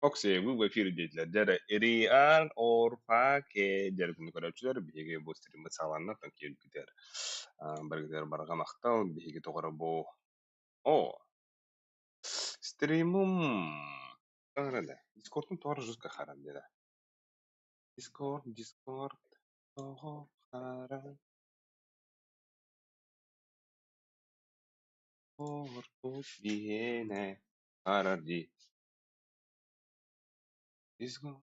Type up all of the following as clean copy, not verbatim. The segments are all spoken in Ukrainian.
Okse bu эфир деятler дәрі Ириан Орфа ке дәргін көрәчілер бейге бұл стримі сағаланна тан келіп кетер. Біргідер барға мақтал бейге тоғыры бұл. О, стримім. Таңырады. Дискордтың тоғыры жүзгі қарам деді. Дискорд, тоғы қарам. Тоғыр бейіне қарар дей. Дискорд.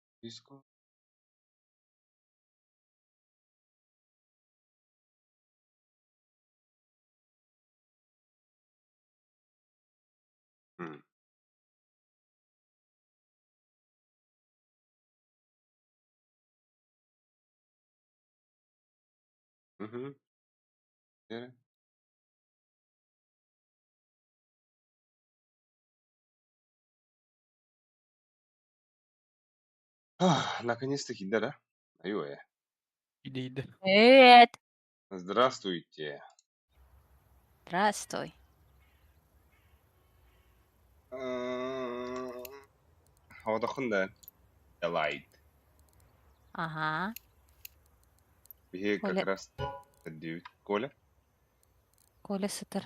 Дәрі. Наконец-таки, да? Айо, Иди. Привет. Здравствуйте. Здравствуй. Хавадахында Элайт. Ага. Беге как Коля, раз отдают. Коля. Коля Сытыр.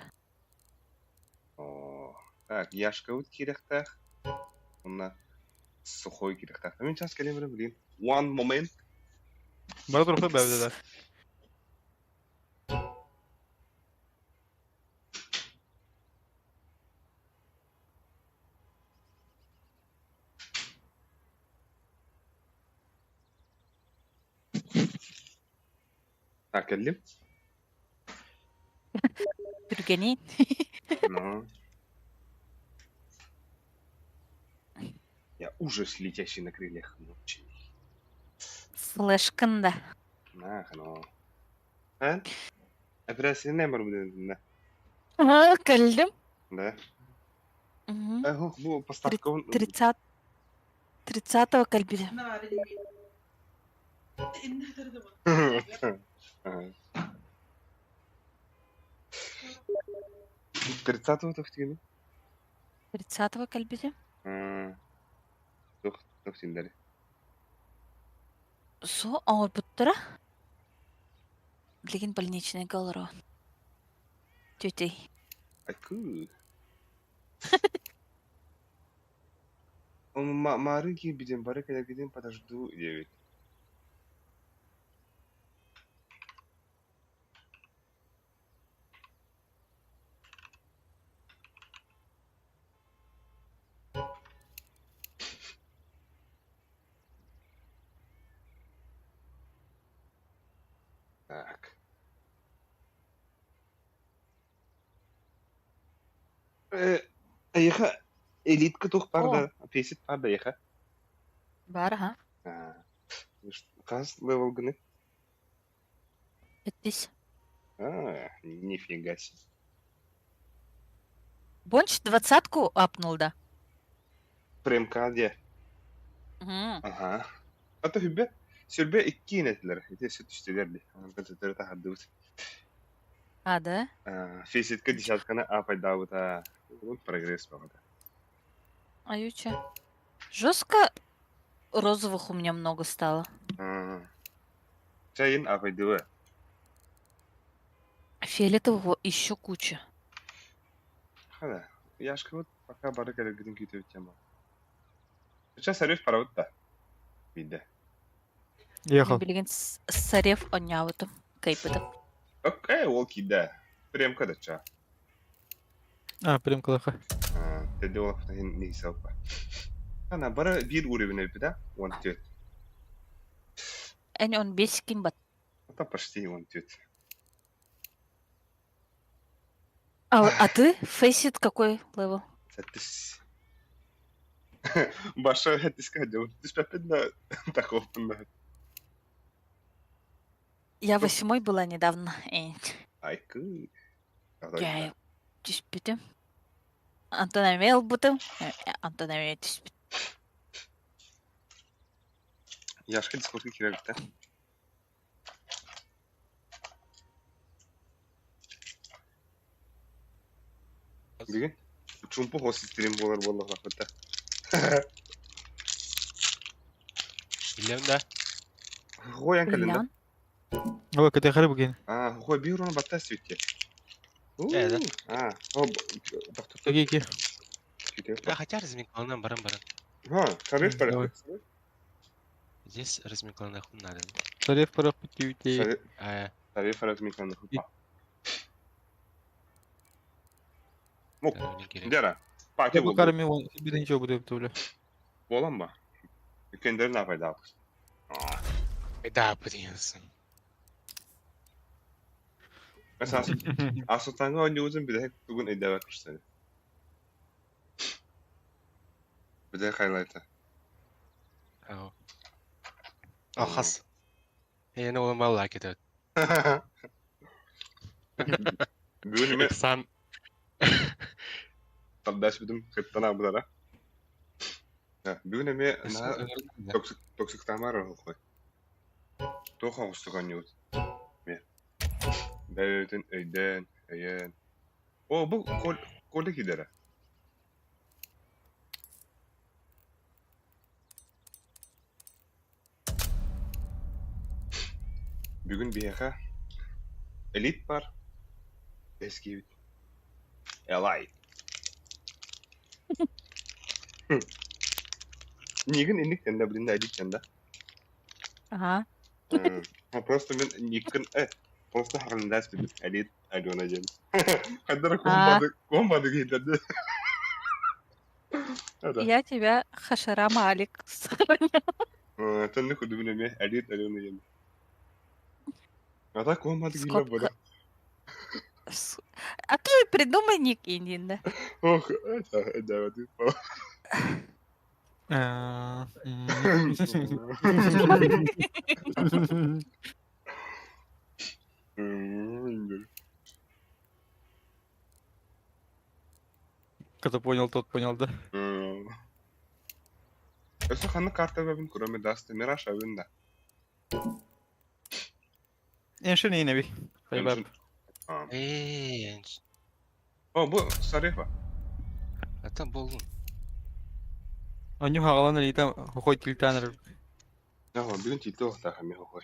О, так, Яшка вот кирехтах. Онна сухой кирехтах. Мен час келемір блин. One moment. Бара тұрқы бәуді. Акеллим. Түргенин. Ну. Я ужас, летящий на крыльях ночи. Флешкында. Нах, ну. А? Операция не блин. Ага, кілдім. Да. Мгм. Ох, bu поставка он. 30-го кәлбеді. Тридцатого тохтигini. 30-го кәлбеді. Тохтиндери. Со ауыр бұттыра. Леген больничный голора. Тетей. Аку. Он марынки бидем бары когда гидем подожду 9. Так. Аяха элитка тух О, парда, песит парда яха. бар, ха. Каз левел гны. 50. Нифига себе. Бонч 20-ку апнул, да. Прем кадя. Ага. Ата hübbe sürbe 2 inetler. Ete süt üstülerdi. Ondan sonra tahaddıvız. А, да? Феситка десяткана апайда вот прогресс погода. А юча. Жестко розовых у меня много стало. Чайын апайдывы. Фиолетового еще куча. Хада. Яшка вот пока бары керек гидин күтөбүт тема. Сейчас сарыш паравыт да. Биде. Мен Ехал. білген сарев оңявытым. Кайпытым. Окей, ол киде. Прем кадача. Прям калаха. Теде ол фтахин не хисапа. Ана бары бир уровень да? Он тет. Әне он 5 ким бат. Это почти он тет. А ты? Фейсит какой левел? Сәттіс. Баша хәттіска дәу. Тіс пәппенна тахоппенна. Я 8-й была недавно. Айкы. Я түспетім. Антономел бұтым. Антономел түспет. Яшка дискордқа керек та. Деген? Чумпу хост стрим болар болар рахматта. Bilmem de. Koyan kalenda. Billan. Ова, кете хары буген. Koy bir onu batta sütte. Evet. O doktor Таги. Ya хотя разминкалынан баран. Sarif Давай. var. Здесь разминкалынан хун надо. Тариф парах бити. Sarif разминканы. Ne gerek? Dera. Paki Bu bu. karmi on birinci bu деп töle. Olan mı? Kendileri ne yapaydı? Da yapıyorsun. Mesela Asutanga oynuyorsun bir de bugün iddia vermişler. Bir de highlight'a. Ahas. Yine oğlum vallahi gidiyor. Bugün mi? Sen Tabii dedim kıttana bu dara. Bugün mi? Toksik tamar var koy. Toha ustuk oynuyoruz. Devletin öden. O bu kolda gider. Bugün bir yaka elit var. Eski Elite. Нигін инdik тенде білінде әдет тенде. Ага. Просто мен никін просто хақындас білдім. Әдет әдуана жем. Қадыр комбады кейтеді. Я тебя Хашарама Алик. Тенде құды білеме әдет әдуана жем. Ата комбады кейлі бұда. А ты же придумай ник Индин, да? Ох, да, вот и по. Кто понял, тот понял, да? Eso ханна карта бабин кроме дасты мираж авинда. Enşin yine bir. Hayır. О, bu Sarıfa. Zaten buldum. Аню хағалан әлі хохой тілтаныр. Ага, бүгін титі оқтаға мен хохой.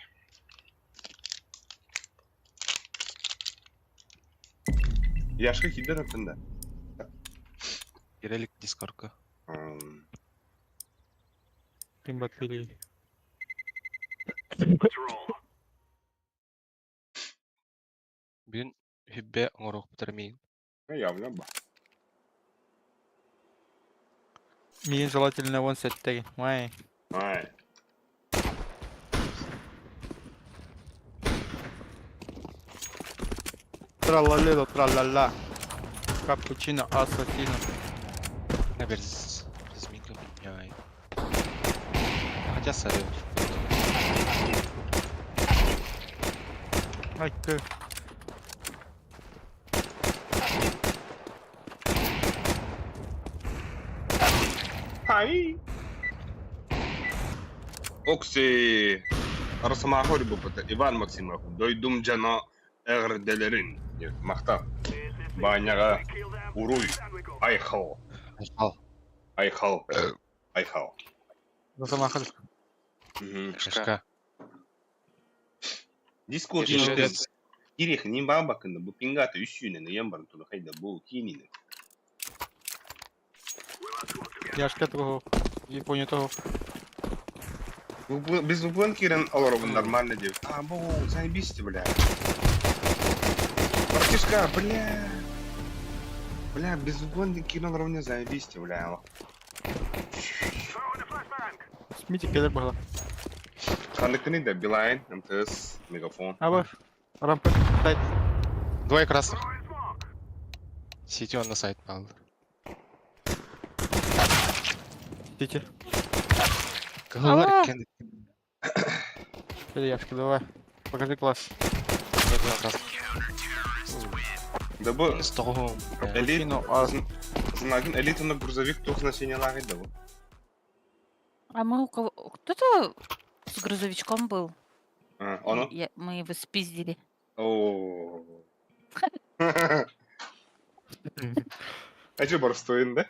Яшқа кидер өтінде. Girelim Discord'a. Қимбат келей. Bugün hübbe oңорук bitirmeyin. Явно ба. Мен желательно вон сәттегі. Май. Тралалело, тралала. Капучино, ассасино. Ne veririz? Разминка yani. Хотя sarıyor. Ай, ты. Хай! Окси! Arasama hori bu pata. Ivan Maksimov. Doydum cana eğrdelerin. Makta. Banyaga. Uruy. Ayhal. Ayhal. Засамахали. Кышка. Discord Ждет. Кирих не бабакында bu pingata üstüne ne yan barın tulu hayda bu kinini. Яшка того. Япония того. Biz bu bun kiren alırım нормально diyor. Bu заебись бля. Братишка, бля. Бля, без бун кино ровно заебись бля. Смити келер бағла. Kandıkını da Beeline, MTS, Megafon. Аба. Рампа. Сайт. Двое красных. Сети он на сайт пал. Тите. Говори, Кен. Яшка, давай. Покажи класс. Два красных. Да bu С того. элит, Капучино, ас. знаген элит на грузовик тух на сине лагает да. А мы у кого... Кто-то с грузовичком был. Оно? Мы его спиздили. О. А что бар стоин, да?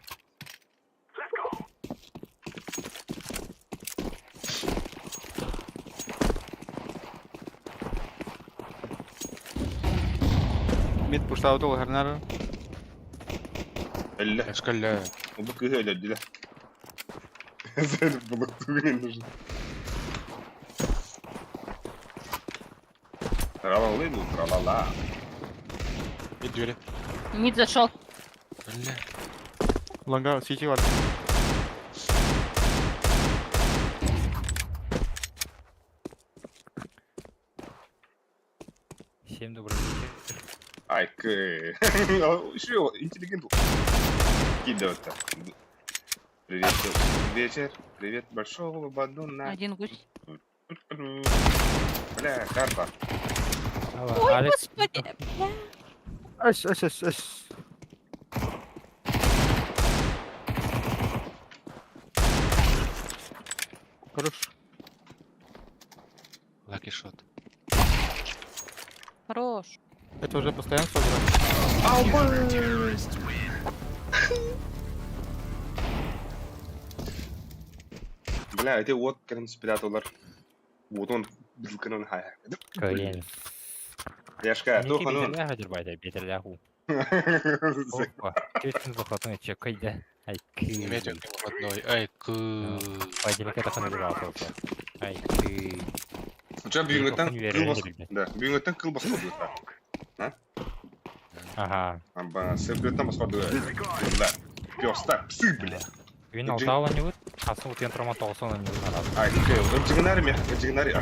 Mid pushar ut här nära. Eller. Jag skulle... O bu kıyı öyle dile. Sen balıktığın indir. Тралалы, ну тралала. И двери. Мид зашел. Бля. Лонга, CT var. Всем добрый вечер. Ай, Что, интеллигент. Кидал-то. Привет, вечер. Привет, большого бадуна. Один гусь. Бля, карта. Ой, Алекс, господи. Бля. Эс. Хорош. Лаки шот. Хорош. Это уже постоянство играет. Бля, эти вот кем спрятал. Вот он билканон хай. Каин. Яшка, Не то тебе ханон. ляга дербайда, бетер лягу. Опа, честно выходной чекайда. Ай, Не кы. медиа одной. Ай, ку. Пойдем к этому дебату. Ай, кы. Уча бүйіңеттен Тоқын жіберіп кыл бас... жіберді. Да, бүйіңеттен кыл басқа дуэта. Ага. Амба, сепреттен басқа дуэта. Да, пёста, псы, бля. Вин алтала не вот, а сон вот я травматолся на него на раз. Ай, öncüğünler mi? Öncüğünler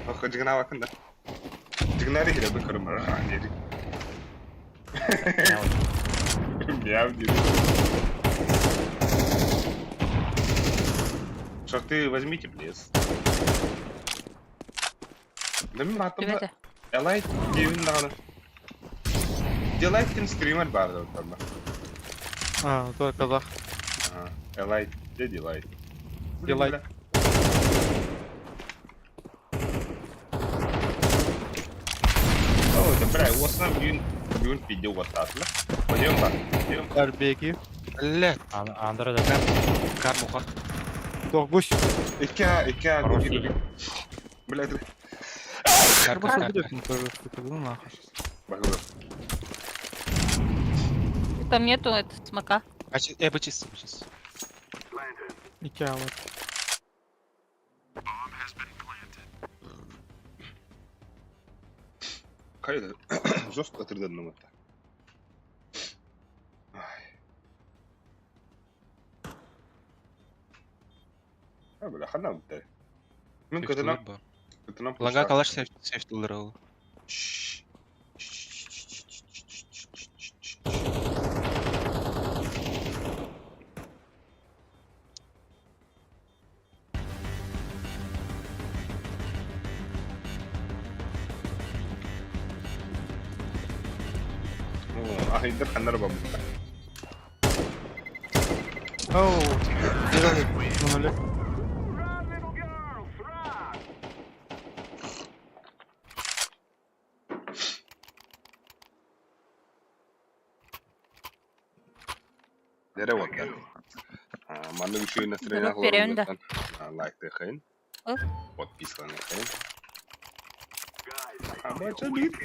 Bak öncüğüne bakın da. Öncüğünler ile bakarım. Dedi. Мяу dedi. Шахты возьмите, блес. Да мен атымда Ребята, Элайт деймін дағаны. Делайт кім стример барды оттарда. А, то казах. Элайт, де Делайт. Делайт. О, да бля, осынан бүйін пидеу баттатылы. Пойдем ба, пойдем. Арбеки. Бля. Андра да. Кар муха. Тох гусь. İki Хороший. gidi. Бля, это... Кар Просто кар. бедёкин тоже штука, ну нахуй. Бак, там нету это смока. Бачис. И тебя вот. Kaydı. Жестко отырдадым это. Бля, хана бітті. Мен көтінам... Ланга калаш сеф тулдырау. Ahindar хандар бабу. Оу. На нуле. Дере вот да. Манны еще и настроение Давай вперед, да. Лайк дыхаем. Оп. Подписка дыхаем. Бача бит.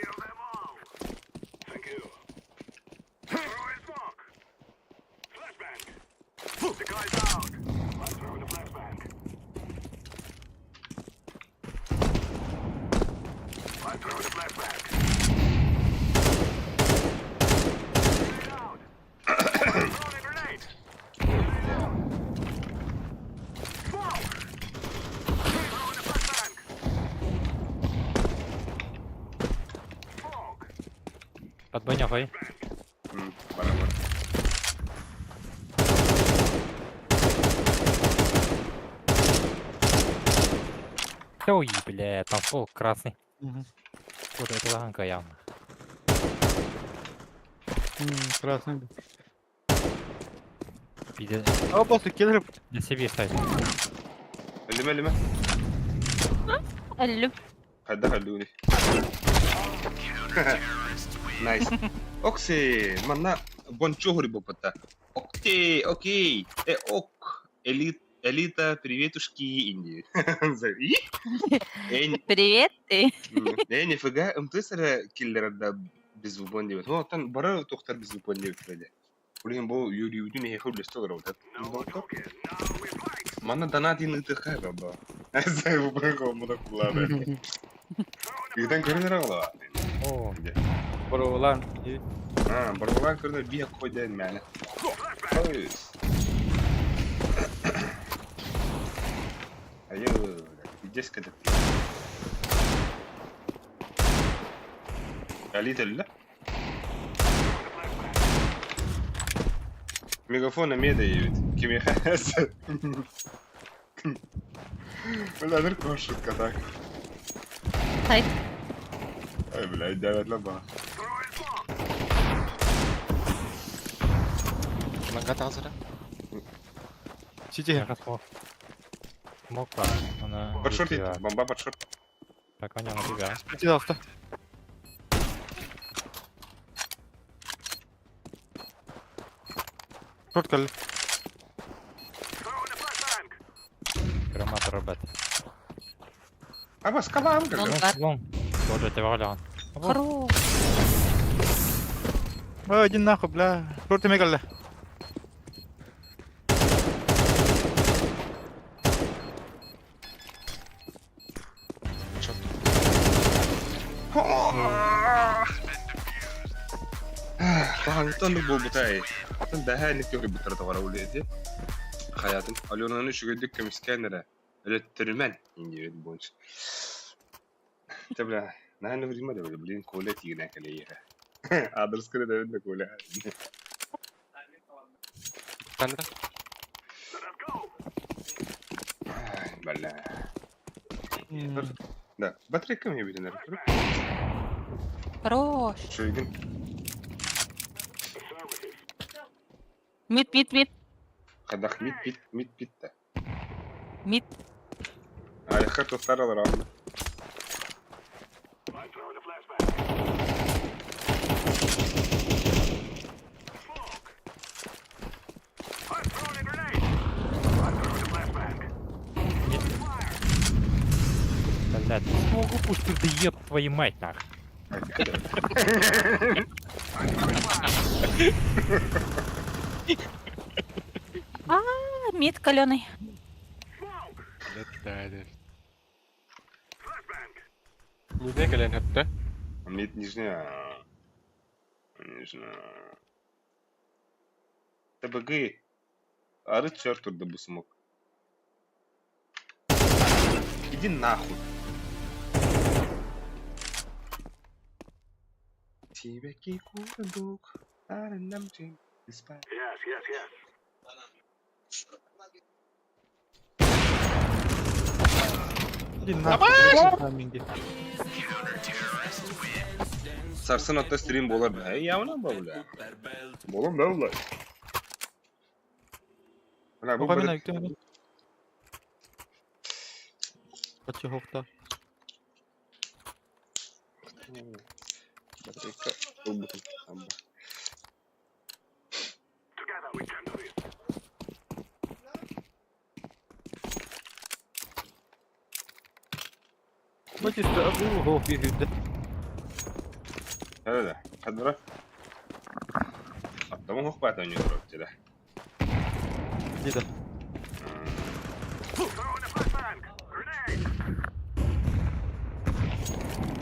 Под банёкой. Барабар. Ой, бля, там фол красный. Мгм. Вот это лаганка явно. Красный. Пиздец. А после киллер. На себе ставь. Лиме. Алло. Хадда халлуни. Найс. Окси, манна бончогори бопата. Окей. Ок. Элит Элита, приветушки, Инди. Привет, ты. Нифига, ымтысыры киллер да без выпон дебет. Ну, тан бара тухтар без выпон дебет креде. Улин бу юридин хе хул листогра вот. Мана донатин ытыха баба. Зай выпон комуда кулада. Гитан көрінер ағыла. О, Бұрылан. Бұрылан көрінер бия қойдайын мәні. Қойыз. Айы, идес кәдіп. Әлі тілі? Мегафона меда ебет. Кеме хәсі. Бля, шутка так. Сайт. Ай, блядь, давай лаба. Манга тазыра. Сити. яға смок. Смок бар. Оны Под шорт өтпей ет, бомба под шорт. Так, он яңа тебя. Сити алты. Шорт кәлі. Громада робот. Аба, скалам, как Лонг. же. Бар. Лон. Тоже тебя валян. Хорош. Один нахуй, бля. Шорт еме кәлі. Шот. Таңтан бұл бұтай. Тан бәхә нектеуге бұттар тағара өледі. Хаятын. Аленаны шүгедік көміскәнері. Өлеттірмен. Инде өт бойынша. Табля, нәні вріма да блин, коле тигіне кәле ері. Адрес кірі да өтті коле. Тандра. Бәлі. Да, батарей кім ебетінер? Хорош. Шөйген. Мид. Қадақ мит та. Мид. Аяққа тоқтар алар алды. Блядь, смогу пустить, да еб твою мать, нах. Мид каленый. Да. Не кәлен хәтті. Мит нижняя. Нижняя. ТБГ. Ары черт тут да бы смог. Иди нахуй. Тебя кикурдук. Аренамчик. Один нахуй. Сарсын атта стрим болар да. Явна бауля. Болам да улай. Ана бу Оға мен бір әйттім. Қачы хоқта. батарейка бұл бутын. Амба. Батисті абу хоқ бейхүйді. هذا قدره قدمه خبات أن يضرب كده Деді.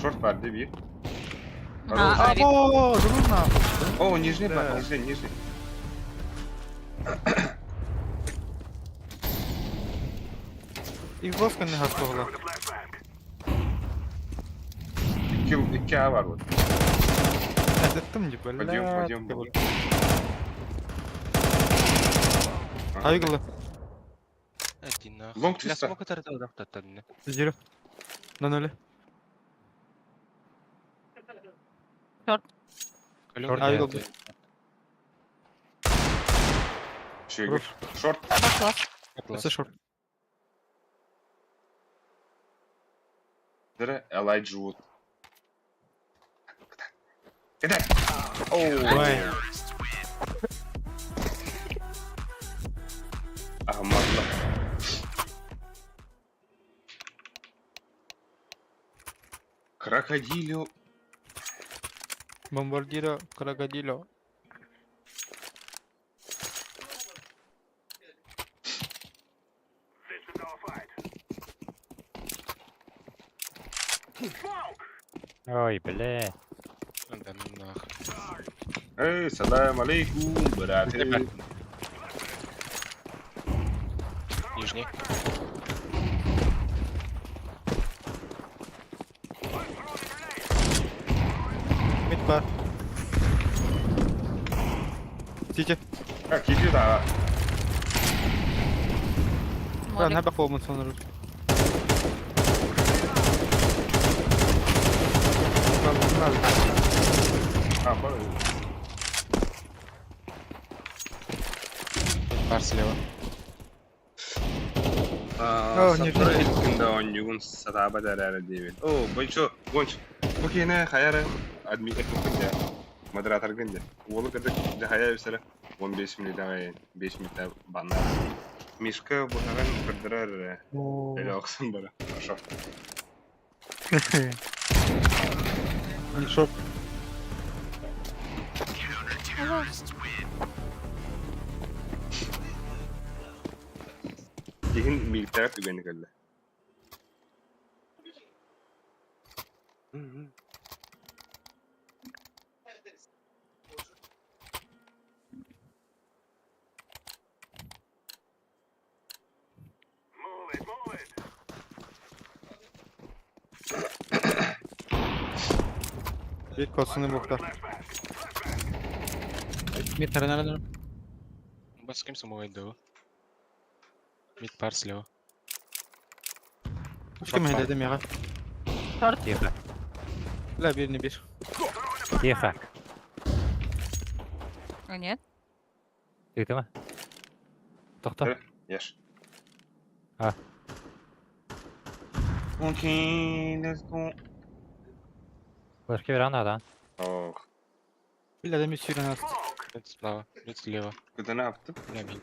шорт бар дебит Авик. Або, жұрын нахуй. о нижний Да. бар нижний Икзоска не гастогла. iki A var burada Әдеттім де, бля. Пойдем. Айгылы. Один нах. Лонг Бля, чисто. смока тарата дақтаттан. Зері. На нолі. Айгылы. Şöyle short Це шорт. Дere Elijah Wood Gider Давай. Ahmakla Крокодилю. Бомбардиро, крокодило. Ой, бля. Да ну нахуй. Эй, салам алейкум, браты. Нижний. Мидпар. Сити. Как иди да. Ладно, Молик. هبقى فوق من سونرز. А, понял. Бар слева. Да, он не сатаба да дивит. О, бончо, бонч. Букина хаяра адми экмукинде. Модератор гынде. Олы кырдык да хая бисара. 15 минут ағайын, 5 минут банна. Мишка бұнаған кырдырар. Әлі оқсын бары. Хорошо. Не шорт. Кейін миліктер түгені кәлді. Bir kosunu bokta. Мид nerede? Бас кем самого иду. Мид пар слева. Kim dedim ya? Тихо, La birini bir. тихо. А, нет? Duydun mu? Toxta. Яш. Ha. Okay, let's go. Başka bir anadan. Ох, Bir de bir sürü nasıl? Мид справа. Мид слева. куда не аптып? Бля, мид.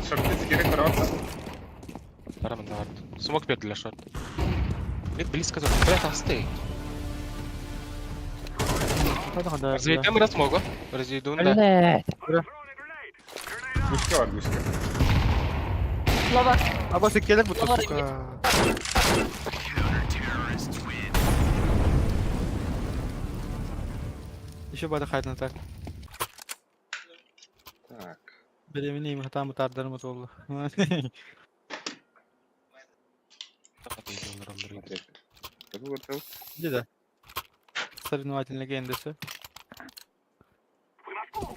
Шарт керек қарапты. Парамын на арт. Смог берділер шорт. Мид близко зор. Блядь, асты. Hadi hadi. Разъедем раз смогу. Разъедун, да. Öyle. Мишка var, мишка. Лава. Абас gelir bu Var, suka. Еще бада хайдна так. Так. Benim neyim hatamı tardarımız oldu. Смотри. Готов. Где да? Соревновательный гендесі.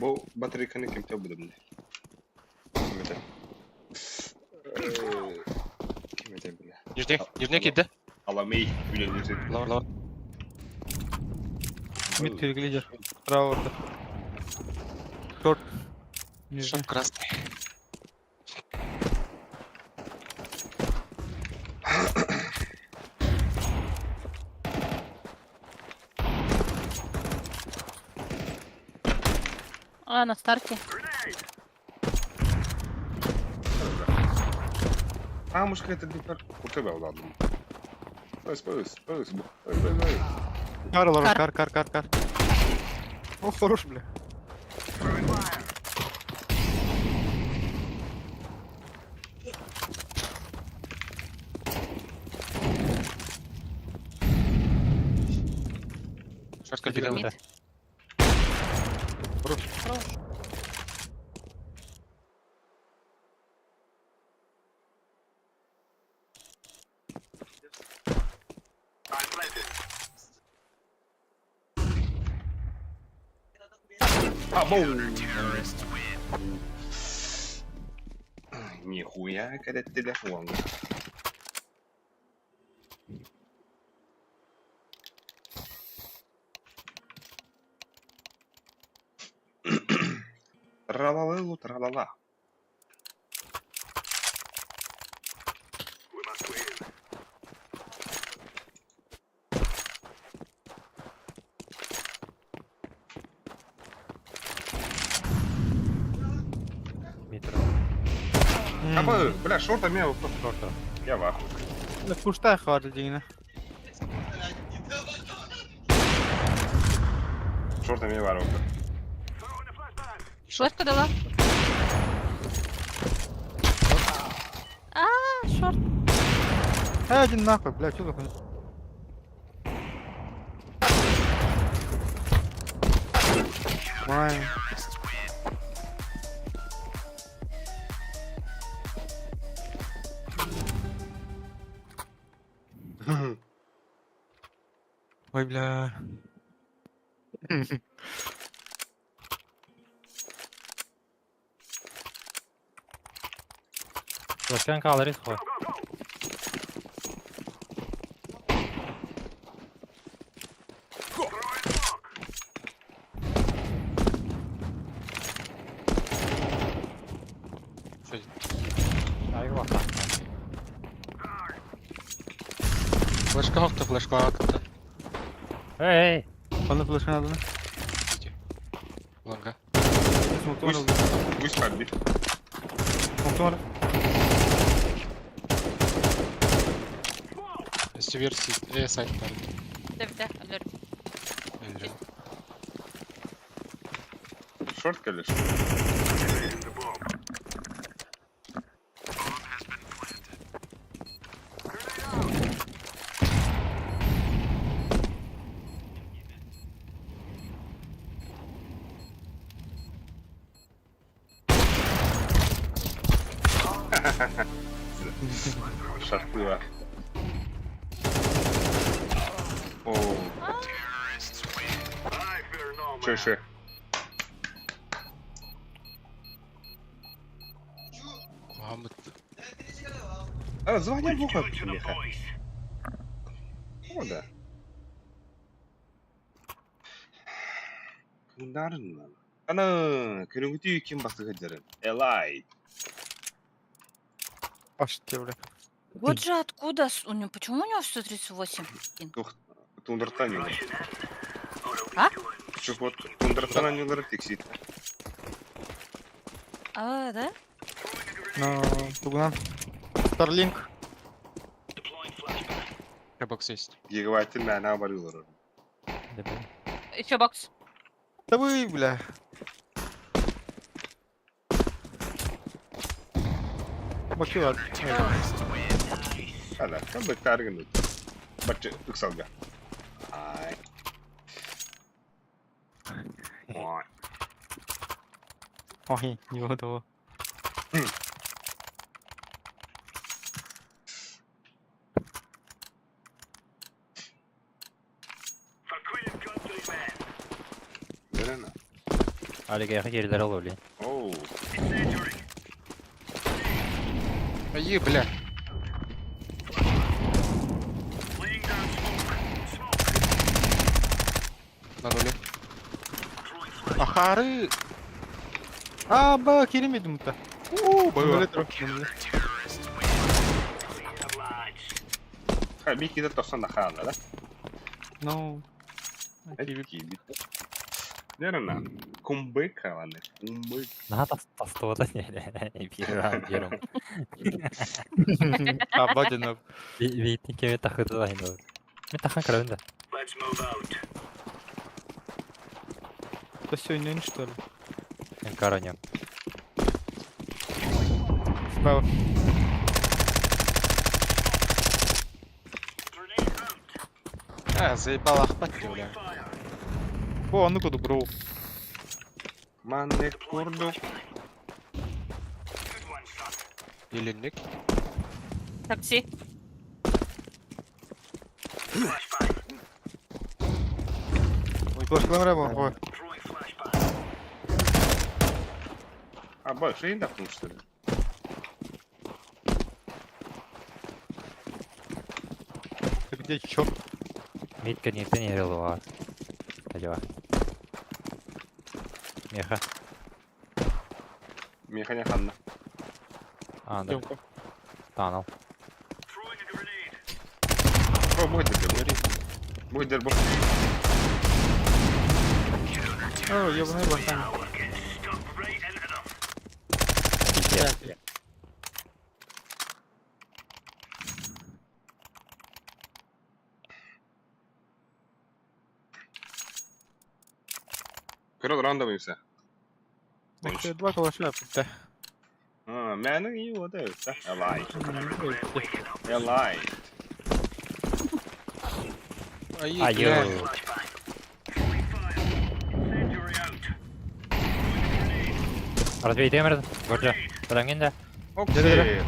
Бұл батарейканы кемтеу буде міне. Кім еді? Кім еді біле? Нижний. Нижний кидді. Аламей үйленерсен. Лава, лава. Мид переглядер. Справа орда. Шорт. Нижний. Шорт красный. А, на старте. А, может какая-то дипер? У тебя ладно. Пойс. Кар, Лора, Кар. кар. О, хорош, бля. Шорт капитан. Мид. Хорош. А, боу! Нихуя, когда ты телефон. Тралалелу, тралала. Метро. А, бля, шорта меня просто. Шорта. Я в ахуе. Пуштай харди дігне. Шорт эмне бар болду. Шорт куда? Шорт. Один нахуй, блядь, что такое? Майн. Ой, бля. Флешканы калырız қой. Что это? Айгы бақта. Флешка қақты. Эй! Bana flaşını aldın. Иди. Лонга. Smoke'tan var oldu. Пусть подбит. Smoke'tan var. Версии. Сайт там. Devde ölürüm. Öldü. Шорт калиш. Шарты var. Oo. Çöşe. Muhammed. А, звони Бога, Миха. О, да. Кымдарын lan. Ana, kırıngıtı kim bastı kaçarın? Elite. Аж тебе, бля. Вот же откуда у него? Почему у него 138? Тундыртан yıllar. А? Küçük bot tuндыртан yılları teksit. Да? Но, тугунан. Starlink. Ребокс есть. Gigabyte'ın mana var yılları. Еще бокс. Да вы, бля. Bakıyorlar. Hala, kan beklergin de. Başı ıksalga. Ay. Vay. Ой, не готово. Nerene? Алигаха gerileri oluyor lan. Oo. Ай, бля. На нуле. Ахары. Bak yerim mutta. Böyle tarafından. Ha, bir iki de tostan da kağıda da. No. Etki bitti. Nerene? Kumbık kalanı. Kumbık. Наha тастовada не bir round diyorum. Бадина. Вейтин кеме тахыды да енді. Мен тахан кара önde. Это сегодня что ли? Мен коронем. Справа. Заебал ахпать, бля. О, ну куда, бро? Mannek kurduk. Еленник. Такси. Flaşkalar var bak. Ha, bak şeyin de konuştu. Где чё? Митка не тренировал вас. Алло. Меха. Mekanya kanlı. Anda. Танал. O bu dedi bu. Bu dedi bu. О, ебаный бахан. Кырыл рандомыйса. Так, 2 калаша yaptı. Мәнің iyi o da öyle. Elay. Айо. Разве идем, Горджа? Подангенда? Окей.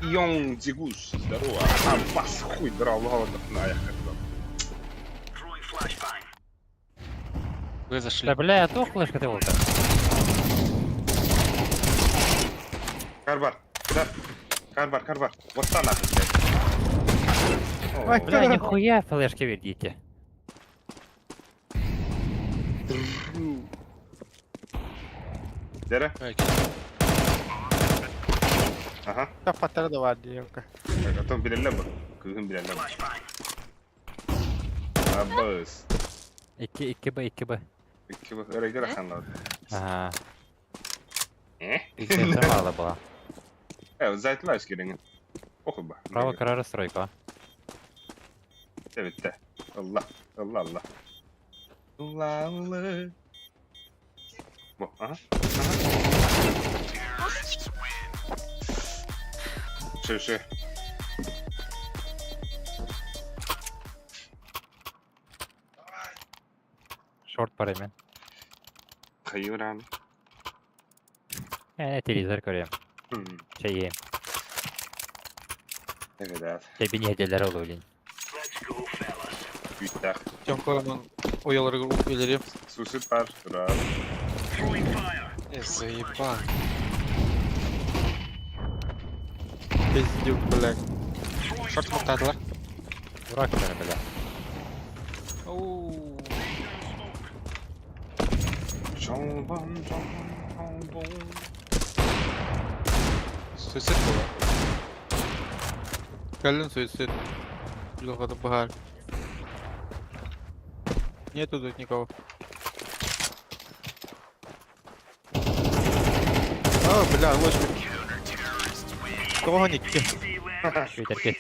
Йон Дзигус. Здорово. Бас хуй драл на аяққа. Вы зашли. Да бля, а то флешка ты вот. Карбар. Да. Карбар. Вот та нахуй, блядь. Бля, нихуя флешки видите. Dere. Belki. Aha. Kafatları da vardı yok. Atom bilerler bak. Kızım bilerler bak. Abbas. 2B. İki bak. Öyle gider sen lan. Ага. Eh? Пиздец, мало было. Zaytlar iskelinin. Oku bak. Право кара расстройка. Evet de. Allah. Allah. Bu. Aha. Şey. Шорт по времени. Hayır abi. Televizor görüyorum. Şeyi. Evet abi. Beni hediyeler oluyor. Büyükler. Тёмканың оялары өлерем. Susit var. Dur abi. Заебал. Пиздюк, блядь. Шорт муртадылар. Дурак бeni бля. Оу. Çomban. Суицид было. Калин суицид. Лёха, Бахар. Нету тут никого. Бля, лошадь. Кого никки? Твиттерки.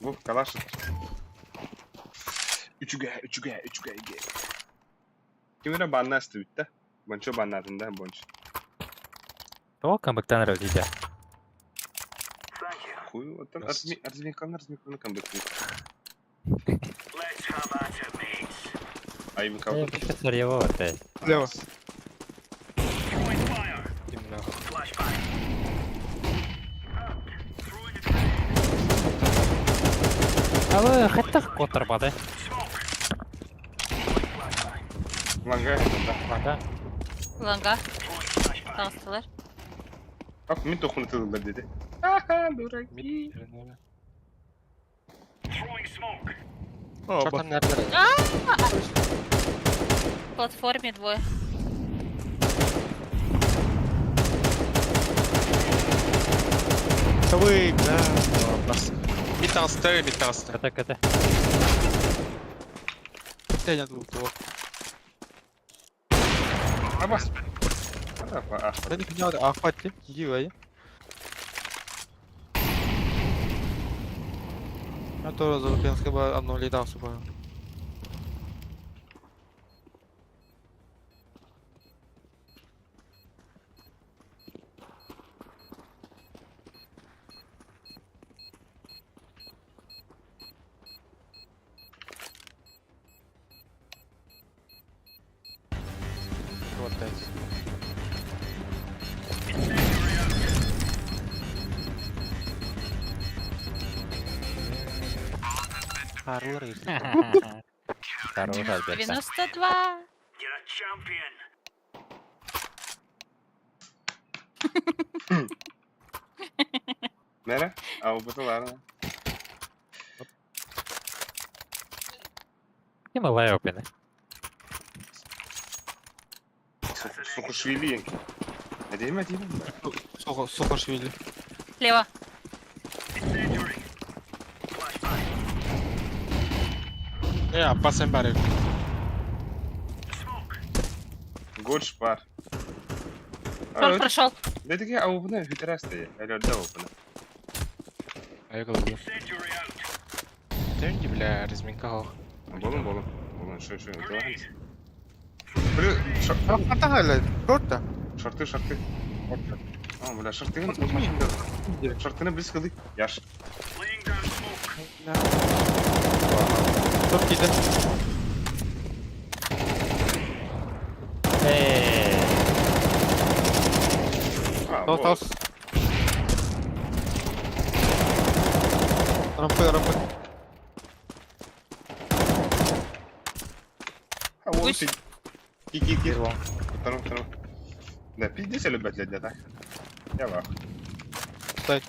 Bu kalaş. Üçüge. Kimine banlaştı bitti. Bonço banladın da bonç. О, комбактан развития. Хуй, вот там размекан комбекты. Ай, Я профессор его опять. Слева. Именно. А вы хотите контр бады? Langa. Ага. Langa. Kalstılar. Bak min dokunatıldı dedi. Aha, durak. Мид, наверное. О, Шорт там nerede? В платформе двое. вы, да. Мид толстый. Это. Тянет в того. Abbas. Ah. Да не понял, хватит. Гивай. Я тоже залупил, chyba одно летал с собой. Хватает. Харлер есть. Хороший отбер. 92. Nere? Aa, bu da var. И малая опина. Sokuşvili. Edeyim. Сухошвили. Слева. Abbas Embarek. Горш var. Шорт прошел. Dedik ya bu ne? Hüterasta ya. Öyle bu ne? Ayak alıyor. Dön gibi la разминка. Bolun. Şu. Devam et. Блин, Ата hala. Шорта. шарты. Бля, шарты. Шартыны близ кылды. Яш. Шорт киді. Тос, тос. Рампы. Пусть. Ки. Второй. Да, пиздец, я люблю для так. Я вах. Стой.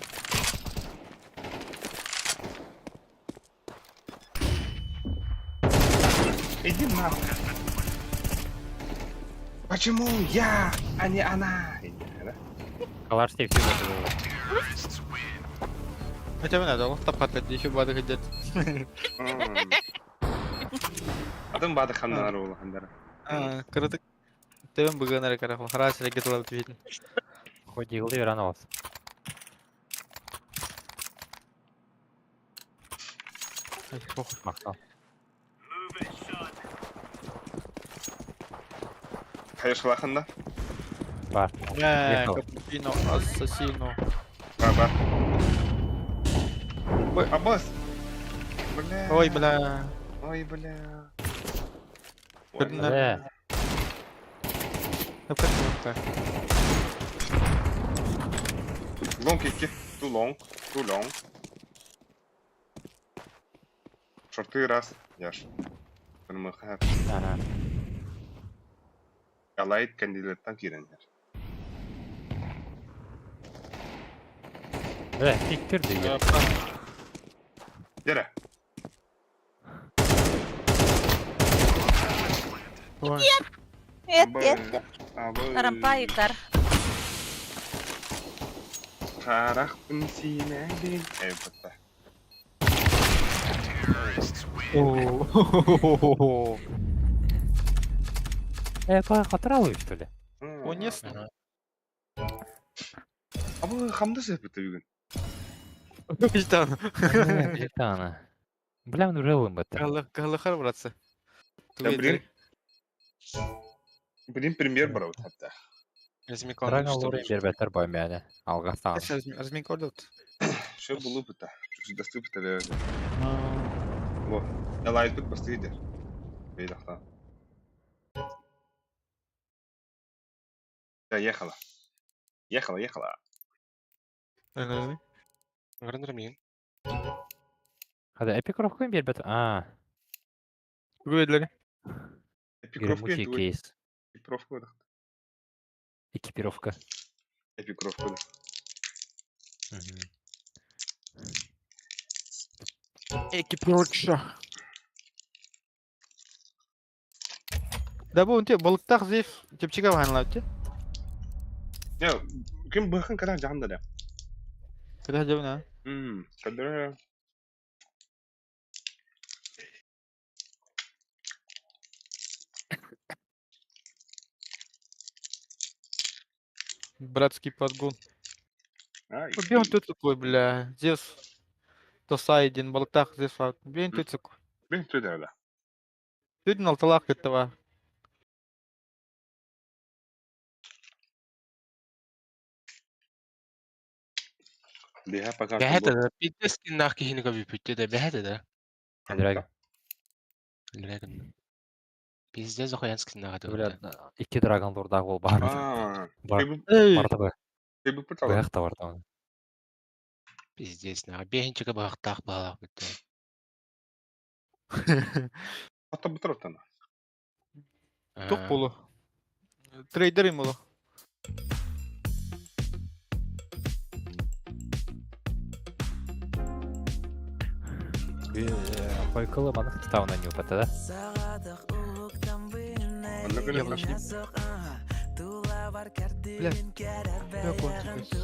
Иди нахуй. Почему я, а не она? Калаш тек всегда было. Хотя бы надо, он тапхат, еще бады ходят. Адам бады хандар ол хандар. Кырдык. Төвен бүгінері қарақыл. Харас рекет алып түйетін. Хоть иглы веран алас. Мақтал. Хайшла ханда? Бар. Капучино, ассасино. Бар. Ой, Аббас! Бля. Ой, бля. Бля. Long kick. Too long. Шорты раз. Яш. Кырмыхар. Ана. Алайт кандидаттан киренер. Бля, тиктер дейген. Дере. Нет. Абы. Рампа икар. Қарақпын сені бен. Эппа. Қатыралый, что ли? Понесно. Абы хамды сэппіті бүгін. Виждан. Жетана. Бля, ну жылым бәтті. Галахар, братцы. Блин, премьер брал hatta. Драгон лорен бербәттер бай мәне. Алға саған. Разминка ордот. Что было бы-то? Чуть доступно ли? Вот. Я лайт тут постыдер. Бейдахта. Да, ехала. Грандер мен. Хада эпикровку бербәттер. Гуэдлери. Гремучий кейс. Экипировку, да. Экипировка. Экипировку, да. Экипировка. Да bu unti balıktak zayıf tepçika var lan. Ya, kim bakın kadar canlı da. Kadar jauh na. Kadar. Братский подгон. Ай. Убил ты такой, бля. Здесь тосайдин balıktak здесь var. Убил ты такой. Ben söyle. Düdün altılak gitti var. Diha pakan. Бәһәтә дә. Питтескин нахки хине каби питте дә бәһәтә дә. Драгон. Пиздец охуянский нахаты. Бля, 2 драгон лорда ол бар. Бар. Эй! Барды бы. Ты бы пытал. Бәхті бар да. Пиздец нахы. Бехинчика бағыттақ бағалақ бітті. Ата бутыртан. Топ болу. Трейдерим болу. Койкылы маны ставына не упаты, да? Onda göre Yavaş. Бля. Я кончу.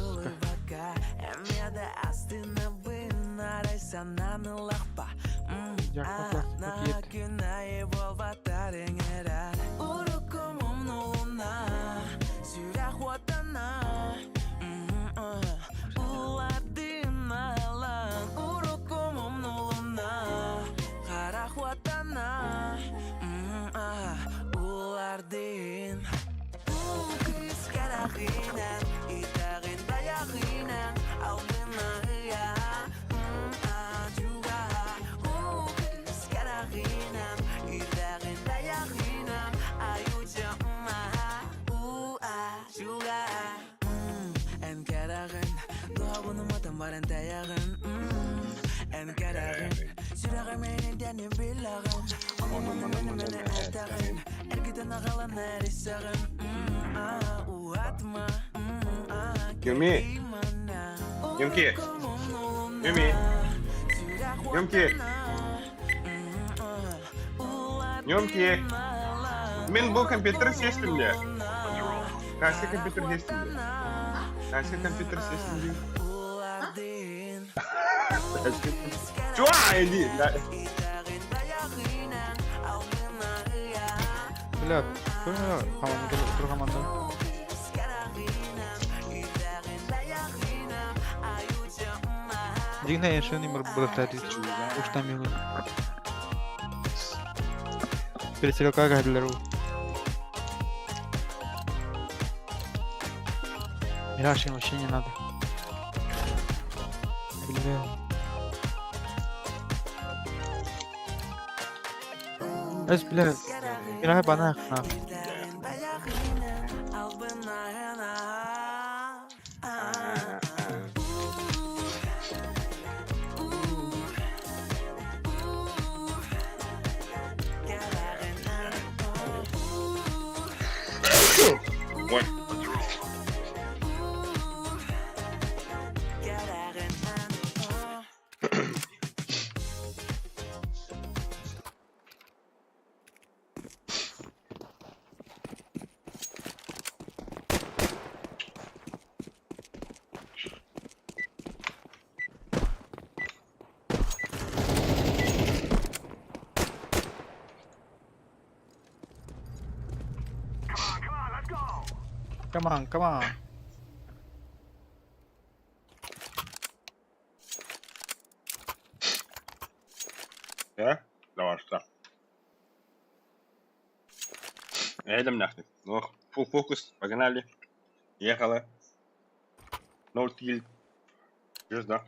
Yumi. Yumki. Yumi. Yumki. Yumki. Men bu kompüter sistemde. Kasih kompüter sistemde. Kasih kompüter sistemde. Чуа, иди. Бля, кто команда? Дигна еще не может быть. Уж там его. Пересел как Адлеру. Мираж им вообще не надо. Бля. Эс, бля. Мираж банах на. Ой. Come on, come on. Давай, что? Едем нахуй. Ну, full фокус, погнали. Ехала. No tilt. Звезда.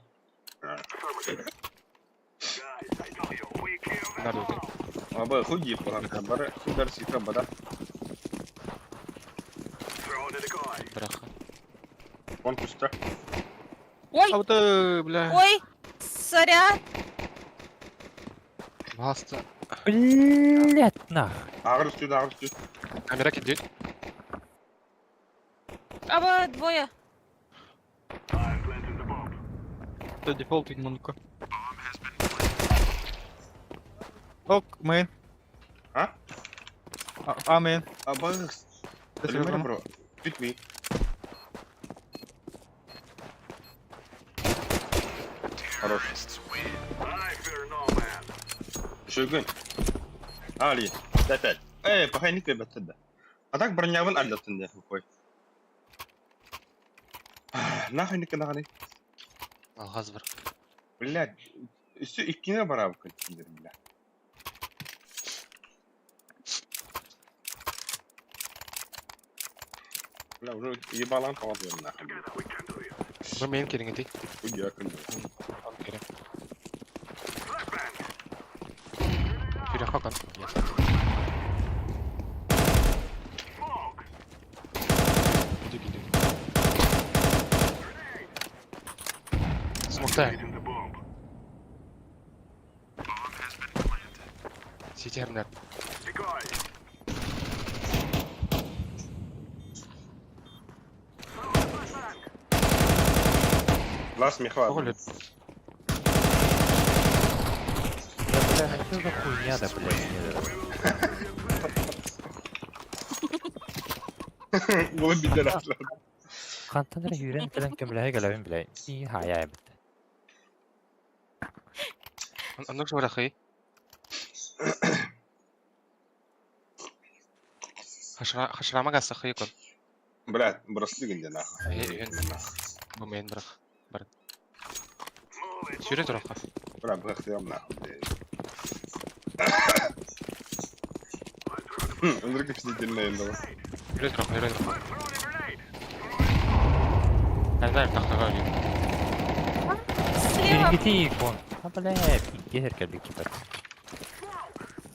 Надо. Абы худи, бары худар сика бада. Браха. Он пуста. Ой, А вот, бля. ой, сорян. Баста. Блять, нах. Агр сюда. Камера кидет. Аба, двое. Это дефолт Игмунка. Ок, мейн. А? А, мейн. Абы. Телемер, бро. Pick me. Хорош. Шүгін. Али. Дәпәт. Пахайник бәбәтті да. А так бронявын алдаттын да. Қой. Нахайник нағаны. Алғаз бір. Блядь. Үсі иккіне барабы көттіндер, бля. Бля, уже ебалан қалап ерін нахай. Бір мен керің еті. Уй, якын. Керем. Күйре қаққан. Gidiyor. Смокта. Сетернер. Лас мехват. Оголит. Да, бля, что за хуйня, да, блядь. Бұл бідер атлады. Қантаныр үйрен тілін көміләге кәләуін біләй. И хая бітті. Анық жауыр ақы. Хашырама қасы ақы екон. Блядь, бұрысы дегенде нахай. Бұл мен бірақ. Барын. Сүйре тұр ақы. Блядь, бұғақ deyam нахай. Öldürük hepsini elinde var. Yürü etrafına, yürü etrafına. Nereden tahtaga alıyor? Слева. Бергіті икон. А, бля, пиздец, еркелбек кипер.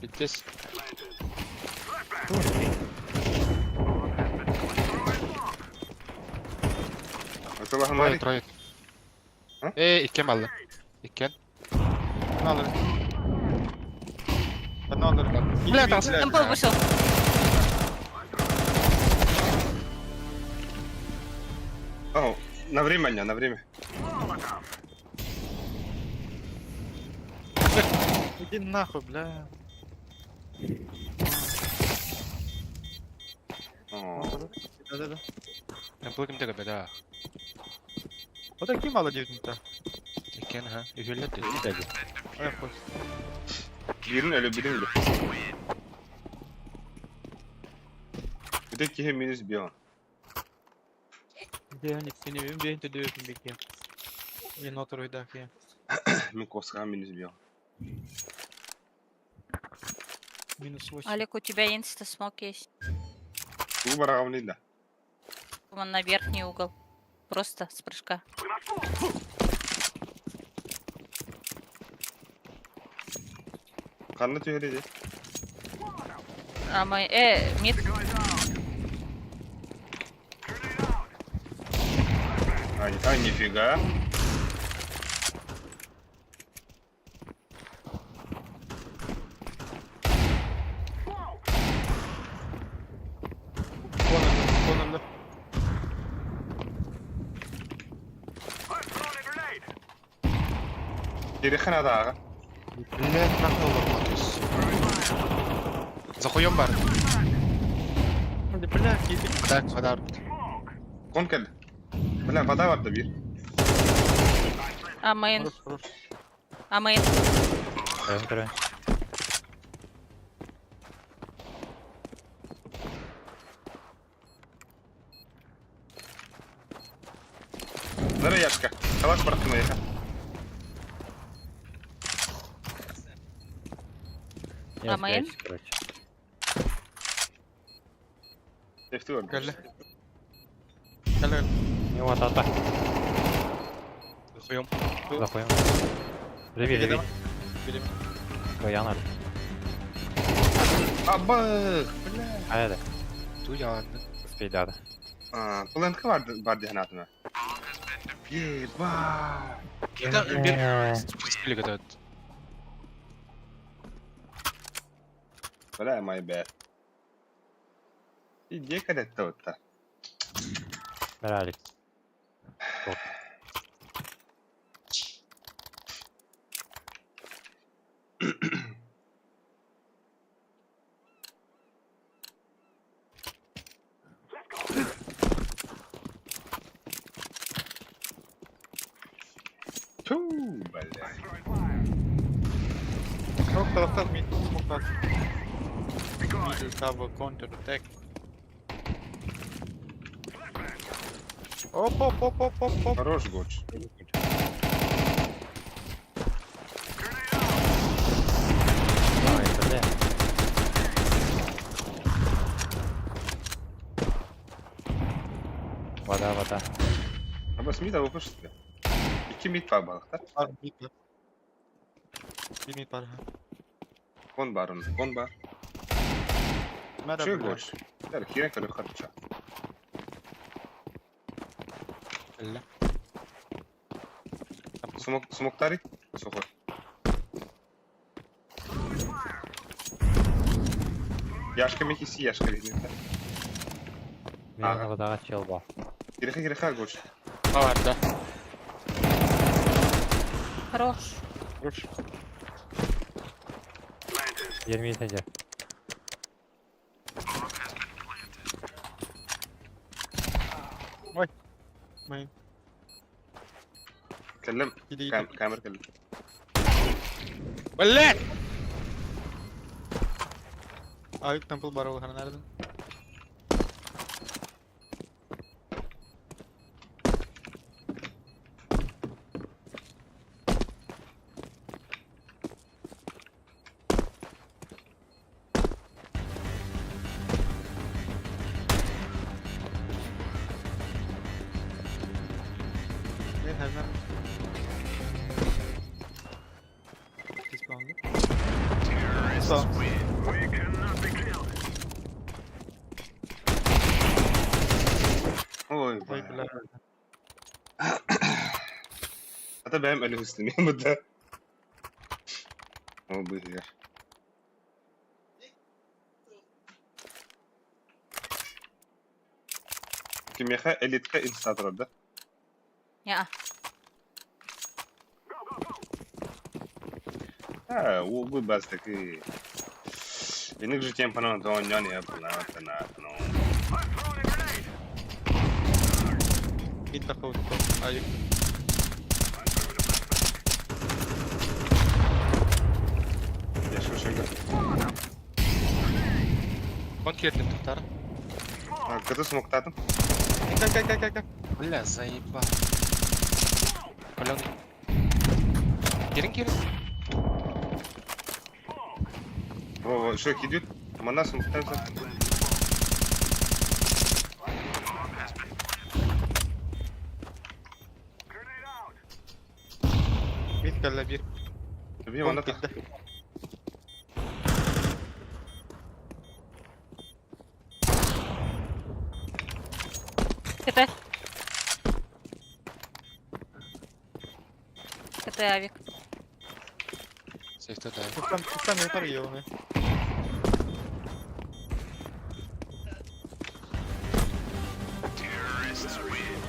Bittес. Mesela Троє, Хамари. троє. İkken ballı. İkken. Ne alırız? Ben ne alırım? Бля, там Темпл вышел. О, на время, не, на время. Иди нахуй, бля. О, Да-да-да. Temple kimde beda. O da kim aldı diyorsun? İkken ha. Ühüllet dedi. Bir de bir. Ayak koy. birin ölü, birin ölü. Bir de ki minus bir an. Где они все не видим, где ты даешь беги. И на второй дах я. Min koska minus bir an. Минус 8. Алик, у тебя инста-смок есть. Bu bana değil de. Вон на верхний угол. Просто с прыжка. Karnı tüyeliydi. А мы... мид. Ay nifига. Konumda. Geri kanada ağa. Блядь, нахуй лопатус. Захуем бар. Hadi bля, gidi. Kadar. Kon geldi. Bırak vada vardı bir. А мейн. Хорош, хорош. А мейн. Кырın kırın. Nereye yaşka? Savaş bıraktım ya. Я Амайн? спрячусь, короче. Defti var. Gel. Gel. Не вот ата. Захуем. Заходим. Живи, живи. Benim. Koyan Abba. Hadi. Duyan. Uspей, да. Aa, Blanka vardı hayatına. Yeeeeee. Bir спустили когда. Bırak my bad. İyice kadetti orta. Брали. Tuuu böyle. Çok taraftan mid. Smoke var. Mid will cover counter attack. Hop hop hop hop hop hop. Хорош гоч. Ай, бля. Вода, вода. Ama Smith abi fırsatı. 2 mid var balıkta. Var mid var. Bir mid var ha. Kon var onun. Kon var. Merhaba. Şu bля. goç. Der kire kadar karışa. Eller. Smoktari. Sokor. Yaşka mekisi yaşka bir Мен водага чел бар. Gireha goç. Var da. Хорош. Хорош. 20 сенде. Main. Kellem. Gidi gidi. Kamer kellem. Блядь! Ayık temple var o hani nereden? Ne hemen. Dispound'u. Sağ. Oy Vay be. bля. Ata benim eli üstüne bu da. O bu yer. Kim yaha elitka instagramda. Я. Ha, o bu bastaki. Ini же тем панон то он не было, на. Мид тахал, Авик. Я что шага. Он келдім тұқтары. Когда смог татым? Как. Бля, заеба. Паленый. Керін. О, что идет? Мана смог татым. Мид калла бир. Тебе мана так. КТ. КТ авик. Сейфті дай. Пускай не торгиваны.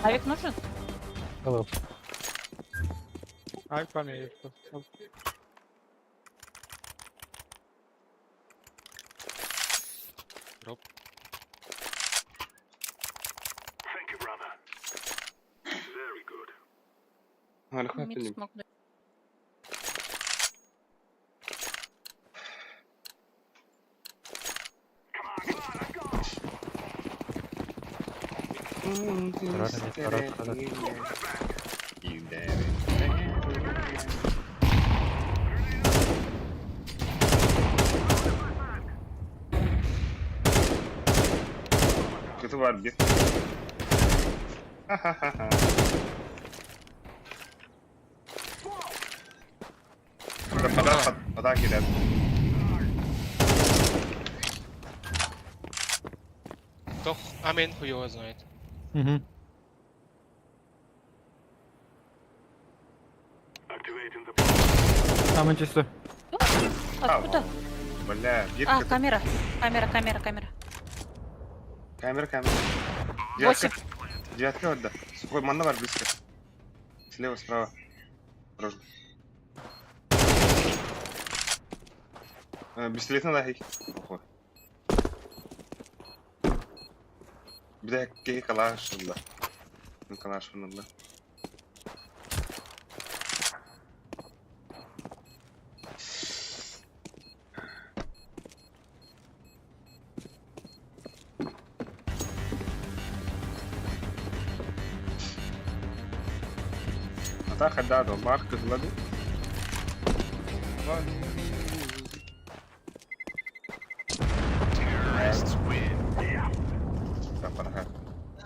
Авик нужен? Hello. Авик память. Дроп. Ладно, хватит. Мид смог дать. Kötü var bir. Pata gider. Toch, Amen хуёво знает. Угу. Там чисто. Откуда? Бля, bir А, kötü. камера. Камера. Камера. 8. Девятка отда. Сухой манна var близко. Слева, справа. Осторожно. Пистолет надо хей. Охо. Bir de key kalaş Allah. Kalaş Allah. Ata haddado mark kızladı.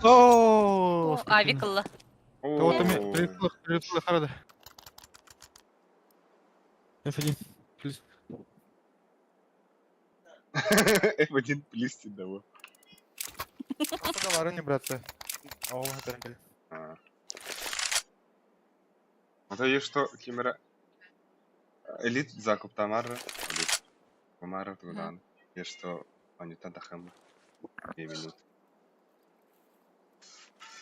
О, Авик алла. Кого-то прилетело харада. F1. Плюс. F1 плюс того. Поговорю не браться. О, это Это есть что, Кимера? Элит закуп Тамара. Элит. Тамара туда. Есть что, они Тантахама. 2 минуты.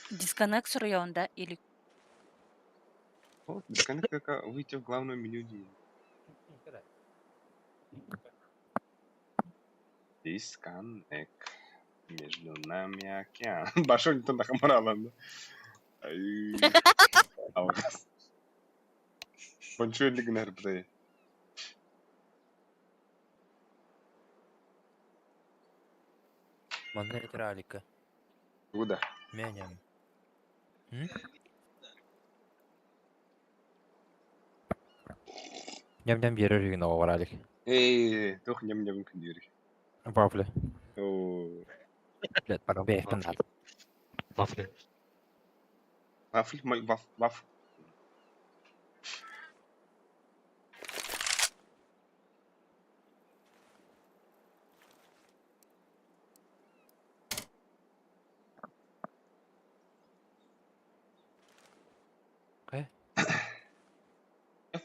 Дисконнект сурьон, да? Или... О, дисконнект как выйти в главное меню. Дисконнект. Между нами океан. Большой не Тантахама ладно. Алгас. Большой лигнер, бля. Маннер Ралика. Куда? Меням. Ням-ням берер нового Ралик. Эй, тух ням-ням кандири. Вафли. О, Блядь, пора бегать надо. Вафли. вафль, мой ваф.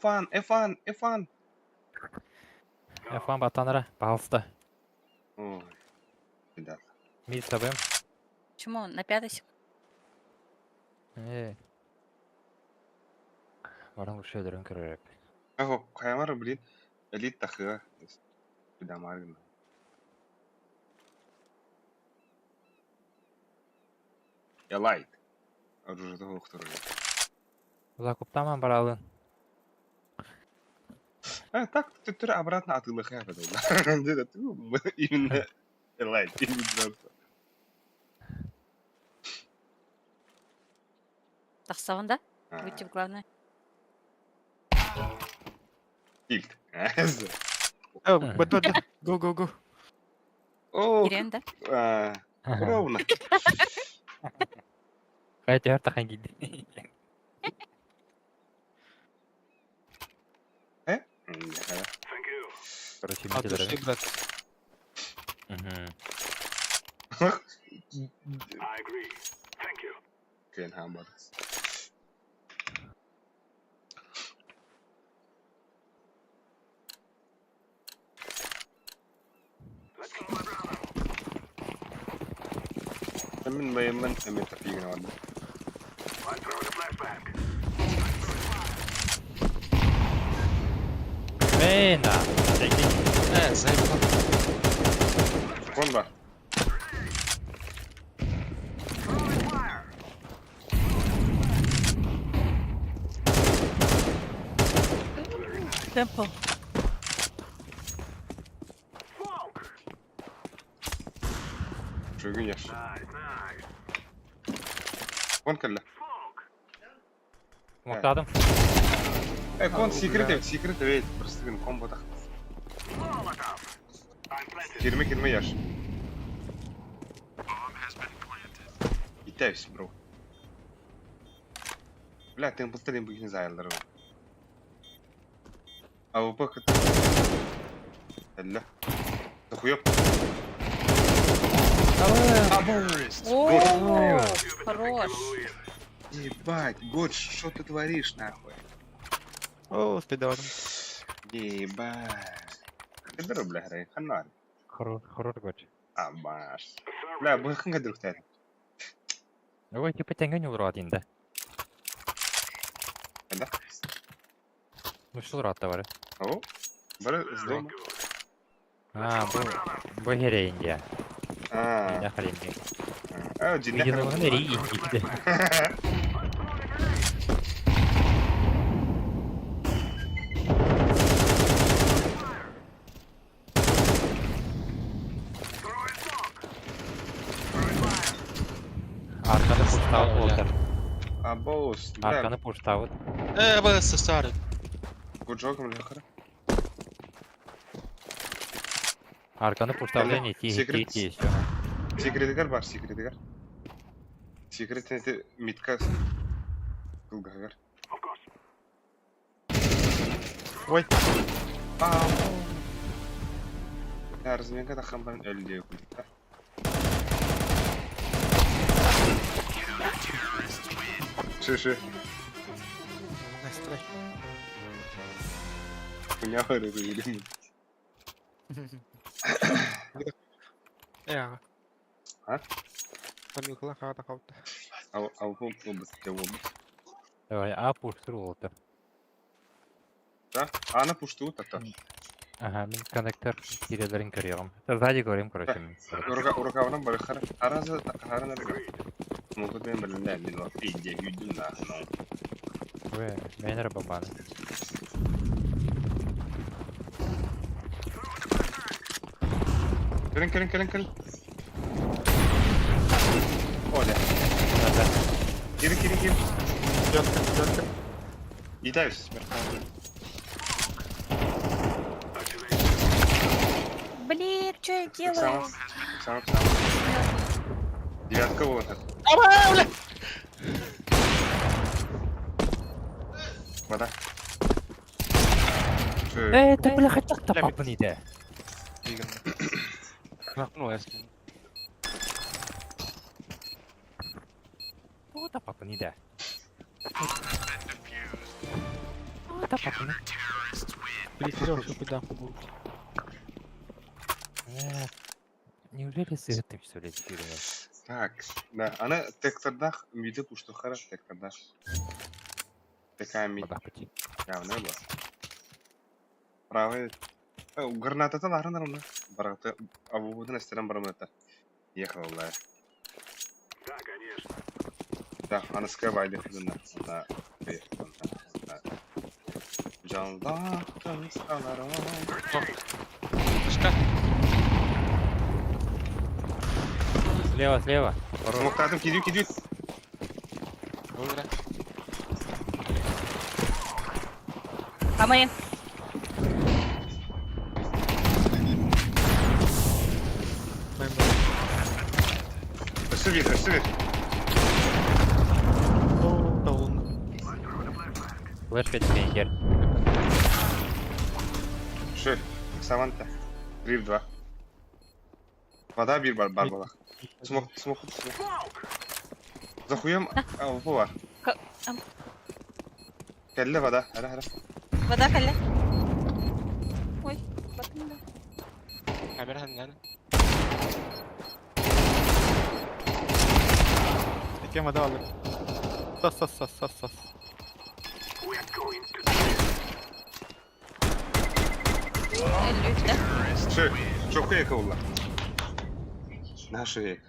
F1, F1, F1. F1 батанара, пожалуйста. Ой, да. Мид с тобой. Почему? На 5 секунд. Варан лучше дрон коррек. Ого, каймар, блин. Элит тахыга. Куда маргин. Я лайт. Оружие того, кто Закуптаман баралын. так, ты обратно атылы хэпа, да? Где-то ты именно лайт, именно. Тахсаванда? Выйти в главное. Тильт. Бэдбэд. Го. О, Ирен, да? ровно. Хотя тахан гиди. Короче, От мид души, дрон. брат. Кен хамбар. من ما يمن أمي تفيقنا ولا Мена. زي وين بقى؟ Темпо. شو يقولش؟ وين كله؟ Муктадым. كون سيكريت ويت просто كن كومبو تخ. كلمة ياش. يتايس برو. لا تنبطلين بيجي زعل درو. أو بكت. لا. تخيب. О, хорош. Ебать, Годж, что ты творишь, нахуй? О, спидором. Ебать. قدر بلا هراي خلنا خرور гоч. عباس لا بغي نقدر تاني Ой, типа тянгань урод инде. هذا Ну что урод товары? اهو برا صدوم Bu here India. اه Дахал India. جنة Видимо, он ри India. Arkanı puştavut Walter. ابوس Arkanı puştavut. بس استعرض قول جوكم الاخر Arkanı puştavut ne Secret. ti еще. سيكريت جار بار سيكريت جار سيكريت انت ميتكاس قول جار Ой. يا رزمين كده خمبان ال دي كنت شو Настрой. كنا هرب Я. А? Помилка хата хаута. او هو بس جواب Давай, а пуштур Walter. да انا пушту так Ага, мен коннектор тирелерин көрüyorum. Сзади görüyorum короче. ورقة برخر أرازة تقهرنا رجع ممكن بين برلنا من وقت يجي يجينا هنا Ой, мен рабабаны. كلن أولا كيري Жёстко. يدايس Блин, что я делаю? سام девятка вот вода Ты, бля, хотел тапапы не да. Ну, ясно. Вот тапапы не да. Кайда патроны? Полетел вообще куда. Неужели сыграть все ли теперь? Так, да, она тектордах миді пуштухара тектордах. Такая ми Вода пути. явно было. Правый. Гранатата ларынар уна. Бараты абубудын астеран барамата. Ехал, да. Да, конечно. Да, она скрывает их на. Жанда кыскаларым. Пушка. Слева. Ворот. Смоктадым кидю. Вовремя. Камерин. Сывет. О, талон. Флэш 5 фейкер. Шö. Саванта. 3-2. Вода bir бар. Смок. Захуям, bu var. Kelle вода. Hara. Вода, Калля. Ой, батында. Камера наны. Тем вода алır. Sas. Ellüyükte. Şö. Çok yakın oldu. Наши.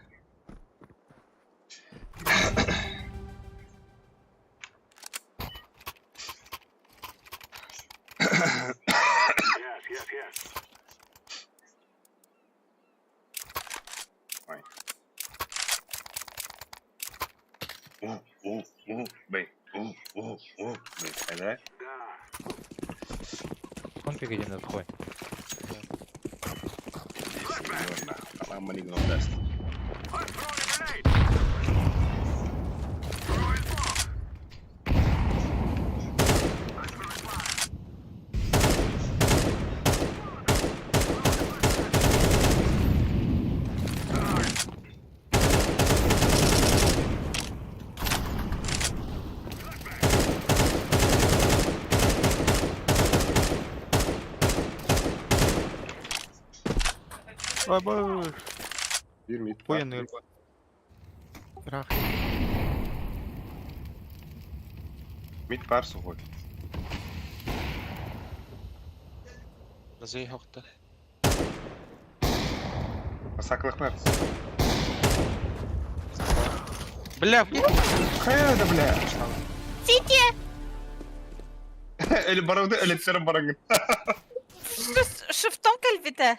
Бей. Да? Он погоди на вход. Tamam mı ligin oldu? Baba. Bir mid. Uyanıyor bak. Bırak. Mid var suhul. زي حقته. Saklık var. بلا Kaya da bile. Сити! Eli barangda öletlerim barangın. Шифтом кальвите.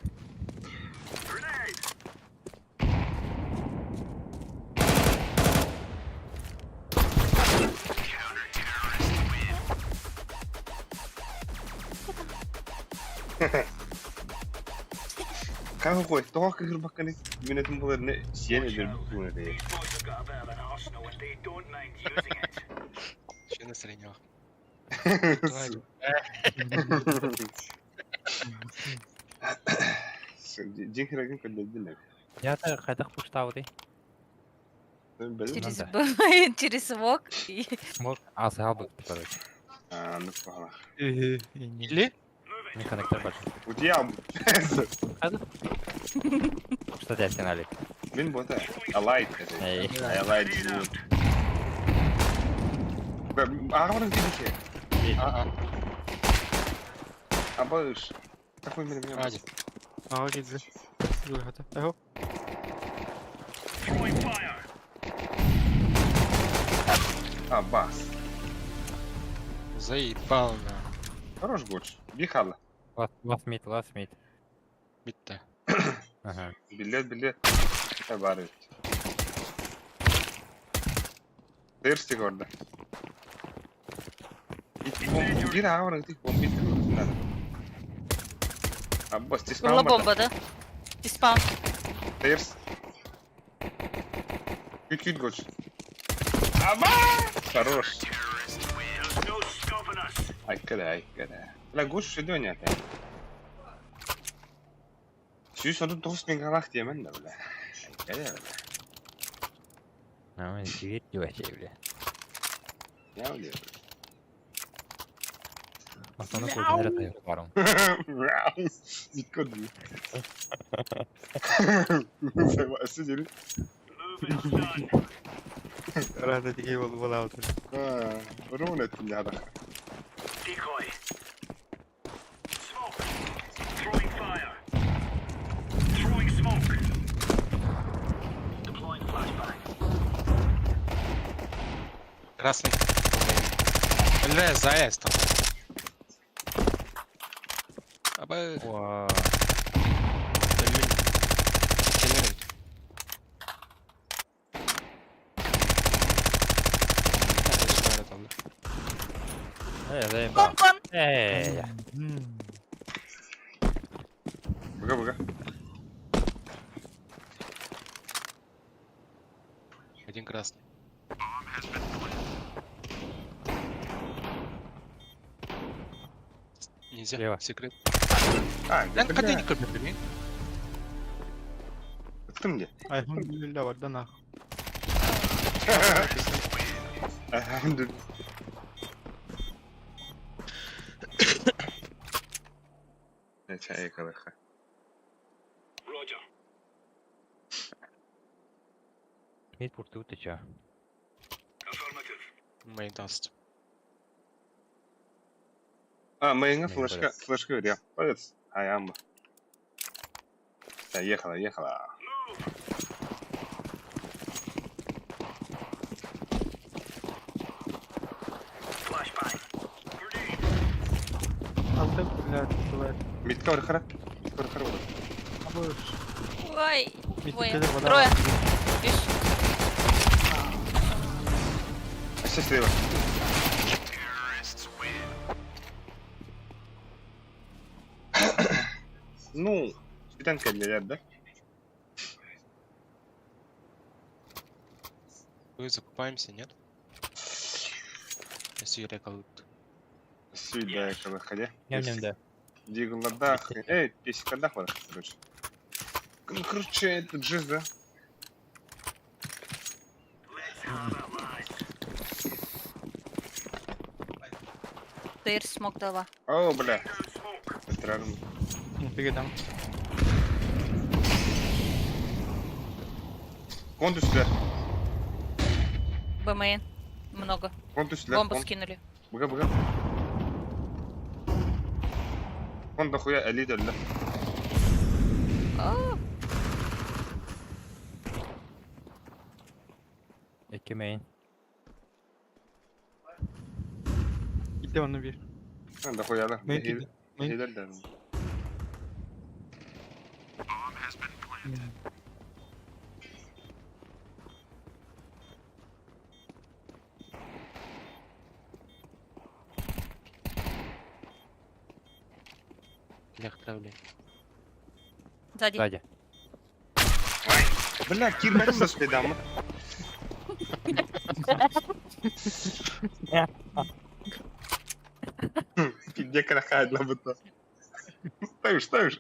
Kanka koy. Doğa kıkır bakın. Yönetim bularını siyen eder bu ne diye. شنو سريع. Cinkiragın kadar Я так кайда пуштау ди. Через Надо. через смог. И... Смог. А, сабы, короче. Anlık falan. Или? Не коннектор больше. Утiyam. Что тебя финале? Min bu da. Allied. Ey. Allied. Ağabeyim gibi şey. اه Abaş. Takvim benim ya. عادي. Ağa girdi. Dur hadi. Eho. Abbas. Заебал на. Хорош гоч. Бихала. Last mid. Bitti. Ага. Билет. Табары. Дерстик orada. Bir ağabeyim dik bombi. Abbas Была dispawn. бомба, да? Диспаун. Терс. Küt goç. Ama! Хорош. Айкада. La goç şu dön ya. Şu sonu 9000 galak diyemen de öyle. Айкада öyle. Ну, сидит вообще, бля. Ya öyle. Aslanı koydun nereye tayı varım. Mid kod diyor. Sen varsa geri. Arada dikey oldu bana aldı. Ha, onu mu ettin ya da? Красный. Бля, заяц там. Абы, Oha. блин. Келемейді. Ишарат алды. Dayım Кон, bak. кон. Ya. Бага бага. Один красный. Нельзя. Слева. Секрет. А, Lan бля. kadar yıkıldı beni. Bıktım diye. Elhamdülillah var da nah. Elhamdülillah. Ne çay yakaladık. Mid purtu ты чё? Main dust. А, моя Не, флешка, молодец. флешка говоря. Молодец. А я амба. Да, ехала, ехала. Aldı блядь, блядь. Митка вархара. Митка вархара. Абыш. Ой, двое. Митикede вода. Трое. Видишь? Все слева. Ну, свиданка для да? Мы закупаемся, нет? Если я рекалут. Свиданка выходя. Yanımda. Дигладах. Эй, песикадах вот, короче. Ну, короче, это джиз, да? Тейр смог дала. О, бля. Странно. Пигедам. Конту сюда. БМН. Много. Конту сюда. Бомбу скинули. Бага, бага. Кон дохуя Али да. Aa, İki main. Gitti onu bir. Дохуя да. Main gitti. Main. Хилер да. Для отправления. сзади. Сзади. Бля, кирмәдем бе спидамы. Где крахает лабута. Ставишь.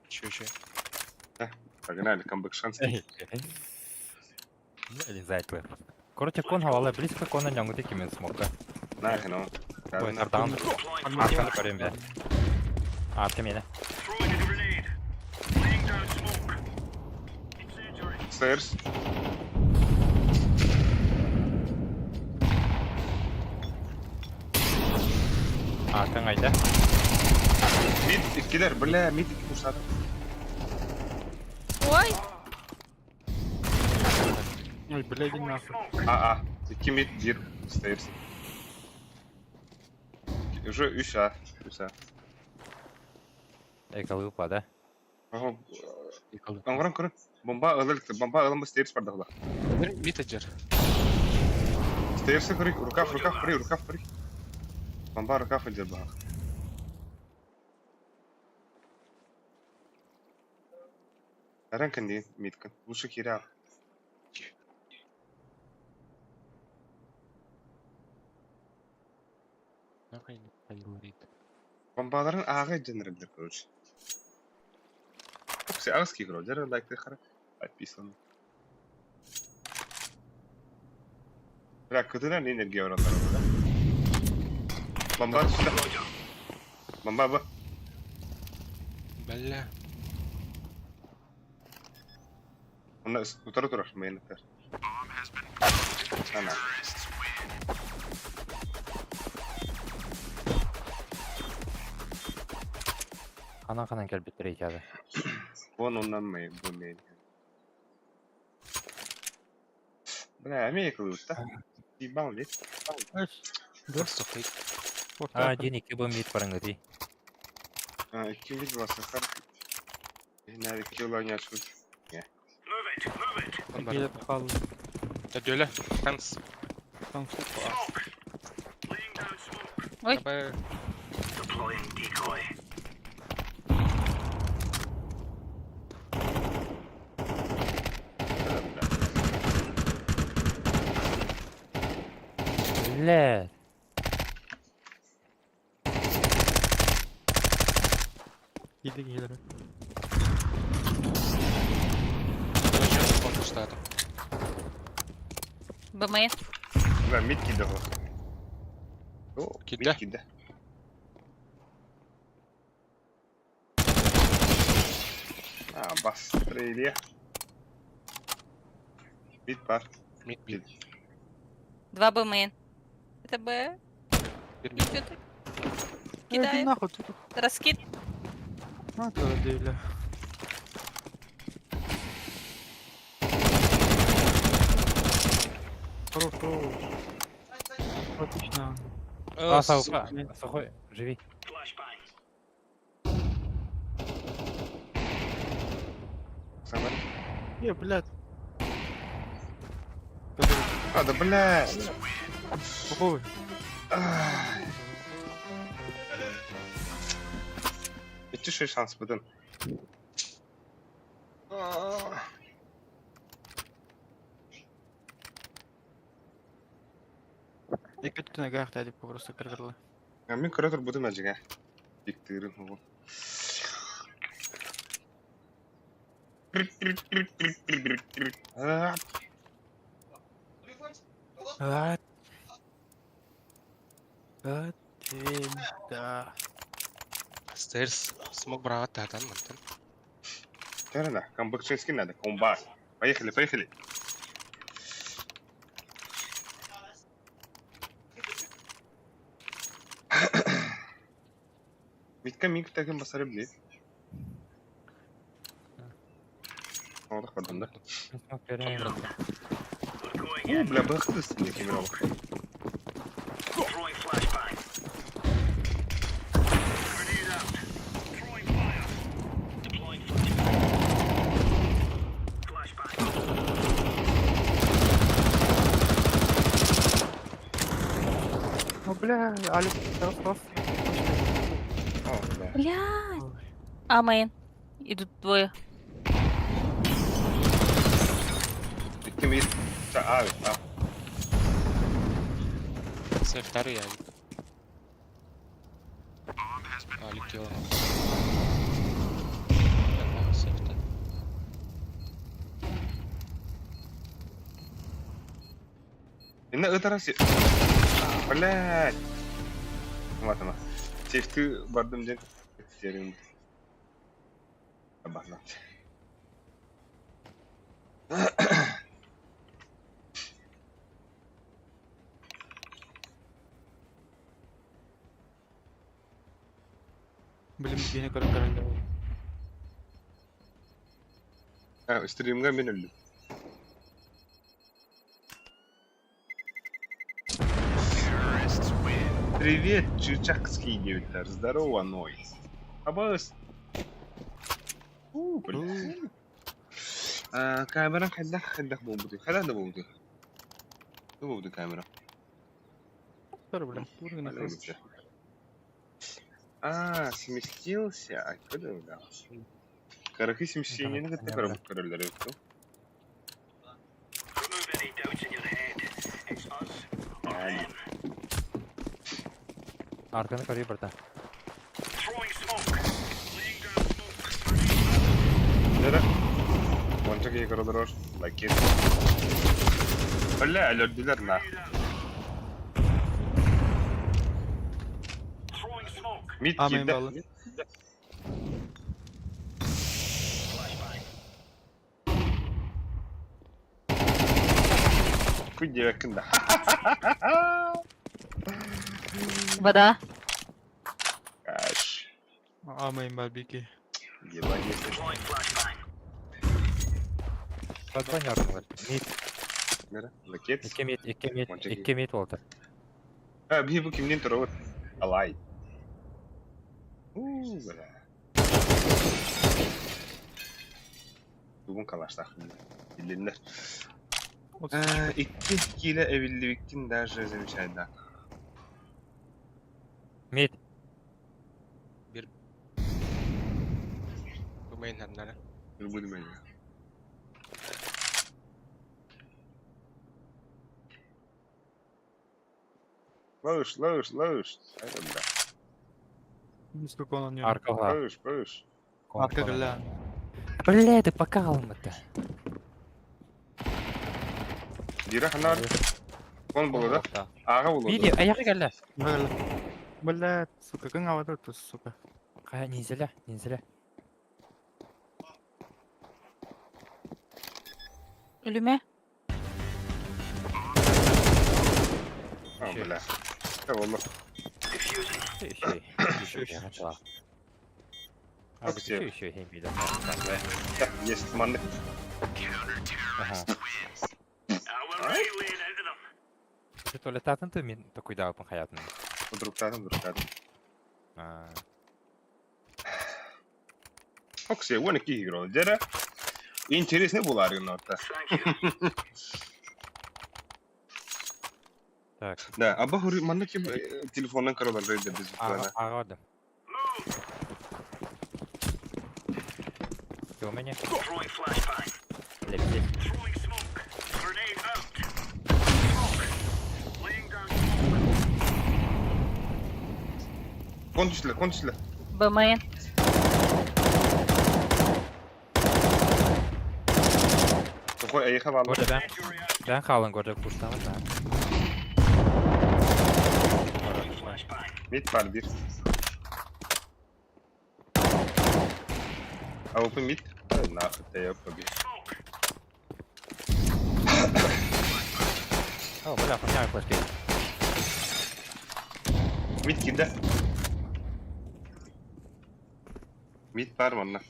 Еще. Погнали, камбэк шанс. Блин, зайклы. Короче, кон хавалы близко кона нянгуды кимен смока. Нахер, ну. Ой, сардан. Арканы көрем бе. Арты мені. Stairs. Аркан қайда? Мид, ikkiler, бля, mid iki kuşlar. Ой, Ой, бля, иди нахуй. İki mid, bir stairs. Уже 3 A. Ekалы упады. Ага, Yıkıldı. аңғыран көрін. Бомба ылымы stairs бар дағыла. Битаджер. Stairs'ı көрейік, рукав көрейік. Бомба рукав өдер бағақ. Әрін кіндейін, мидкін. Лучше кері ақ. Нахуй не говорит. Бомбаларын ағы жөнірілдер, короче. Все ағыз кейгір өдер, лайкты қара. Подписан. Bırak kötüden enerji oranları burada. Bomba üstünde. Bomba bu. Belli. Onda otur mayınlıklar. Ana. Kanan gel bitireyik abi. Bu ondan mayın bu mayın. Bırak mı yakılıyor da? Bir bağlı. Dostuplayıp. Aa, Jin 2 bu mid barang tadi. Ha, iki bir basaklar. Nerede iki olan yaşlı. Gelip kaldı. Hadi öyle. Hans. Tam Ой. Haber. Le. Yedik ileri. Konuştu adam. Б мейн. Ben mid gidi o. O Gide. mid gidi. Ha bas treyliye. Mid var. Mid mid. 2 Б мейн. Это Б. Bir mid. Идёт. Иди Кидает. нахуй тут. Раскид. Ha da değil. Хорош. Отлично. А, Aa, сухой, живи. Sen ver. Блядь. Hadi blядь. Какой? Ay. Müthiş şans budun. Я как-то ногах тadi просто кыргырлы. Мен көрөтөр будum ажыга. Биктирин ху. А. Да. Stairs. Smoke брат тахтан мантан. Терна, камбокчинский надо, комбас. Поехали, поехали. Митка миг таким басарып билет. Олдук бардымда. Смог берем. Бля, бахты үстүнө кемир алып. Ну бля, Алекс, раз. О, бля. Блядь. А мейн. Идут двое. Bitti mi? Abi, ha. Safe'ler yani. Alik yok. Tamam, safe'te. Ini ıtarası. Блядь. Вот она. Сейфті бардым ден. Сериум. Абахна. Блин, beni kırgırlı. Ha, стримға мен өлдім. Привет, чучакские девятар. Здорово, Нойз. Абас. Блин. Камера хадах бомбуты. Хадах да бомбуты. Да бомбуты камера. Dur блин, durgun nefes. Сместился. А куда да? Карахи смещение на это пора король рыбку. Arkanı koruyor burada. Nere? Monta bir kırılır. Lakin. Öyle öldüler na. Mid Amen girdi. balı. Kuydu yakında. Вода. Kaş. Amen balı bigi. Yılan yesin. Kadban yardım var. Mid. Nere? Laket. 2 mid, 2 mid, Monçak 2 mid oldu. Ha bir bu kimden turur? Alay. Böyle. Bugün kalaştık. Bilinler. İki kile evliliktin derece zemşayda. Mid. Bu main hemlere. Bir bu demeyi. Loş. Hayırlı. Низко он не. Arka var. Loş. Arka gılla. Блядь, пока almadı. Biri hanar. Kon bulu da. Ağa bulu. Mid, ayağı geldi. Gılla. Блядь, сука, как аватар тут, сука. Kaya ninzele, ninzele. Ölüme. Ha böyle. Eyvallah. Şey. Çok şey. Şey hem bir de. Есть manlık. Ага. Ты то ли татан ты мин такой да по hayatına. Duruktadım. Aa. Çok şey. 12 euro. Jere. İnteres ne bular yine orta. Так. Да, аба хори манна ki telefondan karalar reyde biz böyle. Aradım. Ты у меня? Лепти. Konuşla. БМН. Koy ayıka bağlı. Burada ben kalın burada kurtamam da. Mid var bir. Avupı mid. Ne yaptı yok bir. О, бля, поменяю флешки. Mid girdi. Mid var mı onunla?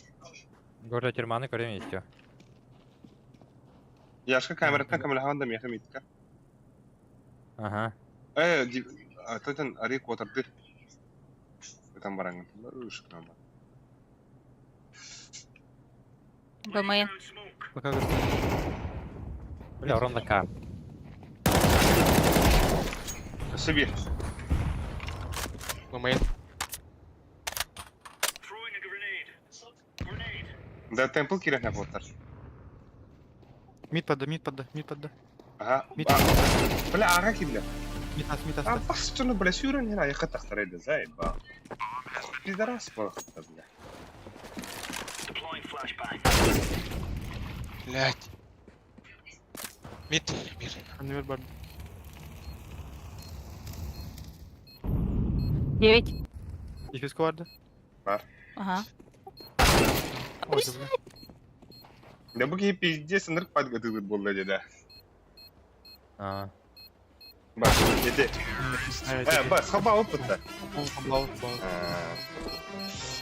Гордо тюрманы корень есть. Yaşka kameradan kamera havanda mı yakın midka? Ага. Zaten araya kotardı. Tam barangın. Uşuk nama. БМН. Пока гыlla. Бля, ровно К. Сибир. Bu main. Да темпл кирах на потар. Мид подда. Ага. Mid. Бля, ага ки бля. Мид. Бас что бля сюрен هنا يا خط اختار ده زي با. Пидорас по бля. Блять. Mid. Bir. Анвер бар. 9. Дефиска vardı. Ага. Ой, бля. Да буги пиздец нырк подготовит был да. А. Бас, еде. Бас, хаба опытта. Бал.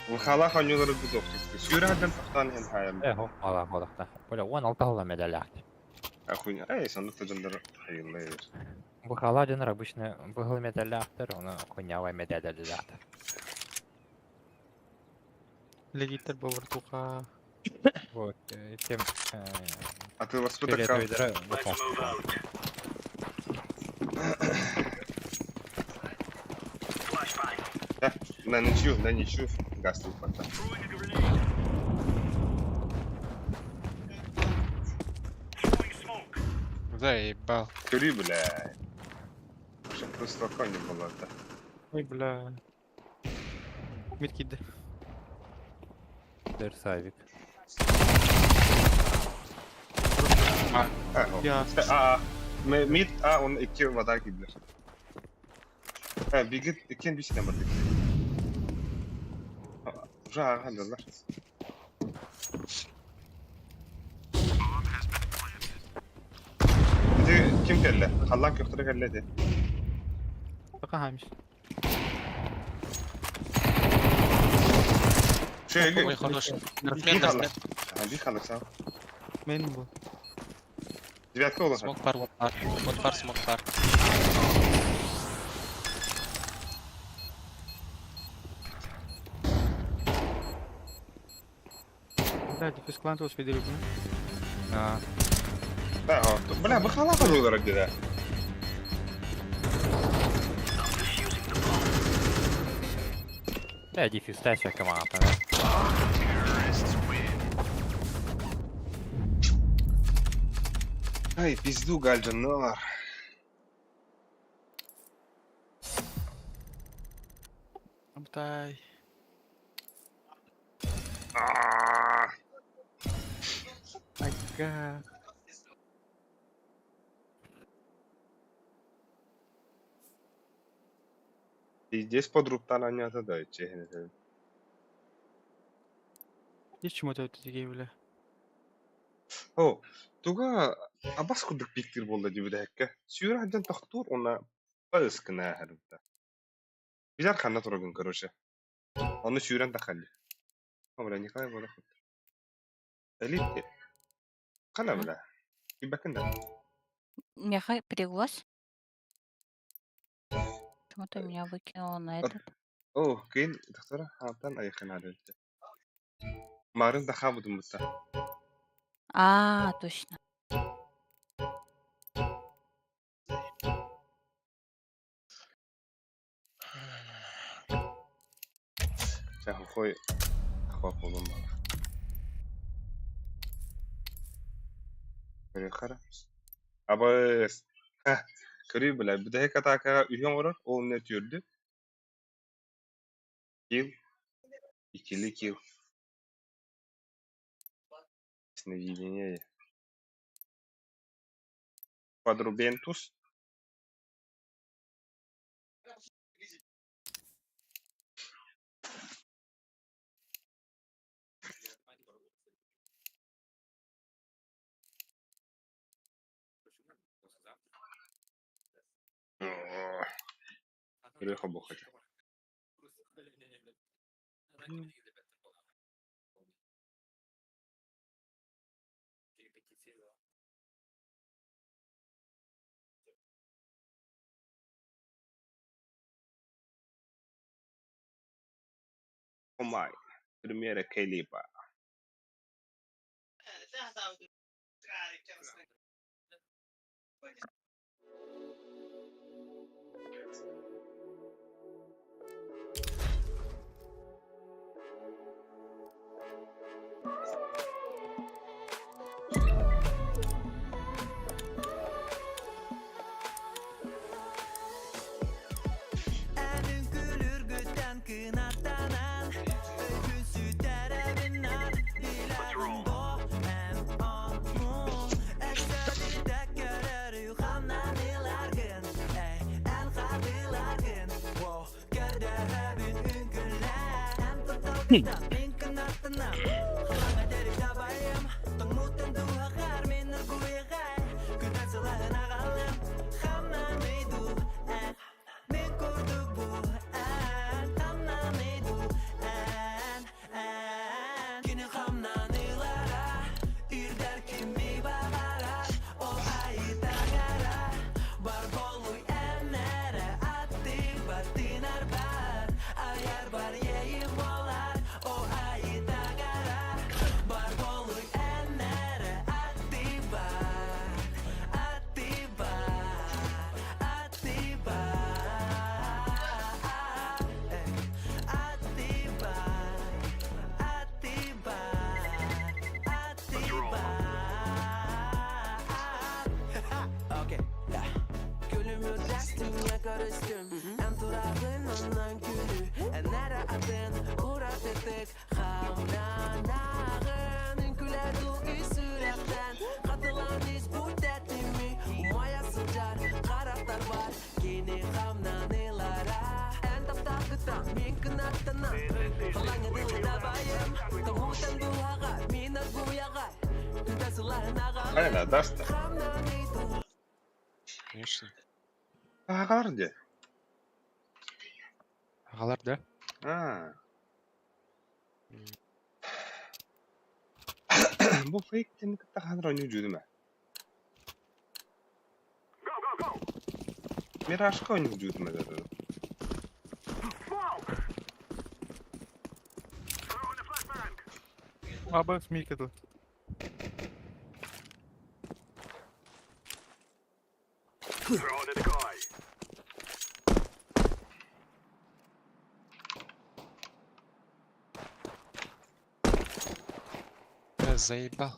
Вхала ханюлары гудок. Сюрәдән тактан һәм хайым. Эхо, ала ходакта. Бля, 16 ала медалях. Ахуйня. Санды тәҗәндәр хайыллар. Bu haladinler обычно выгыл медалляхтыр, оны конявай медалляхтыр. Легитер бавартуха. Вот, тем... А ты воспитакка. На ничью. Газ тут пока. Заебал. Кюри, бля. Уже просто конь было это. Ой, бля. Мид кидdi. Дерсавик. Ya. Mid onun 2 vada gidiyor. Bir git ikinci bir sinema dik. Rahat hallerler. Kim kelle? Allah köftüre kelledi. Bakalım haymış. Şöyle Ой, хорош. bir Мен kalır. Bir kalır sağ. Benim bu. Девятка olur. Смок пар, смок пар. Да, дефис клан успели рубить. А, Бля, бахала kalıyorlar hadi. дефис, таща команда, да? Ay pizdu galcanlar. Amтай. Ага. Здесь подруптан анята да чехне. Есть чему-то это такие, бля. О, туга абас кудук биктир болду диби дәккә. Сүйөр хаҗан тахтур она паскына хәрбә. Билар ханна турган короче. Аны сүйрән тахалли. Амра никай бола хут. Элит. Кана била. Кибакында. Меха переглаз. Почему-то меня выкинуло на этот. О, кин тахтара хатан айхана дәлте. Марын да хабудым бутта. А, точно. Sen koy. Hava kolum var. Böyle kara. Ama kırıyor bile. Bir de hek ataka üyon var. O ne türdü? Kill. İkili kill. Sneviение. Quadrubentus. Рыха бухать. Омай. Primeira Kalipa. Hayda, Dasta. Конечно. Ağar de. Ағалар да. Ha. Bu fake tim kita hadra oynuyor mu? Miraj'ka oynuyor mu dedi. Абы смейка тут. Я заебал.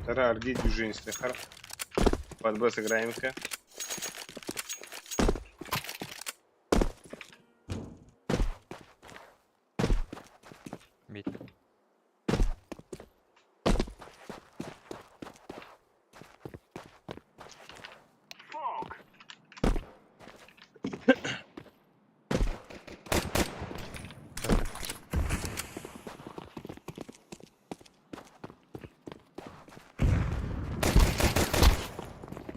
Тара, арги движение слегка. Под Б сыграем-ка. Мид.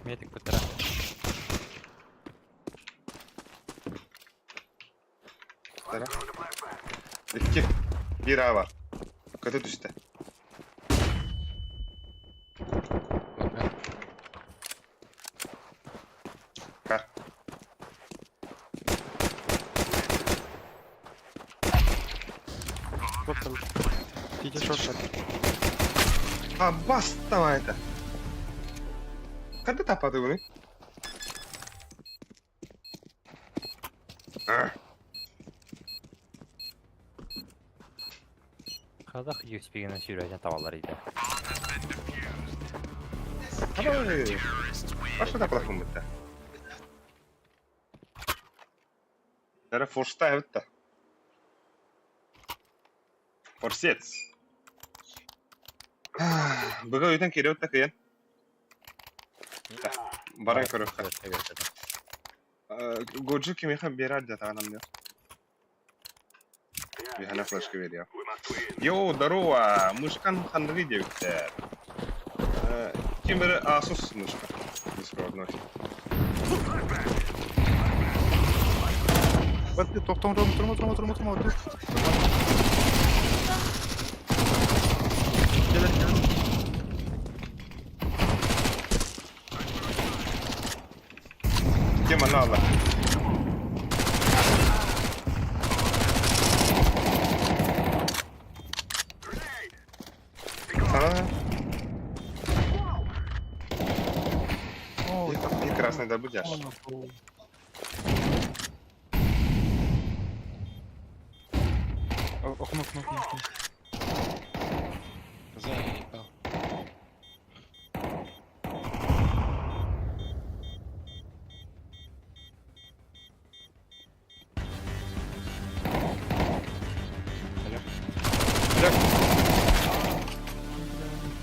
Медик бітіра. Tara. İki. Bir A var. Kötü düştü. Ладно. Kar. Вот там. Иди шорт. Ha bas tamam это. Когда tapadı bunu? Ah. Қазақ USP-ні сүйреген табалар еді. Hadi. Başka da plakım bitti. Tara forsta evet de. Forsets. Bugün öğüden kere ötte kıyan. Baran körü. Gocu kimi yakın bir radya tanım diyor. Bir hana flash veriyor. Yo, здорово. Мышкан хандри девица. Кимбер Asus мышка. Беспроводной. Вот ты, тұрма. Келер. Кем она Allah? Sana Ой, и красный добудешь. Окно. Заебал.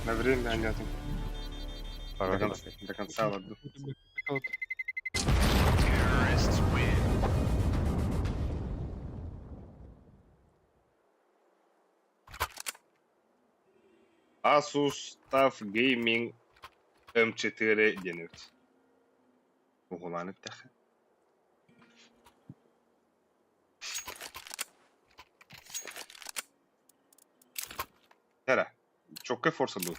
На время они там Парода. до конца ладу. Вот. Asus TUF Gaming M4 deniyor. Uğulanıp da. Тара, чокка форса был.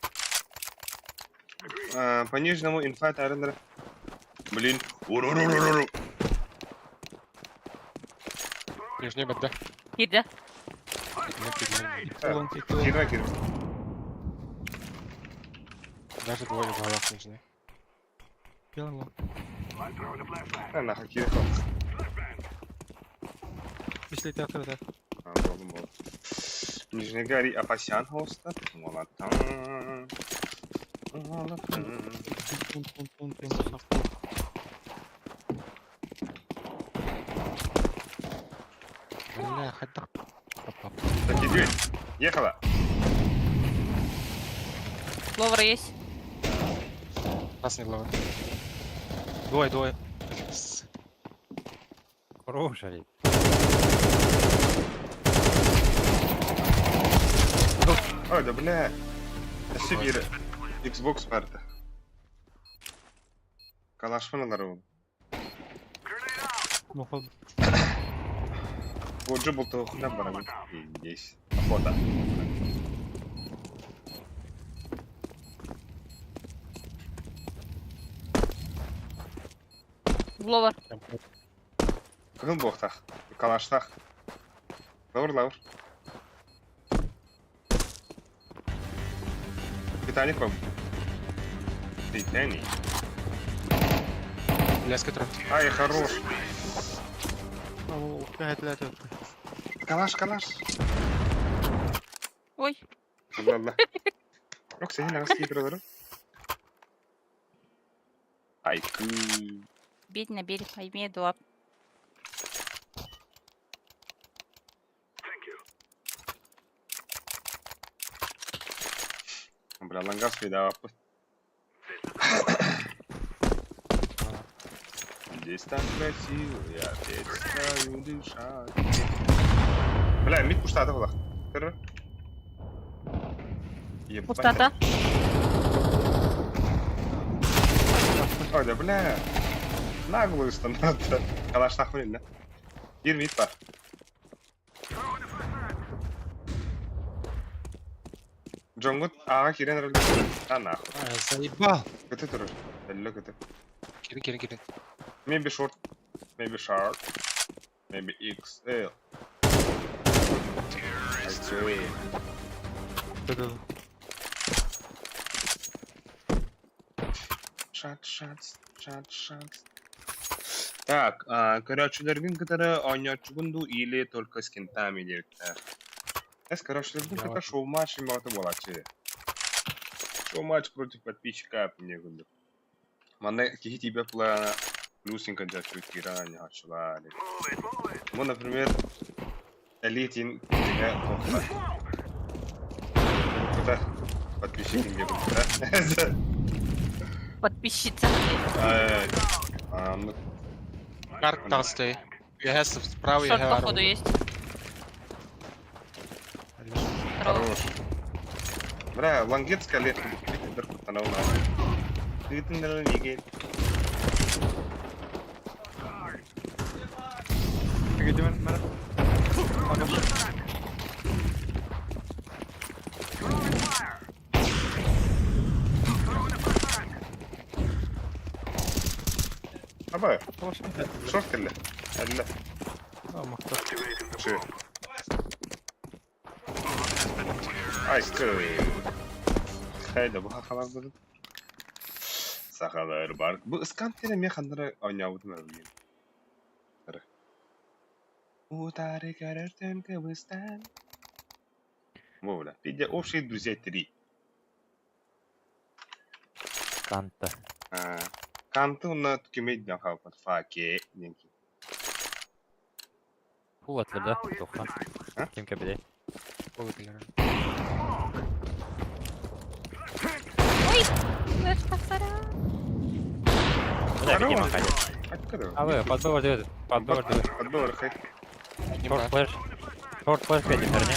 По нижнему инфайт арендера. Блин. Уруруруруру. Нижний бэт, да? Girdi. Кира. Даже двое в головах нижний. Белый. Нахуй кира. Если ты открыто. Болду. Нижний Гарри Апасян хоста. Молотан. Бля, хоть так. Так, иди. Ехала. Ловер есть. Красный глава. Двое. Хорош, Олег. Ой, да бля. Әсі бері. Xbox барды. Калаш мыналар ол. Мохол. Боджу болты оқына барамын. Здесь. Охота. Гловар. Кығын боқтақ. Калаштақ. Лаур. Титаник вам. Титаник. Леска трон. Ай, хорош. Кәһәтләр тот. Калаш. Ой, Ладно. Yok senin arası iyi buraları. Ay kı. бедь на берег, а имею два. Бля, лангас видал. Здесь так красиво, я перестаю дышать. Бля, мид пустата была. Первый. Ебать. Пустота. Ой, да бля. Наглую становится. Калаш нахуй, да? Bir mid var. Джонгут аға керен рөлді. А нахуй. Заебал. Көті тұрыр. Әлі көті. Келін. Maybe short. Maybe short. Maybe XL. Ай, Шат. Так, корочелердің кітірі ойнатшығынду или только с кентами деректер. Корочелердің кітірі шоу-матч иматы болады. Шоу-матч против подписчика мне гунду. Манда кихи тебе пла плюсинка дячу тирани хачулари. Ну, например, элитин тебе плохо. Куда подписчики мне гунду, Подписчица. Ну, Карт толстый. Я хэс справа, я Шорт походу есть. хорош. Бля, лангетская летка. Она у нас. Ты наверное, не гей. Абай, шорт келді. Әлі. Ши. Ай, Хайда, бұға қалар бұды. Сақалар бар. Бұл ысқантері мен қандыры ойнауыдым әлбейім. Утары көрір түнгі бұстан. Воля, пидя общие друзья 3. Канта. Канты ұнна түкемейден қалпад. Факе. Денки. Хуат да? Тоха. А? Кем кабелей. Ой, пацара. Бля, где Здорово. махали? Откуда? А вы, подбор дают. Подбор, хай. Шорт флеш. Шорт флеш 5, верни.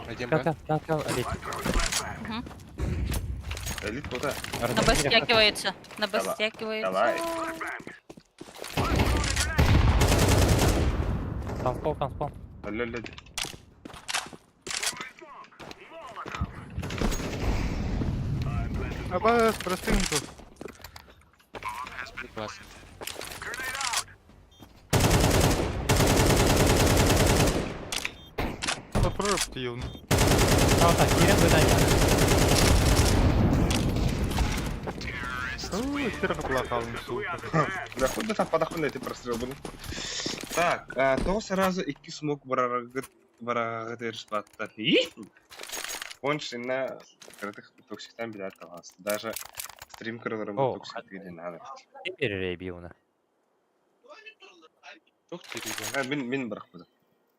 Один Как, Б. Олег. Элит куда? На Б стягивается. На Б Давай. стягивается. Давай. Там спал. Алло. Аба, простым тут. Класс. Попробуй юн. А, так, Кирен задание. Ой, стерха плохал, сука. Да хуй да там подохуй эти прострел буду. Так, то сразу iki смог барагыт ершпаттар. Кончина крытых токсиктан билет алас. Даже стрим кырыларым О, токсик değil надо. Теперь рейбиуна. Çok tiri bu. Мен бірақ буду.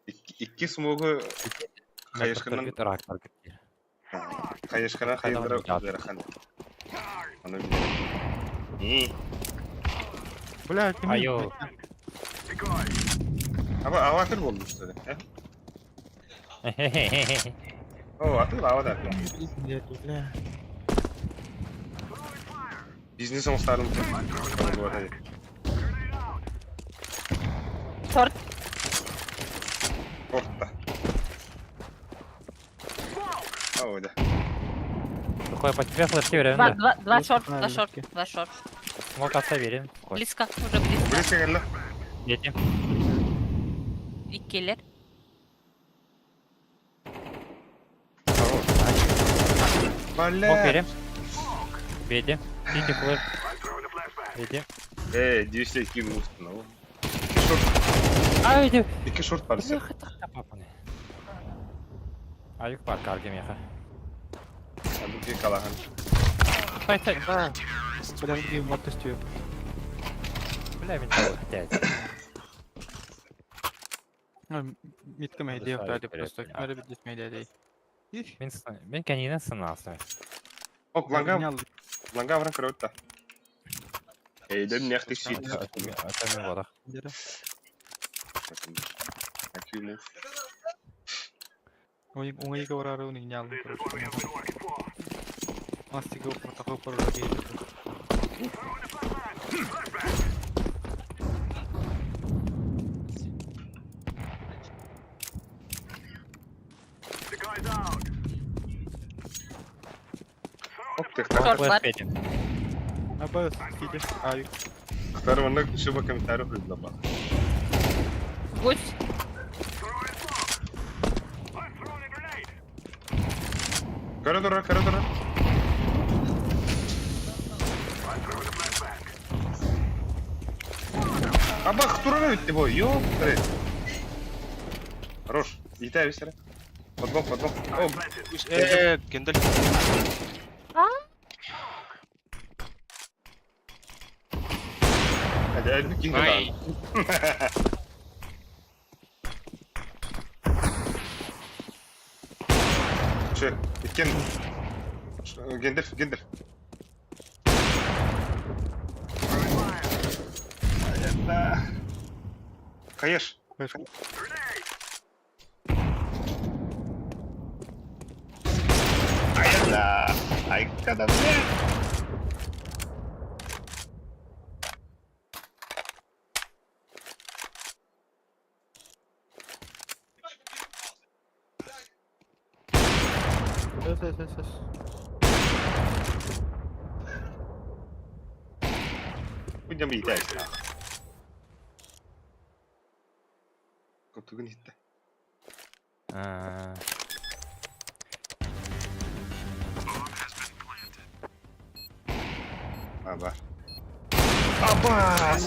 Iki смогы Кайышканан Рактор. Кайышканан хайдыра Адам берахан. Аны билет. Блядь, Айо. Ава atıl oldu işte. O atıl ava da. Бля. Бизнес соңыстарын. Шорт. Orta. О, да. Такое по тебе флешки берем, Два, да? два, два шорт, два Правильно, шорт, окей. два шорт. Смог отсоверим. Близко, уже близко. Близко geldi. Дети. İkiler. Смог Бля. берем. Беди. Дети флеш. Беди. 202 мустun o. Ай, иди. İki short var ise. Аюк бар каргем яха. Bu ki kalahan. Стой, стой. Бля, где мат тестю. Бля, меня опять. Митка медиа Сарик втади берет просто. меня. Надо бить медиа дей. Мен канина сынасы. Ok, langa vran kırıyor da. Eğden nektik shit. Атами вода. Акюму. Унgai говорару ning nyal. Masih go protokol per lagi. Ok, tek Short Флеш var. Беди. Apa sih? Ayo. Kıtarım onu şu bakayım tarif edin bak. Гусь. Koridora. А бах, туровый ты бой, ёпты. Хорош. Летай весело. Подбок. О, Гендель. acayip bir king Ай. adam. Şey, bitken. Gendir. Hayatla. Kayır. Hayatla. Ay kadar. Ses. Будем летать. Кутугун gitti. Aba. Хорош.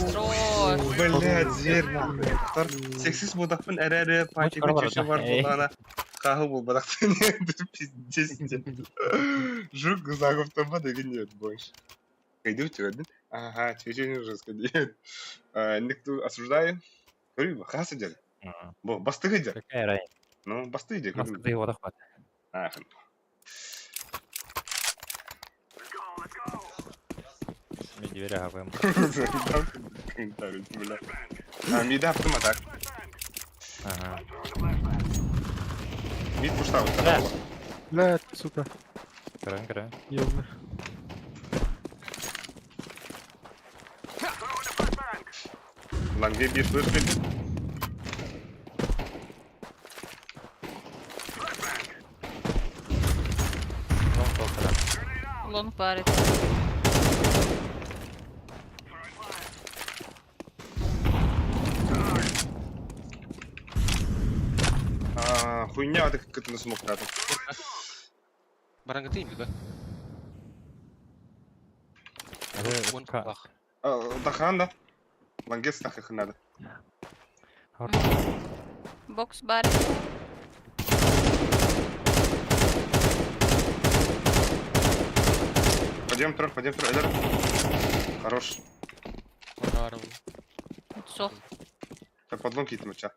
Блядь, зверь. Сексист мудакпын әрі патиға чөші бар болғана. Қағы бол бадақтан ендір пиздесінде. Жүк Заговтан ба деген еді бойынша. Қайды өтірдің? Ага, чечені жызғы дейін. Никто осуждаю. Көрі ба, қасы деді. Бұл, бастығы деді. Какая разница? Ну, бастығы деді. Нас его дохват. Ахын. Медведя гавым. Комментарий, бля. Мида автома так. Ага. Мид пуштал. Бля. Блядь, сука. Грын. Ёбаный. Ланге bir flash verdi. Ну, толкара. Лонг парит. Хуйня вот как на смог надо. Баран гатayım bir be. One Ка- bak. Дахан да. Лангес так их надо. Бокс бар. Пойдем трор. Эдер. Хорош. Барарım. Отцов. Так подлом какие-то мача.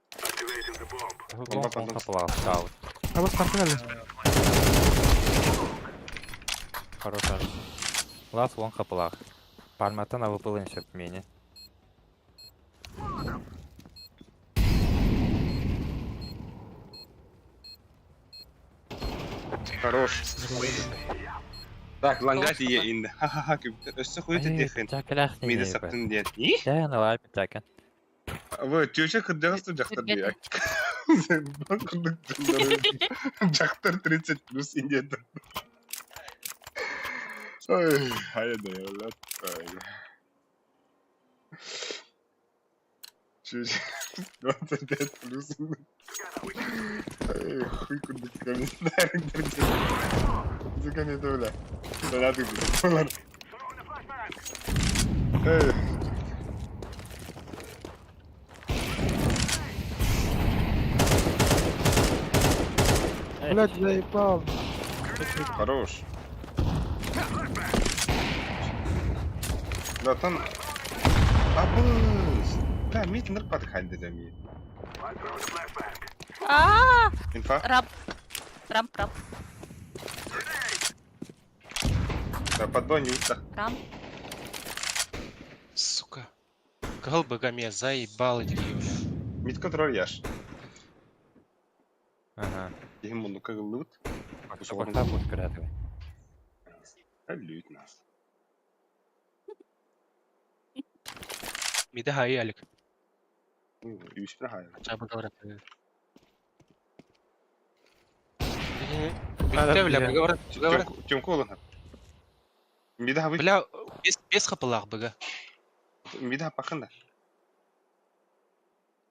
Гон хапла. Саут. Apa startgali? Хорошо. Лас вон хапла. Парматан авыпылын шөп мені. Хорош. Так, лангати є інде. Ха-ха-ха, кибитер. Өссө хуйты дехин. Миді саптын ден. И? Да, ну ладно, так. Вы түйші кырдағыз тұр жақтар Көргеді. дей. Жақтар 30 плюс инде тұр. Ой, hayda ya. Tüüші 29 плюс. Ой, хуй күрдік комментарий. Зыкан еді оля. Донаты бүді. Олар. Ой. Блядь, заебал. Хорош. Да там... Абыз! Да, мид нырпадық халде да мид. А, Инфа? Раб. Рам. Да, подбой не утта. Рам. Сука. Кыл богаме заебал эти бля. Мид контроль яш. Ага. Егем мұны кығылды бұд. Сокота будет кратовый. Әллүйт нас. Мида хай Алик. Үйшпір хайыр. Хотя бы говорят. Бля, бля, говорят. Тёмко олын. Мида хавы. Бля, без хапалах бага. Мида хапақында.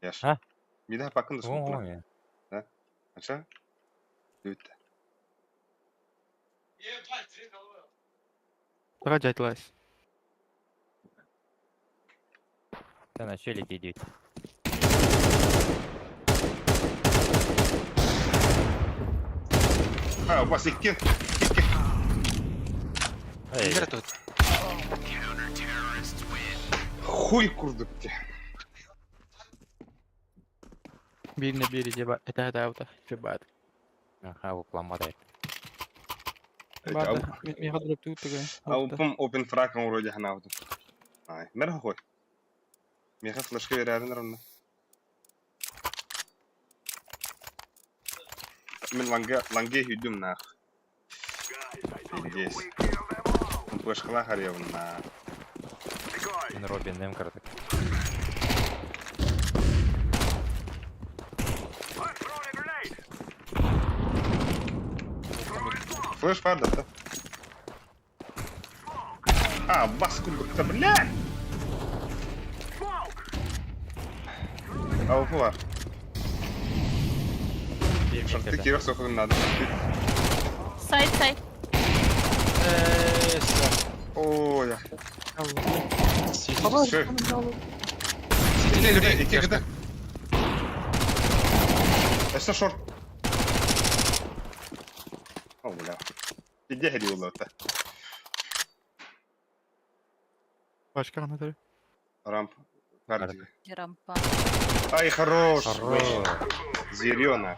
Яш. А? Мида хапақында соқпына. Ой, Ача? Үйтті. Погоди, лазь. да на челике идет. А, у вас иккен. Эй, Бля, тут. Хуй курдық те. Birine biri diye bak. Это аута. Фибат. ага, упламатает. Бада. Мен хадырып тут такой. Аупым опен фраком вроде ханавды. Ай, мерха хой. Меха флешка верядын ронна. Мен ланге хүйдім нах. Здесь. Флешкала харьявын на. Робин Немкартак. Флеш падает, да? А, бас курдық-та, блядь! Ауфу var. Шорты кері соқығын надо. Сайт. Ой, я. Сидели. Шö. İki gıda. Эсэ шорт. О, бля. Иди хери улы-та. Başka anlatır. Рамп. Кардио. Рампа. Ай, хорош. Хорош. Зелёная.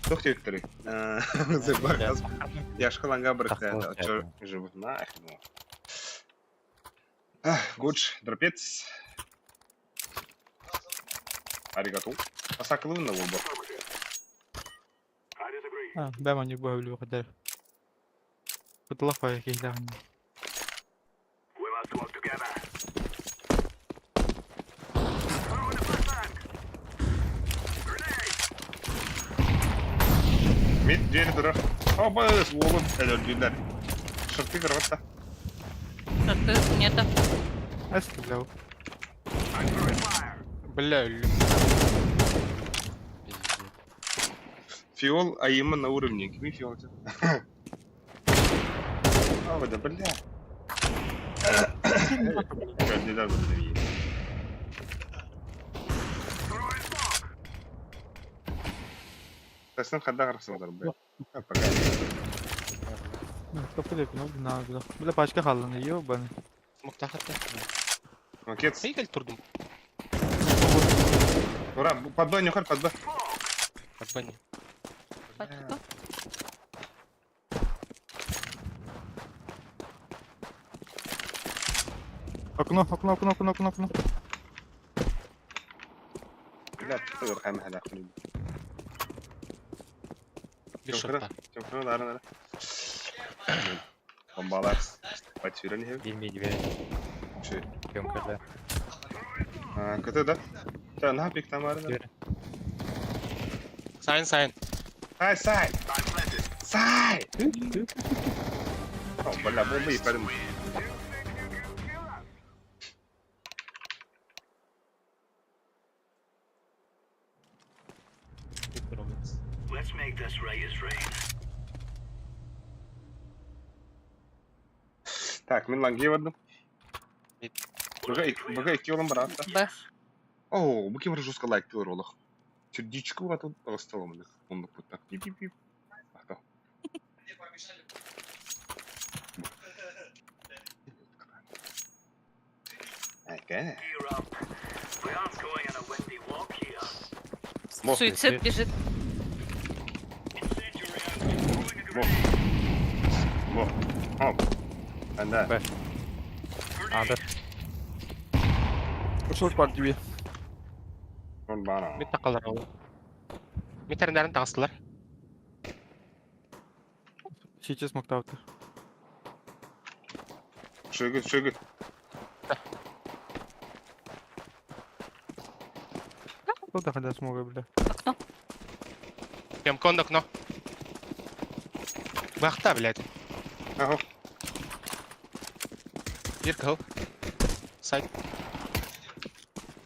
Тох тектори. Я шкаланга брахта. Чё живут нахер. Гудж, дропец. Аригато. Асакылын на лобо. Ben onu bu öyle kadar. Kıtlık var ki daha. Мид, двери дыра. Оба, сволон. Элердюлер. Шорты кровата. Шорты нету. Eskiden. Бля, лю. Фиол, а ему на уровне. Кими фиол. А, да, бля. Кандидат в доверие. Тесным хода арасындар, бля. Пока. Kapı da yapın oğlum. Ne yapıyor? Bir de başka kalın yiyor bana. Смокта хата. Макет. Сейгаль турдум. Ура, под Б, не уходь, под Б. Отбани. Пачку. Окно. Бля, ты верхами хода хули. Bir short'ta. Çok ara. Bombalar. Kaç veren hep. Bilmeydi be. Şey. Kömkörde. Ha, kötü da. Sen ne yapayım tam arada? Yürü. Sign. Sai. Oh, bala bombayı yaparım. Let's make this right as rain. Так, мен ланге vardım. Bit. Бага iki yolum var hatta. Б. О, bu kim жестко лайк пилор олох. Чудичку var тут остало мне. Он тут так. Пип. Ах, Окей. Gear up. We aren't going on a windy walk here. Суицид бежит. Во. Оп. Anda. Б. Андер. Short var gibi. Son bana. Mid taqalar oğlum. Mid tarafından taqastılar. CT smoked out. Шөгү. Кто доходя смога, бля. Окно. Кем окно. Бахта, блядь. Ага. Иркал. Сайт.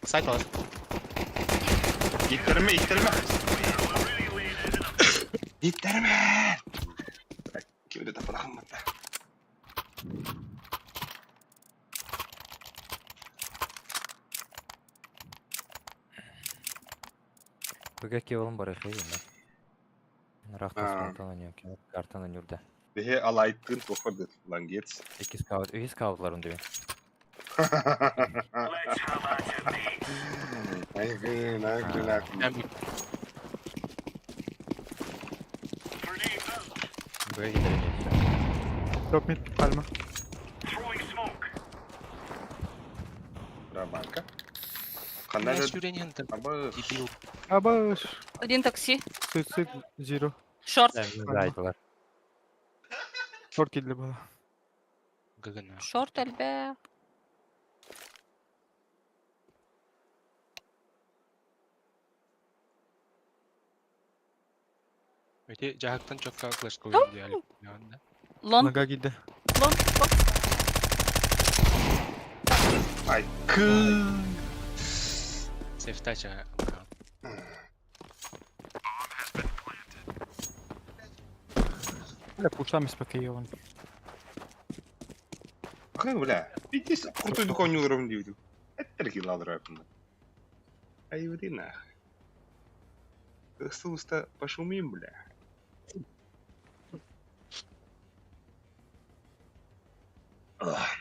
Сайт var. İttirme. İttirme. Kimde de bırakın hatta. Бага кевалым бар эхе енді. Рахта Ha. смонтан ойnuyor. Картан oynuyordu. Behe alayttın tokadı lan geç. 2 scoutlar önde. Let's have at it, mate. Aygın. Ben Grenade out. Böyle gidelim işte. Top mid, palma. Throwing smoke. Bura banka. Ben Kanada süreni hındır. ama Дебил. Абаш. Один такси. Суицид, zero. Шорт. Bize aydılar. Short kill'li bana. Gıgına. Шорт, Альбер. Öte cahaktan çok kalklaş koyuyor diye alıp. Yani. Лон. Нога gitti. Лон. ay kı. Safety açı. Бля, пушами спокойно. Bakın bile. Bitti. Kurtulduk oynuyorum diyordum. Ettir ki ladır yapımda. Ayıp değil ne? Hızlı usta başumayım bile. Ah.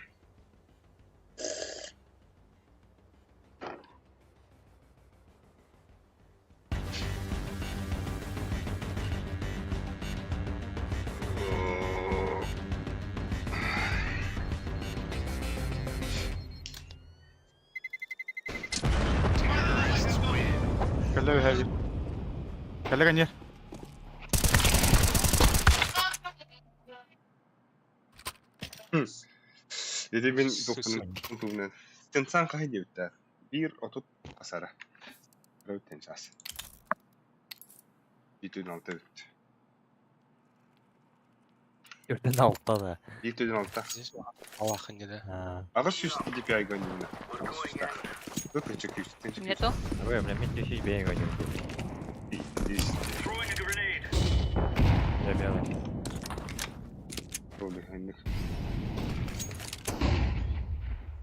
Калля heavy. Калля ганьер. Dedi ben doktorun Tınsan kahi diye bitter. Bir otot kasara. Röten şahs. Bir altı bitti. Gördün altta da. Bir altta. Здесь Allah'ın dedi. Ha. Ağır süs gidip yaygınlığına. Süsler. Röten çekiyor. Нету. Böyle bir şey beğen oynuyor. Throwing a grenade. Yapıyorlar.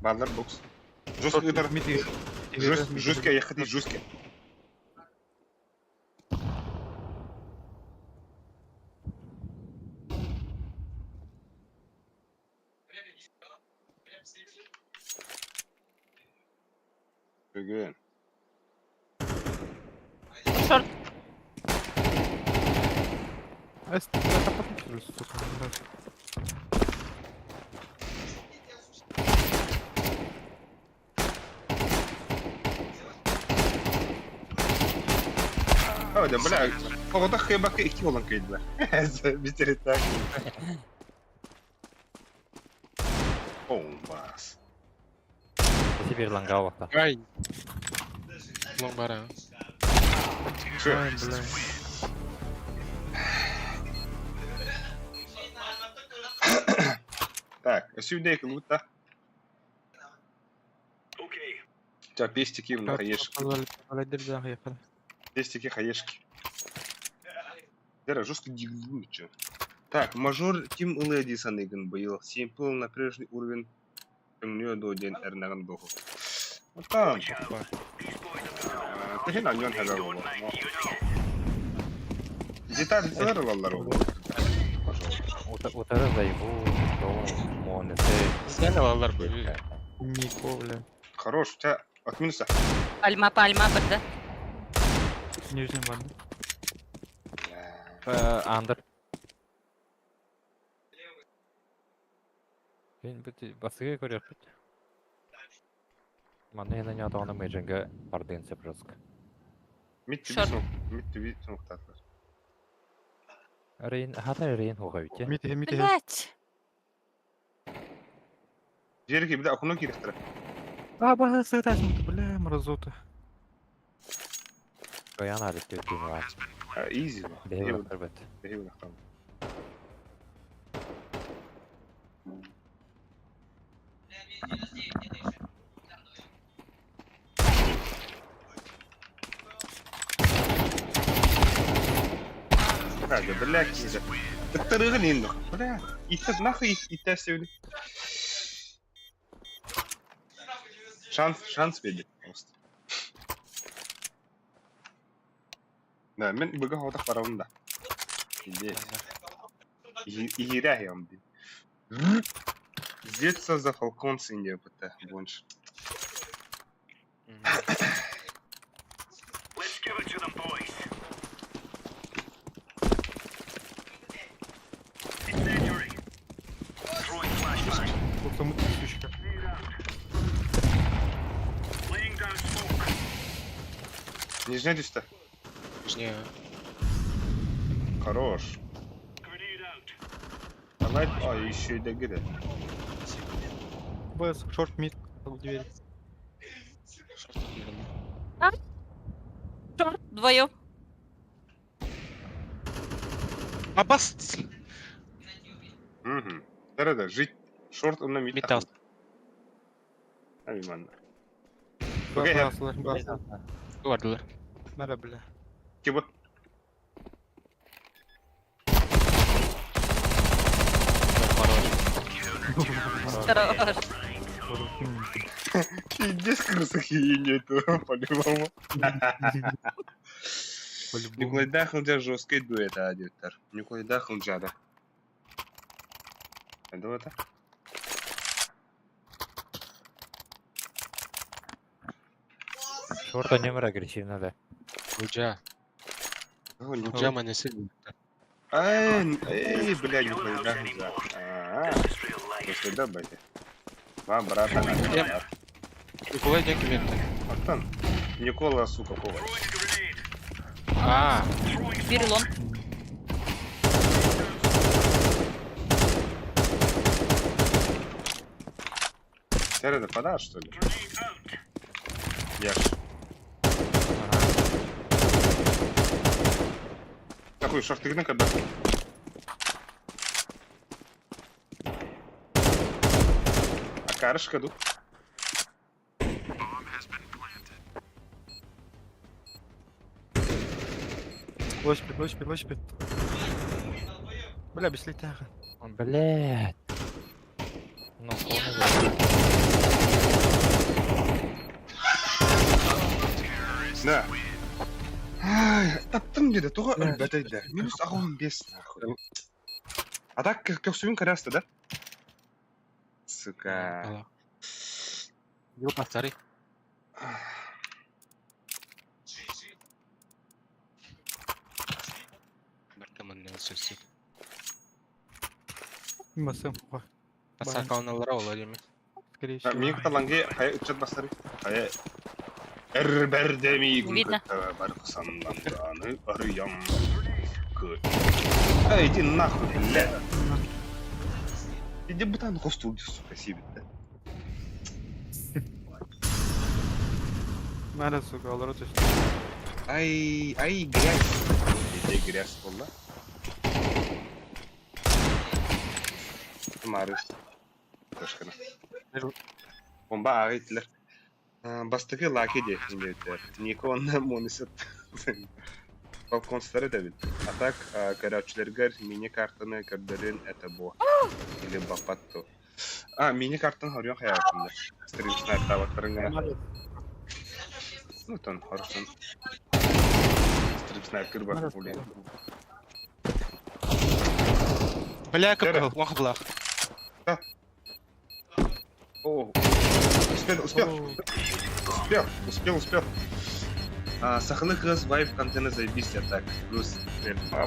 Балдар бокс. Жестко удар. Mid Жестко ехать и жестко. Good. Шорт. Hadi bırak. Oğda xeybakka 2 olan kıydılar. Bitirir tak. Olmaz. Sesi bir langa vakta. Ай. Long бара. Şu. Ай, бля. Так, сюдейка, вот так. Okay. Та пестики на хаешки. Поладыр да ехали. Пестики хаешки. Дера жестко диглу, чё. Так, мажор Тим Леди Саныган был. Симпл на прежний уровень. У нее до день эрнаган доху. Вот там. Ты хина нён хага было. Деталь целый было. Утары зайву, монеты. Сәлі алалар бұл. Нико, бля. Хорош, у тебя отминуса. Пальма, бірді. Нижний ванна. Андер. Мен бит басыга көрөп бит. Мана яна не атаганы мэженге бардын сепроск. Мит Шар. тебе смоктатлар. Рейн, хата рейн хога бит. Мите. Блять. Жерги bir de akuna kiriktir. А, бага, сытасың, бля, мразота. Коян алып кеткен бар. Изи. Бейбл бит. Бейбл там. Hadi bля, киза. Тырыгын енді. Бля, иттер нахуй иттер севли. Шанс берді просто. Да, мен бүгін отақ барамын да. Игеря ям бі. Зетса за фалкон синде бітті больше. Let's give it to them, boys. Incendiary. Throwing flashbang. Просто мыты сучка. Laying down smoke. Нижняя дюста. Не. Хорош. Grenade out. Давай, еще и догире. БС, шорт, мид, в дверь. Чорт, вдвоєм. А бас! Угу. Да, жить. Шорт он на мид. Металл. Айман. Окей, Окей, бас. Вардылар. Мәрі, бля. Киба. Хорош. Иди скрыса нету, по-любому. Николай Дахнджа жесткий дуэт адиктор. Николай Дахнджа, да. Это вот так. Шорта немер агрессивно да. Уджа. Уджа манеси. Эй, бля, Николай Дахнджа. Если да, байте. Вам, брата, Николай дяки метті. Артан. Никола, сука, Ковач. А, Бір лон. Середа подашь, что ли? Яш. Какой шорт игры когда? А карышка ду? Лочпит. Бля, без летяга. Блядь. Ну, Да. Ай, таптым деді, туға үлбәтейді. Минус 15, нахуй. А так, как сүйін карасты, да? Сука. ала. Yok asari. Berteman dengan sesi. Басым, ой, Asal kau nalara ola değil mi? скорее всего. Мен каталанге хая үтчет бастары. Хая әрбәрдемей Видно. күн бар қысандан аны арыям. нахуй. Иди нахуй, бля. Иди бутан хостул, сука, себе. Nerede sokuyorlar işte. Ай, грязь. Иди грязь, полна. Марис. Тошкана. Бомба ağıtlar. Бастығы лаки де, индейтер. Никонна монисет. Балконстары да бит. А так, көрәүчеләргә мини-картаны көрдөрен это бу. Или бапатту. Мини-картаны хорьон хаятында. Стрим снайпер гана. Ну, тон, хорошо. Стрим снайпер бар, улей. Бля, как Дядя. был, блах. О, успел. Сахны кыз вайп контена заебись, так. Плюс,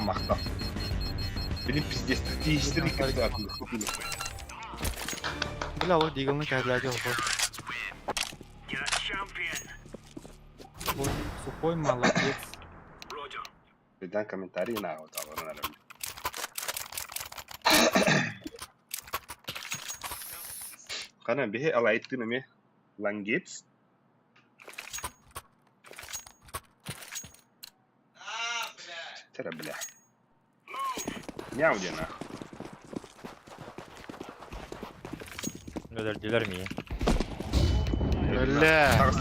махта. Блин, пиздец, ты истерик как-то купили. Бля, o Deagle'ın kazladı o. You're a champion. Сухой молодец. Roger. Видан комментарий на вот, наверное. Kana bihe alaytını mı? Lan git. Tera bля. Мяу дена. Öldürdüler mi? Бля.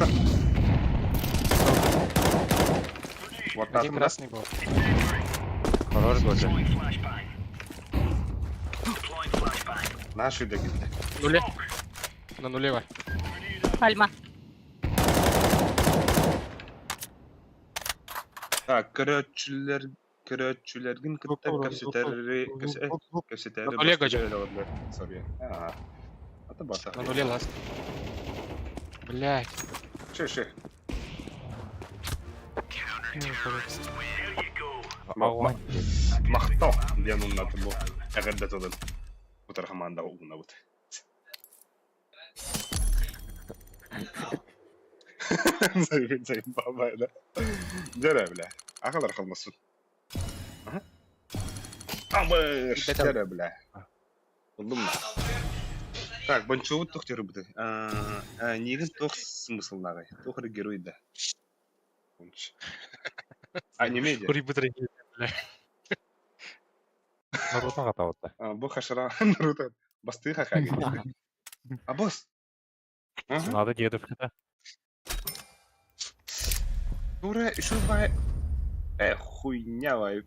Вот Один так. красный был. Karar gördü. Deploying flashbang. Deploying flashbang. Наши да gitti. Нуле. На нуле, Валь. Альма. Köröççülergin kıtta köseteri köseteri. Kollega hocam. Sorry. Ata bata. На нуле ласт. Блять. Şey. There you go. Ağvan. Махто. Дианун наты бу. Эгерде тодын. Bu tarafa manda uğuna bu. Zayıf babayla. Dere bile. Akalar kalmasın. Amır. Dere bile. Buldum mu? Так, банчуут тохтер быды. Нигин тох смыслнагы. Тохры герой да. Не медиа. Кури бытыры. Naruto katavutta. Бу хашара Наруто. Басты хакаги. Босс. Надо дедушка. Дура, что бай? Хуйня вай.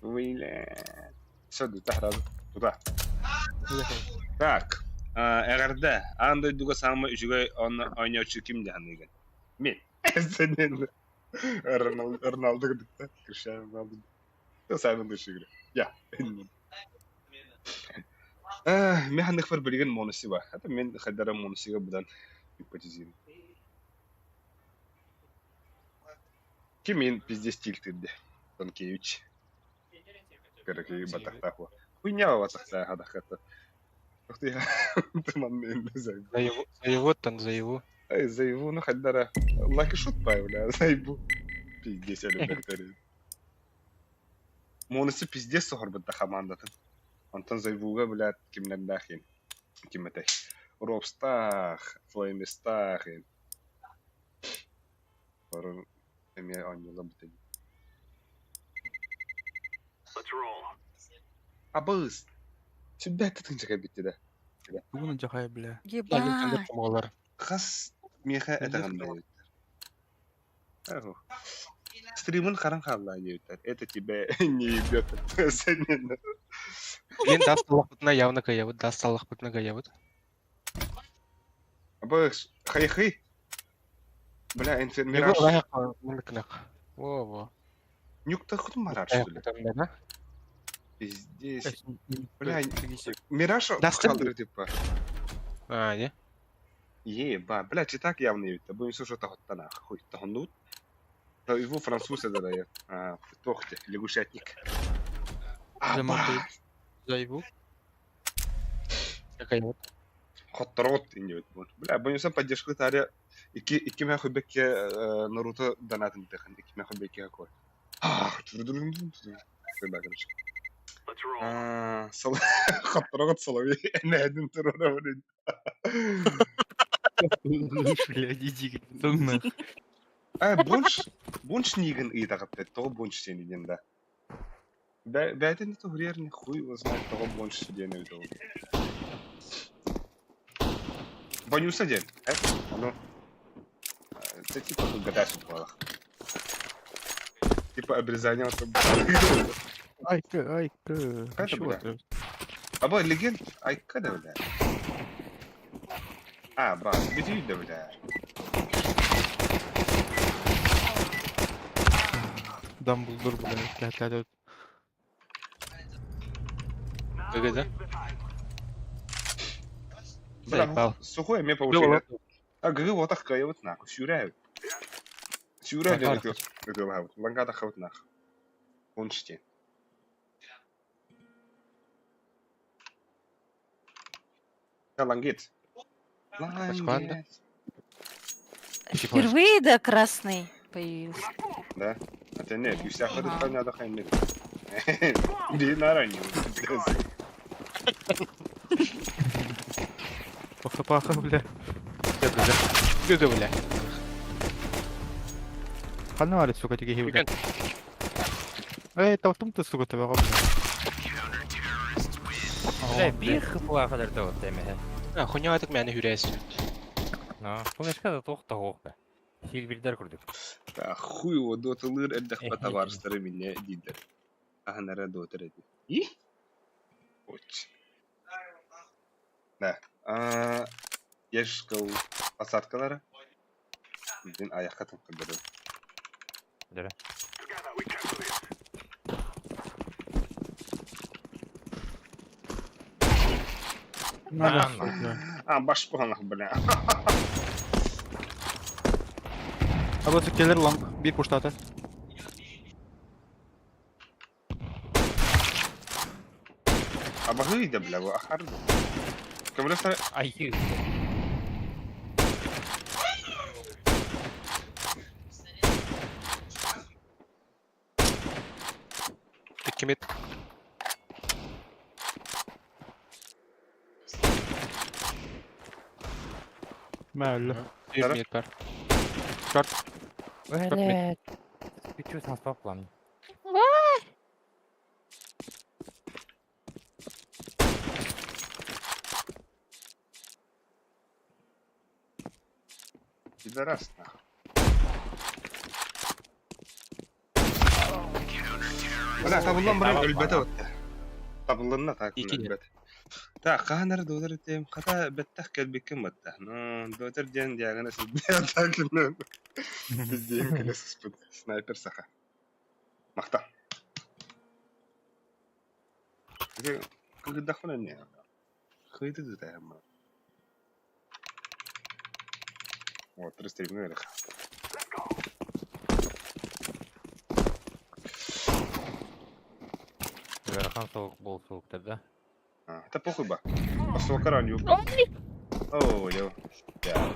Виля. Что ты тахраз? Туда. Так. Эгерде андай дуга самы үчүгө ойноочу ким дегенген? Мен. Сенен. Роналду гэдэг. Криштиану Роналду. Ты сам душигре. Я. Мен хандык бір билген монуси бар. Хата мен хадара монусига будан гипотезирим. Ким мен пиздец тилтирди. Тонкевич. Караки батактаху. Хуйня батакта хадахата. Ух ты. Туманный зайбу. За его, тан за его. Зайбу, ну хадара. Лаки шут пай, бля, зайбу. Пиздец, я люблю. Монуси пиздец сохор бутта командатын. Антон зайбуга, блядь, кимден дахин. Кимметей. Робстах, Флеймистахин. Порон эме аньюла бутен. Let's roll. Абыз. Сюда ты тынчака битти да. Bunu cahaya bile. Ебать. Молар. Хас меха это гандай. Стримын қаран қалла еуітер. Это тебя не ебет. Мен дасталлах бутна явно каявыт. Дасталлах бутна каявыт. Абыз, хай-хай. Бля, Мираж. инфермираж. Мираж. Во-во. Нюкта худ марар, что ли? Пиздец. Бля, мираж қалдыры типа. Не? Еба, бля, читак явно еуітер. Будем слушать тахоттана. Хуй, тахоннут. Его француз это дает. Тохте, лягушатник. Зайву. Каявыт. Хотрот индет. Бля, бонуса поддержка таря. Iki mehbeke Naruto danatın tekın. İki mehbeke koy. كده короче. Let's roll. خطرات صلوية انا هدين ترونا ولد. Блядь, иди нахуй. بونش نيجن ايه تغطي تو بونش تاني جن ده. بعدين تهريرني خوي وزنا تو بونش تاني تو. بنيوسا جن. Ну. Это типа тут гадаешь было. Типа обрезание от. Айка. Это, Чего бля? ты? Або легенд ай когда бля. Ба, беги да бля. Дамблдор, блядь, блядь. ГГ, да? Бля, Заебал. сухое мне Было получилось. лото. Гы вот так вот нахуй, сюряю. Сюряю Лангар это вот. Лангада хавт нах. Оншти. Лангит. Паскванда. Впервые, да, красный появился. Да? Это нет, и вся ходит Ага. коня до хайны. Иди на раннюю. Паха, бля. ГГ, бля. Ханали, сука, такие You блядь. can- Эй, там ты, сука, тебя робишь. Бля, бих плахадыр тоот темеһе. Хуйня айтык мәне хүрәс. No, кумешка да тохта хохпе. Силбирдер күрдүк. Хуй его дотылыр эддэх Эхе. батаварстары мине дидер. Аханара дотыр эди. И? Оч. Да. Ешкал посадкалары. Мен аяққа тыңқылдырып. Дөрә. Together we can do this. Баш болғанақ бля. Або келер ланг, bir пуштаты. Абағы үйді бля, бұл ақарды. Көмірістер Ай, Икки мид. Мәлі. Bir mid бар. Блядь. Ты чё план? пидорас нахуй. Бля, табылдан бұрын өлбеті өтті. Табылынна тақын Икки. өлбеті. Та, қағанар додар етем, қата бәттәқ кәлбеккен бәтті. Ну, додар ден диагына сізбен тақынын. Біздейім келесіз бұд. Снайпер сақа. Мақта. Кылдақ бұна не? Қыйды дүті әмі. Вот, 300 верх. Верхан соғық бол соғықтар да. Это похуй ба. Посыл каран юб. Ой, О, йо. Я.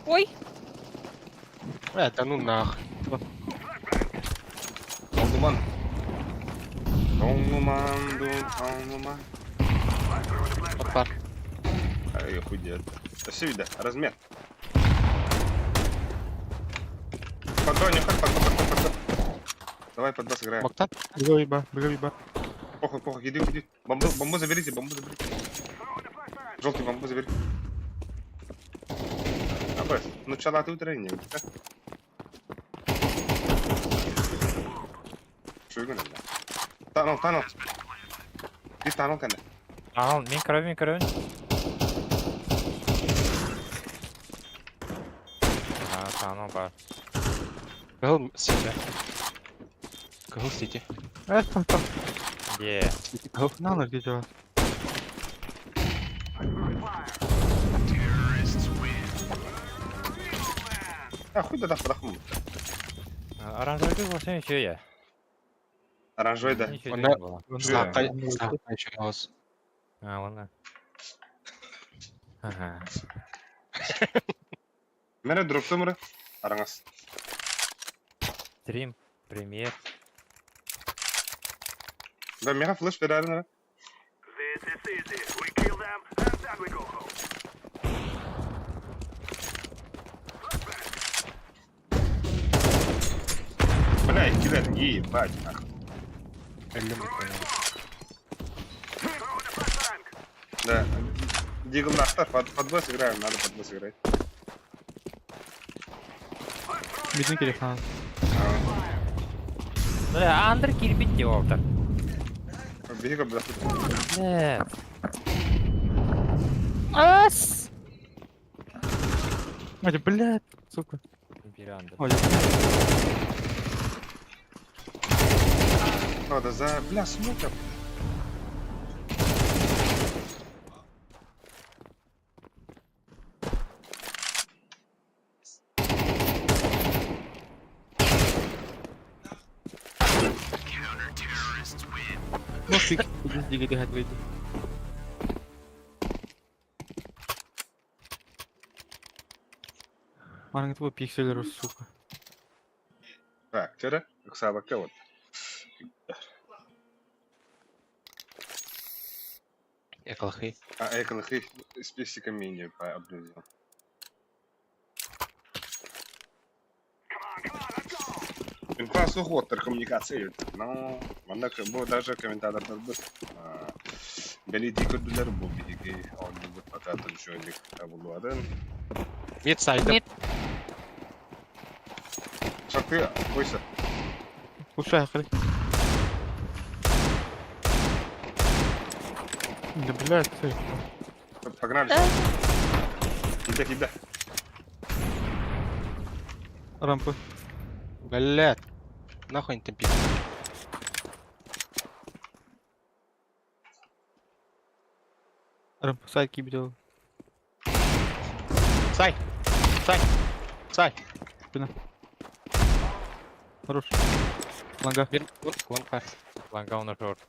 ой, Да ну нах. Оңлуман. Оңлуман. От бар. Ай, худеет. Все видно, размер. Патроне, под. Давай под нас играем. Моктан. Бігай. Похуй, иди. Бомбу заберите. Желтый бомбу забери. Абрес, ну чала ты утреннее. Что его надо? Танул. Ты танул, конечно. Ал, мен кіріп. Таныл бар. Кығыл сети. Кығыл сети. Там. Де. Сети кығыл. Наныр где Хуй да подохну. Оранжевый болса еще я. Оранжевый, да. Ничего Онда не было. сылаққа еще ауыз. Ладно. Ага. Мере дропты мыры? Араңас. Стрим, премьер. Да, мега флеш берәрін ара. This is easy. We kill them, and then we go home. Бля, кидер, ебать, нахуй. 50 мид понял. Throw in a flashbang. Да, Дигл нахтар, под босс играем, надо под босс играть. Mid'in керек надо. Бля, андер кирпич деп отыр. Беги как блядь. Бля. Ас! Ой, блядь, сука. Бери андер. Ой, Надо за, бля, смутер. ну фиг. Здесь дигери хат Маның твой пикселер, сука. Так, вчера, как собака вот. Эколхи. А эколых их с пиксиками не по обрезу. Инфа сухоттер коммуникация. Но, манда bu даже комментаторлар был. Белити көдүлөр бу биги алды бу пататы жөнлүк табылуадын. Мид сайда. Мид. Шакты койса. Пушай, хрен. Да, блядь, ты. Погнали. Кида, кида. Рампы. Блядь. Нахуй не темпи. Рампы, сайт кибидел. Сай. Сай. Сай. Хорош. Ланга. Бир. Ланка. Ланга он шорт.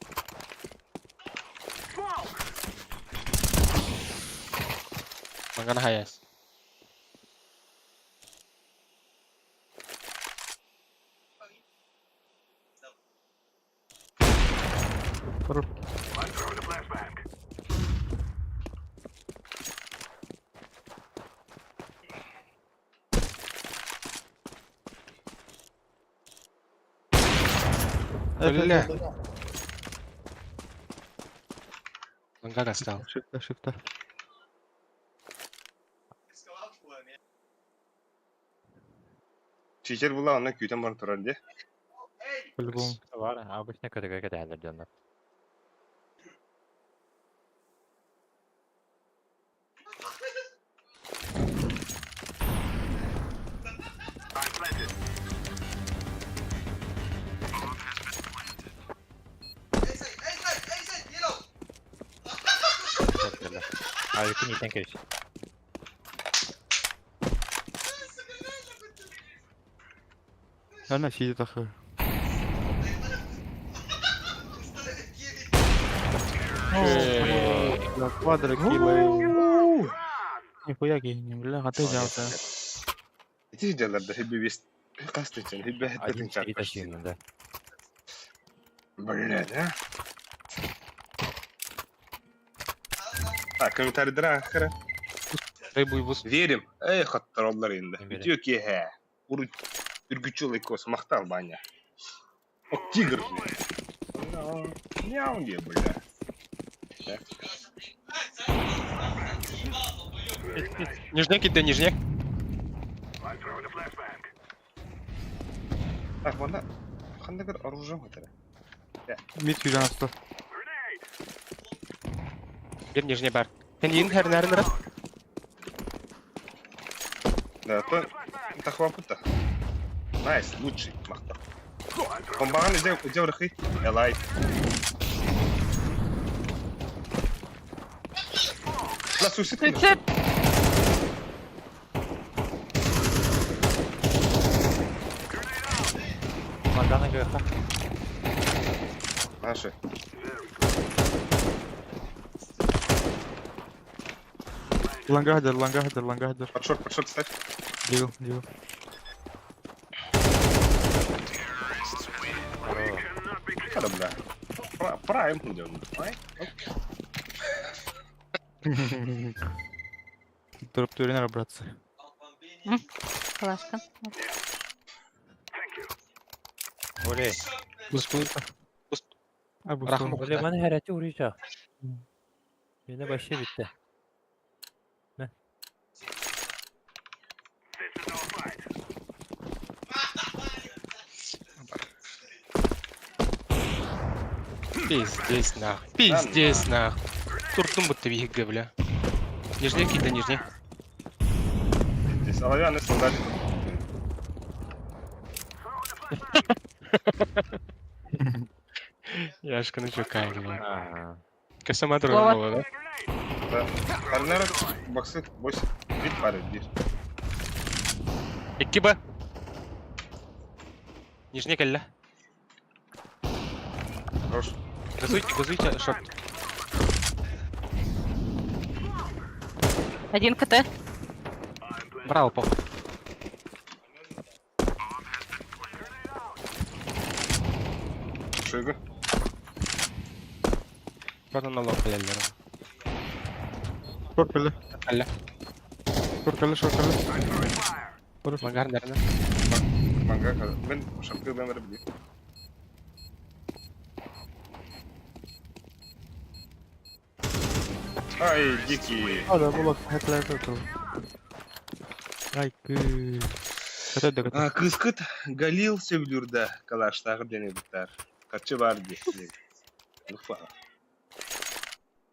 Лангана хайяс. Хорош. I'm throwing a flashbang. Бля. Лангага стал. Шифта, шифта. Чичер була, аны күтен бар турар де. По-любому. Var, обычно көтөгө кетелер жандар. I'm planted. Çok güzel. Abi kun iten kiriş. Она сидит ахы. Да, квадрокилы. Нихуя гейни, бля, а ты взялся. Эти жерлерде хибби бес. Касты için hibbe Один hettetin şeyi çarpmış. taşıyın da. Блядь, а? Так, комментарий драхера. Рыбу и бус. Верим. Эй, хаттараллар енді. Верим. Ütüyor ki he. Үргүчү лайкос мактал баня. О, тигр. Мяу не, бля. Нижняк иди, нижняк. I'm throwing a flashbang. Так, бана кандайдыр оружие бар. Мид 90. Grenade. Бир нижняк бар. Сен ең нәрі. Да, то тахвапыта. Найс, лучший мактал. Комбаган иде врахи. Элай. La suicide. Суицид! Langanın göğe. Наши. Лангадер, лангадер. Под шорт ставь. Дил. Надо, бля. Прайм идем. Дроп турнира, братцы. Класска. Оле, Абу Оле bana herhalde uğrayacak. Yine başı bitti. Пиздец нахуй. Пиздец нахуй. Туртун будто виги, бля. Нижние какие-то нижние. Здесь оловянный солдатик. Яшка на чукай, бля. Ага. Косоматор Вова. нового, да? Да. Арнера, боксы, 8. Бит парень, бит. Экиба. Нижний калля. Хорош. Газуйте, шорт. Один КТ. Браво, похуй. Шига. Пардон, на лоб, калля. Шорт Калля. Магар, наверное. Манга, ben şapkayı ben verebilirim. Ай, дикий. Ада, булак, хәтләрдә тор. Ай, кü. Кәтәдә. Кыскыт Галил Севлюрда калаштагы дене биттар. Качы бар ди. Луфа.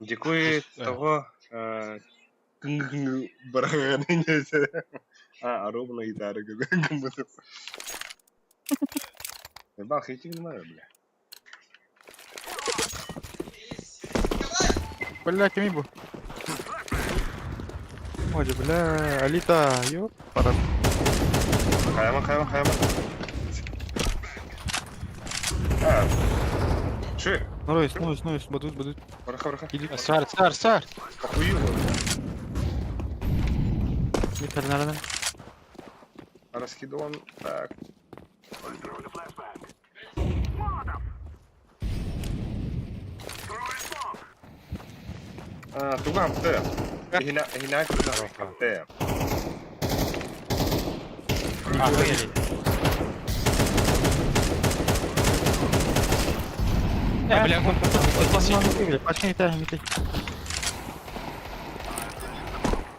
Дикой того кыңгы бараганы несе. Аробна гитара гымбы. Бах, эти не знаю, бля. Бля, кеми бу? Моди, бля, Алита, ёп, пара. Хайма. Че? Нойс, бадут. Браха. Иди, Сар. Похую. митәрнәрдән. Раскидыван. Так. Тугам, Т. Hina Т. Охуели. Бля, он Пачни тәһмите.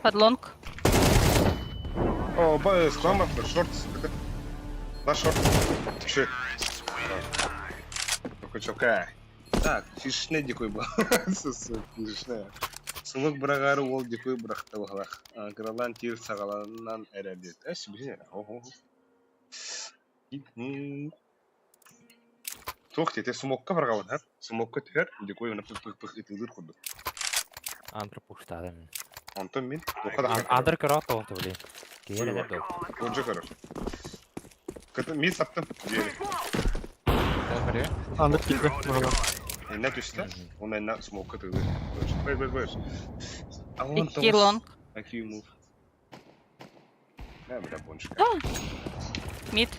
Подлонг. О, склама, шорт. На шорт. Че? Только. Так, фишне дикой был. Фишне. Сулук брагары ол дикой брахта баглах. Гралан тир сагаланнан эрәдет. Эш бизне. Ого. Тохте, те сумокка баргаван, ха? Сумокка тер, дикой уна пых итилдир куду. Андр пуштадым. Антон мин, тоқада. Андр кырат oldu bile. Geri de oldu. Уже хорошо. Кыты ми саттым. Андыр килде. Не düştü. Ona ne smoke atıldı. Ver. Iki long. Какие move? Ne bırak bonçuk. Мид.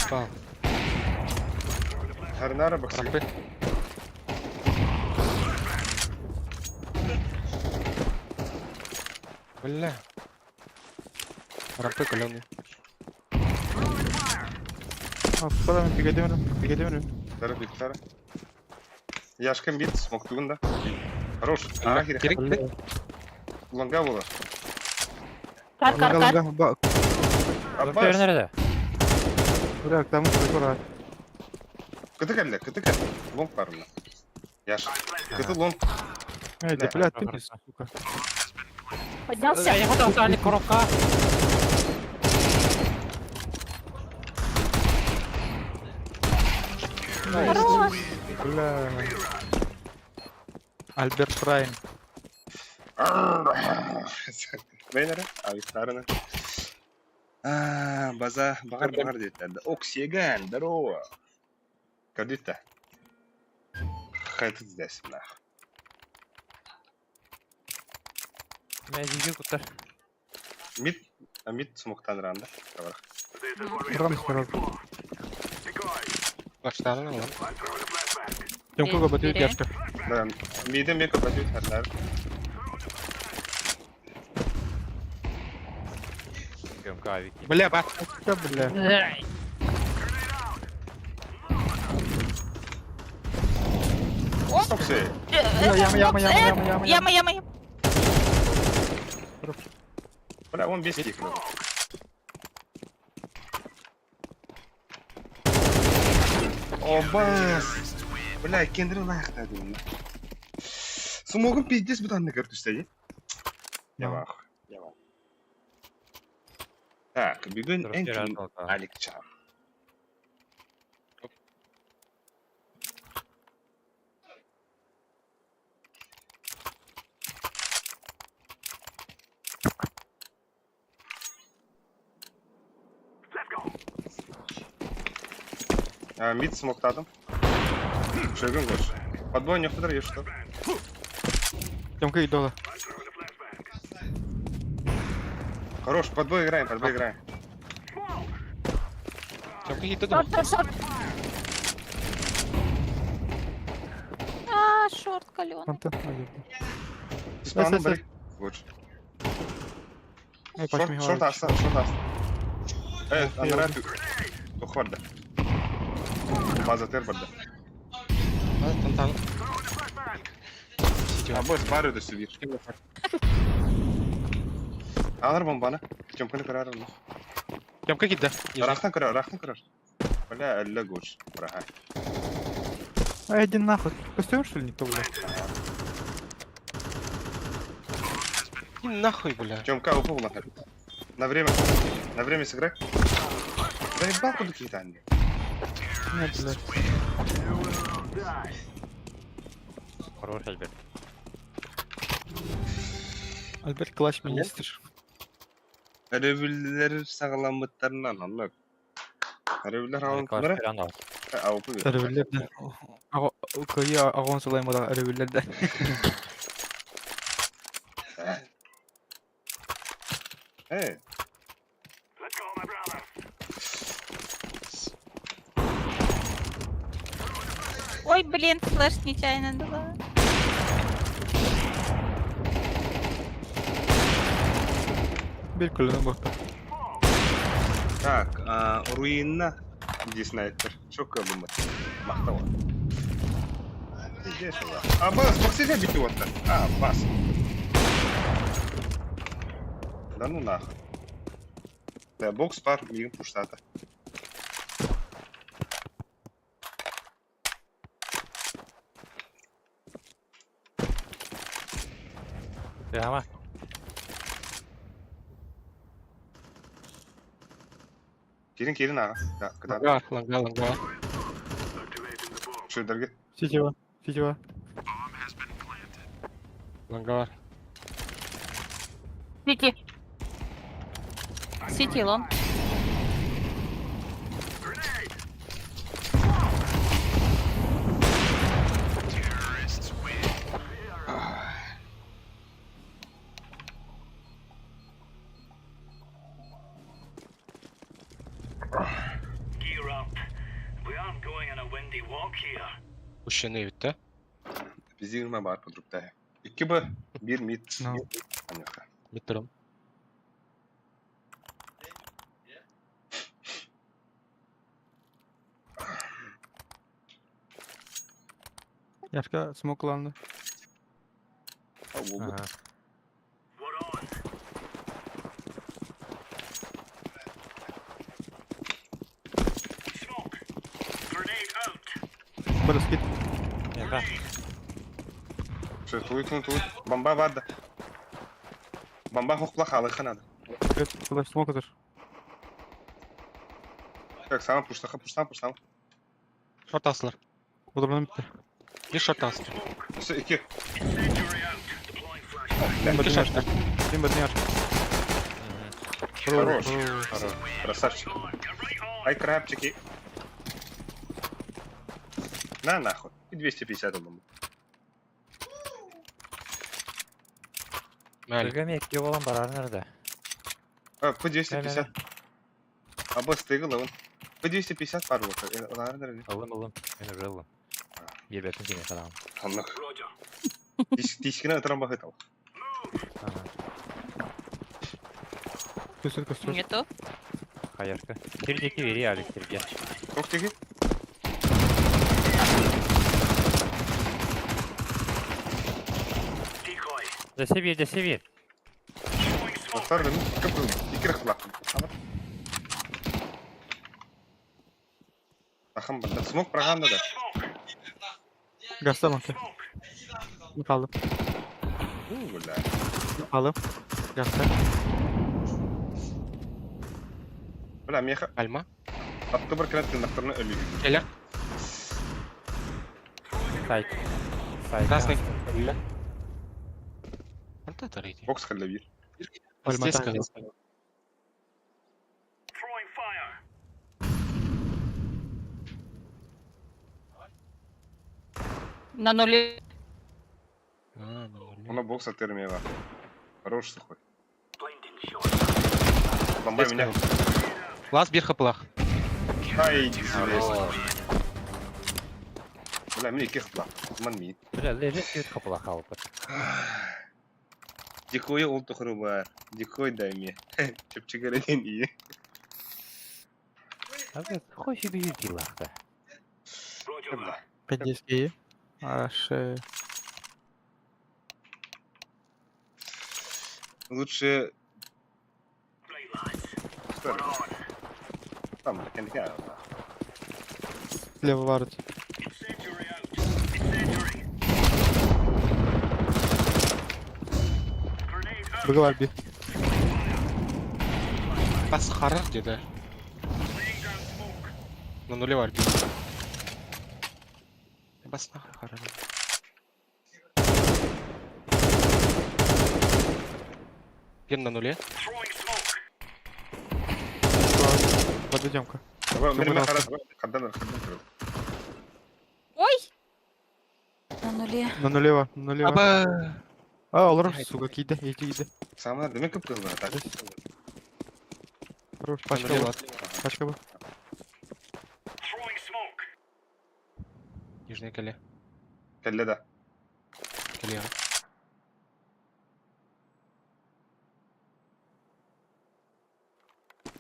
спал. Харнара боксы. Рампы. Бля. Рампы каленый. Аспадан пигедемер. Тара. Яшкам бит смоктугunda. Хорош. Керек. Лонга была. Кар. Dörtler nerede? Бля, там кора. Кыты келді. Лонг барына. Яш. Кыты лонг. Эй, да, бля, ты, сука. Поднялся. Я хотел стали коробка. Хорош. Бля. Альберт Прайм. Бейнері? Авистарына. Бағар дейді. Оксиген, здорово. Как деді? Қайтып іздесім, нах. Мәзиге кутар. Мид, мид смоктан ранда. Давай. This is what we Рам have been waiting сразу. for. Decoys. Başladın oğlum. I'm throwing a flashbang. Тёмкага батарея Бере. дяшка. Да, мидем бек капатит харлар. Gömke aviki. Бля, бak. Да, бля. Соксе. Яма. Бля, он без стих. Обас. Бля, кендри лайхта дим. Смогу пиздец бутан накар түстеги. Явах. Так, бүгүн Дұрыс эң жер кийин аталды. Алик чам. Let's go. Мид смоктадым. Шөгөн кош. Подбой не кыдыр еш что. Тёмка идола. I'm throwing a flashbang. Хорош, подбой играем. Çok iyi dedim. Шорт. Шорт калёный. Фанта. Спану Эс. брейк. Лучше. Ай, Шорт почмигал. аста. Андрей, тухварда. База тер барда. Hadi tantan. Бос бары да сидиш. Алар бомбаны. Тёмканы кырар. Yapka gitti. Рахтан кырар. Бля, әллә гош. Браха. Ай, иди нахуй. Костюм, что ли, никто, бля? И нахуй, бля. Тёмка упал на. На время сыграй. Заебал куда какие-то они. Нет, бля. Хорош Альберт. Альберт класс министр. Әребілер сағаламыттарынан анлық. Әребілер алын Класс кымыра? феран ал. Аупы. Әревелерді. Көйі ағуын солаймада әревелерді. Эй, Let's go, my brother. Ой, блин, флеш нечаянно дала. Бел көліні бақта. так, руинна. Где снайпер? Шо кабымы? Мақтава. Иди сюда. Бас, боксизе бити отта. Бас. Да ну нахуй. Да, бокс пар, мигін пуштата. Ama. Келін аға. Да, кыдан. Ланга. Activating the bomb. Шөйдерге. Сетева. Ланга var. Сити лом. Gear up. We aren't going on a windy walk here. Uşunu bitti. Bizirme бар подругтая. 2Б, 1 мид. No. Понятно. Bittirim. Яшка смокланды. Aha. We're on. Smoke. Grenade out. Бір скид. Яка. Шо, туй. Бомба варда. Бомба хохла халы ханада. Флеш смок атыр. Так, сама пуштаха. Short asılır. Отырғаным бітті. Bir short asılır. Все, 2. Incendiary out. Deploying flashbang. Один İki short. Один бітні яшка. Хорош. Красавчик. Get right on. Ай, крабчики. На нахуй. И 250 бомбу. Мәлік. Бірге мекке болан барар nerede? P250. Абы стыгы лавын. P250 бар болса. Олар дәрі. Алым. Мен уже алым. Ербетін сене қалам. Анық. Roger. Тишкіна өтірен бақыт ал. Көсір. Нету. Қайырқы. Тердеки вери Алекстерге. Көк теге? Decoy. Десевер. Throwing smoke. Достар дәмін көпірін. Икірі қылақын. Ақым бұнда. Смок бірағанда да. Smoke. Gasta banka. Smoke. Kaldım. Бля. Kaldım. Gasta. Бля, меха. Альма. Атты бір кірәт тыңдақтарына өлі. Келер. Сайт. Красный. Өлі. Anta тарайды. Бокс қалда бір. Альма Здесь так. как? Throwing fire. На нуле. Она бокс аттермея бар. Хорош сухой. Blinding shot. Бомбай меня. Лаз бір хапылақ. Ай, бля, мне кех бла. Ман ми. Бля, лежит кет қапыла қалып. Дикой ол тұқыры бар. Дикой дай мне. Чөпчігерден ие. Abi hoş bir yüz yıllarda. Roger that. 50 аж Лучше Right, lads. что ли? On. Там, кенке. слева варит. Incendiary out. Incendiary. Grenade out. Бıgı var bir. Бас қарар деді. Laying down smoke. На нуле бар бір. Бас қарар. Бір на нуле. Throwing smoke. Подойдем-ка. Мен қарас. Қаддан кіріп. Ой! На нуле. На нуле var. На нуле var. Аба. Olur сука кейді. Кейді. Самар, демен көп кыз бар. Так. Хорош. На Пачка нуле var. бар. Пачка var. Throwing smoke. Нижний келе. Кәлле да. Келе.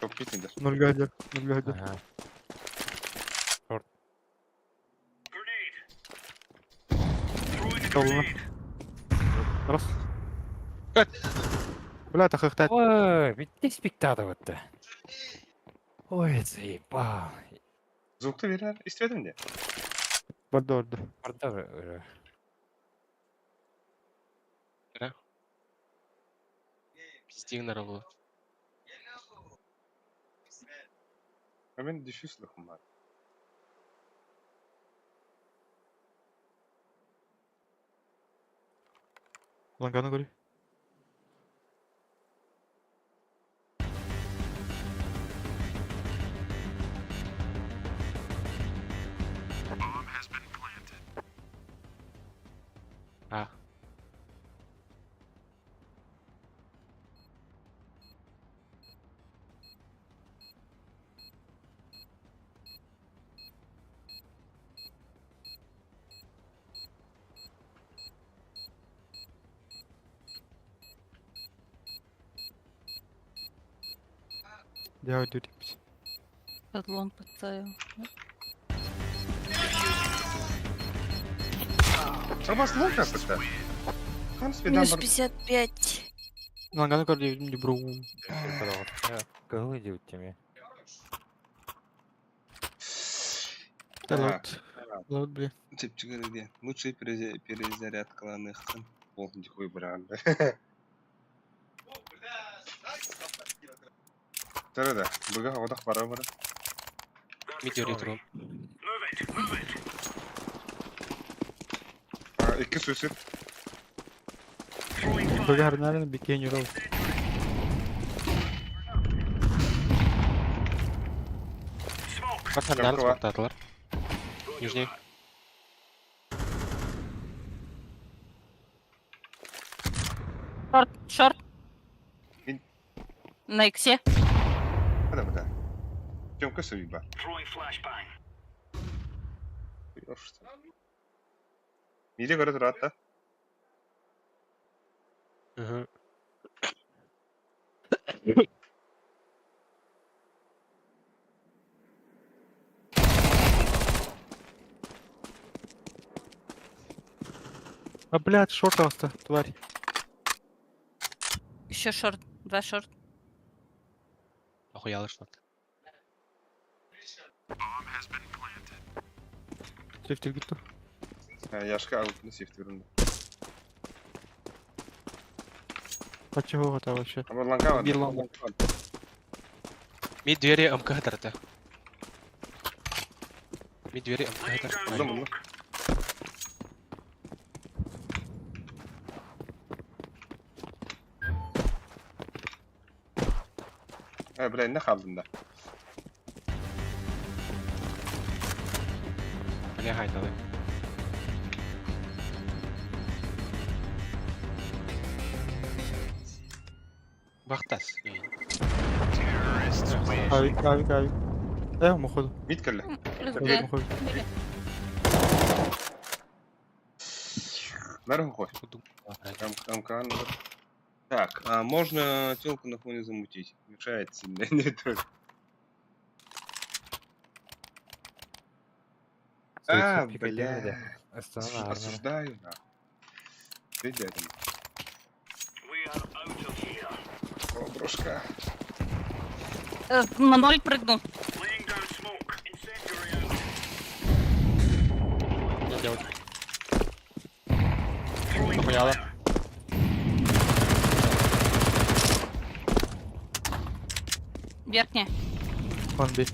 Көп кетіңдер. 0 гадер. 0 гадер. Aha. Grenade. Throwing a Soluna. grenade. Раз. Бля, это хохтать. Ой, ведь ты спектатор вот-то. Ой, заебал. Звукты берер. İstemedim de. Orada. Orada Пиздең нарабы. Hemen düşüş silahım var. Лангана говори. А. Devam ediyor biz. Подлон подставил. Sabah silahım yapıştı. Kan speden Минус var. 55. Лангана говори, не бру. Кого идет тебе? Да Ага. вот. Вот, блин. Тепчігері де. Лучший перезарядкаланых кын. Ол дикой бірағанда. Жарады. Бұға одақ бара. Метеорит рол. Move it. Move it. İki süsü. Throwing fire. Быгы арнарын бекен юрал. Smoke. Бар сандарын Какого? спортатылар. Нижний. Шорт. Мид. На иксе. بدا чем كسر يبقى Throwing flashbang. ميدي قرأت رأتا Мгм. А, блядь, шорт просто, тварь. Еще шорт. 2 шорт. Охуяло что-то. 50 gitti. яшка алып сифт беринди А чего это вообще? Абарланка Bir long. Мид двери МК тарата. Мид двери МК тарата. Булдым бля эмне калдым да Бля, гайдалы. Бахтас. Авик. هم خذوا. ميت كله СГ. خذوا. Наверху хоть. Там кан. Так, а можно телку на фоне замутить? Мешает сильно. Нет. А, бля. Остана Осуждаю, да. Ты дядя. We are out of here. О, брошка. На 0 прыгнул. Laying down smoke. Incendiary out. Что делать? Throwing Охуяло. fire. Верхняя. One B.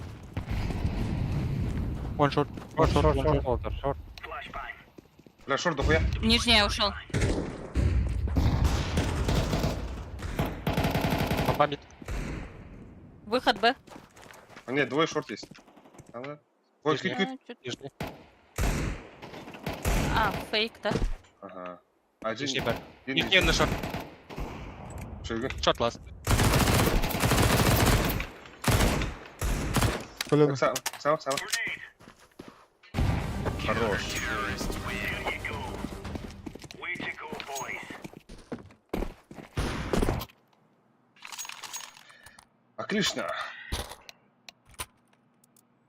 One short. шорт. Flashbang. Бля, шорт дохуя. Нижняя ушел. Папа мид. Выход Б. А, нет, двое шорт есть. Ага. Ой, Нижний. кит-кит. Нижний. А, фейк, да? Ага. Один. Нижний Б. один Нижний на шорт. Шига. Шорт ласт. Колено. Сам. Grenade. Хорош. There you go. Way to go, boys. Отлично.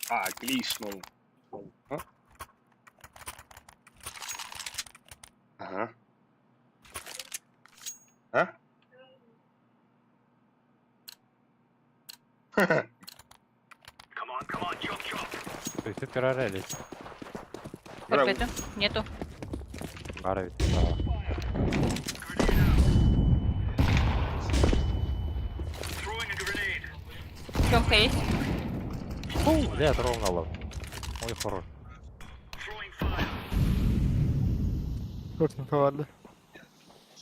Отлично. А? Ага. А? Come on, chop. То есть это рарелись. Браво. Опять нету. Баровит. Throwing a grenade. Темка есть. Блядь, ровно лов. Ой, хорош. Throwing fire. Кортинг, ладно.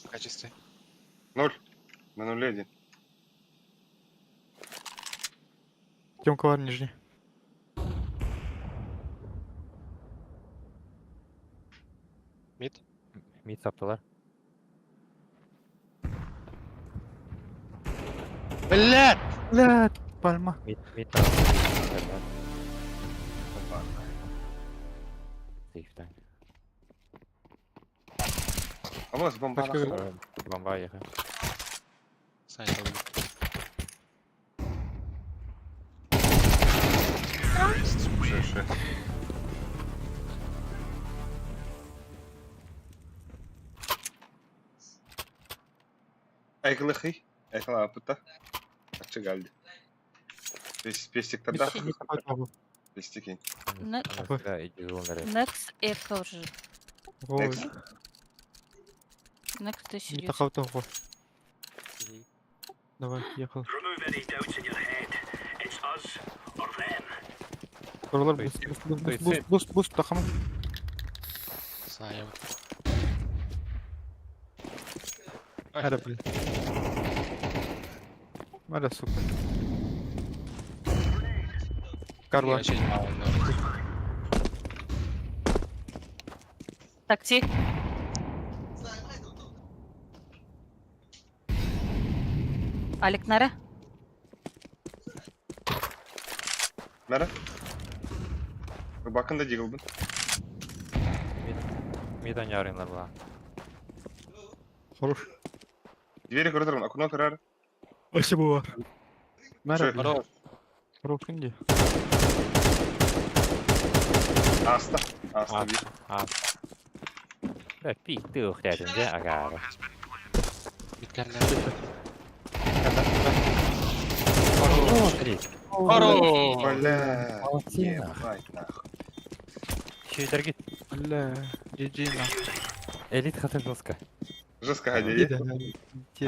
В качестве. 0. На 0-1. Темка ладно, нижний. Мид. Мид саптылар. Блядь! Блядь, пальма. Мид. Сейфтан. А вот бомба. Почти Бомба ехал. Сайт. Ши. Айкылыхи. Айкыла апыта. Açı geldi. Пестик тогда. Пестики. Да, иди зондаре. Next Echo уже. Next. Next 1900. Не тахал того. Давай, ехал. Remove any doubts in your head. It's us or them. Oralar То есть- boost takımı. Сайт. Hadi блин. Hadi сука. Карла. Вообще не мало, да. Такси. Алик нары. Nere? Bakın da jigildin. Мидан ярыңдар була. Хорош. Двери кырдырган, окно кырар. Спасибо var. Merhaba. Хорош. Хорош ince. Asta. Asta А, bir. а. Бә, пик тыух дәдінде агары. Bitkənlər. Хорош. Хорош. Бля. Молодцы, Ебать, нахуй. Шүйдер гит. Бля. GG на. Элит хатыр жестко. Жестко ходи. İyi de.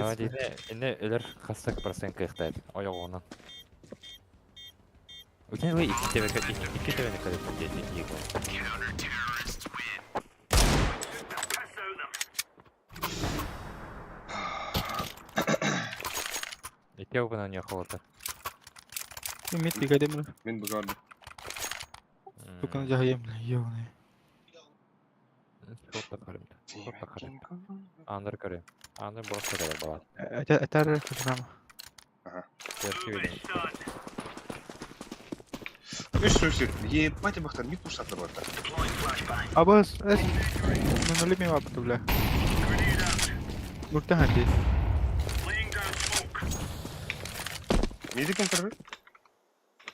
Ама дейді, енді өлір қастық процент кыйықтайды. Ойоғуынан. Өтен вы iki tebeni kadar dedi. İyi gol. İki okunan yok oldu. Ümit bir kademini. Ben bu gördüm. Tukun cahayım. Yoni. Çok da karım. Çok da karım. Andır karım. Andır burası kadar bağlı. Eter kızmama. Gerçi Üst. Ебать, бахтар, не пушат работа. Абас. Ну нули ми вапты, бля. Нурта хати. Laying down smoke. Миди контроль.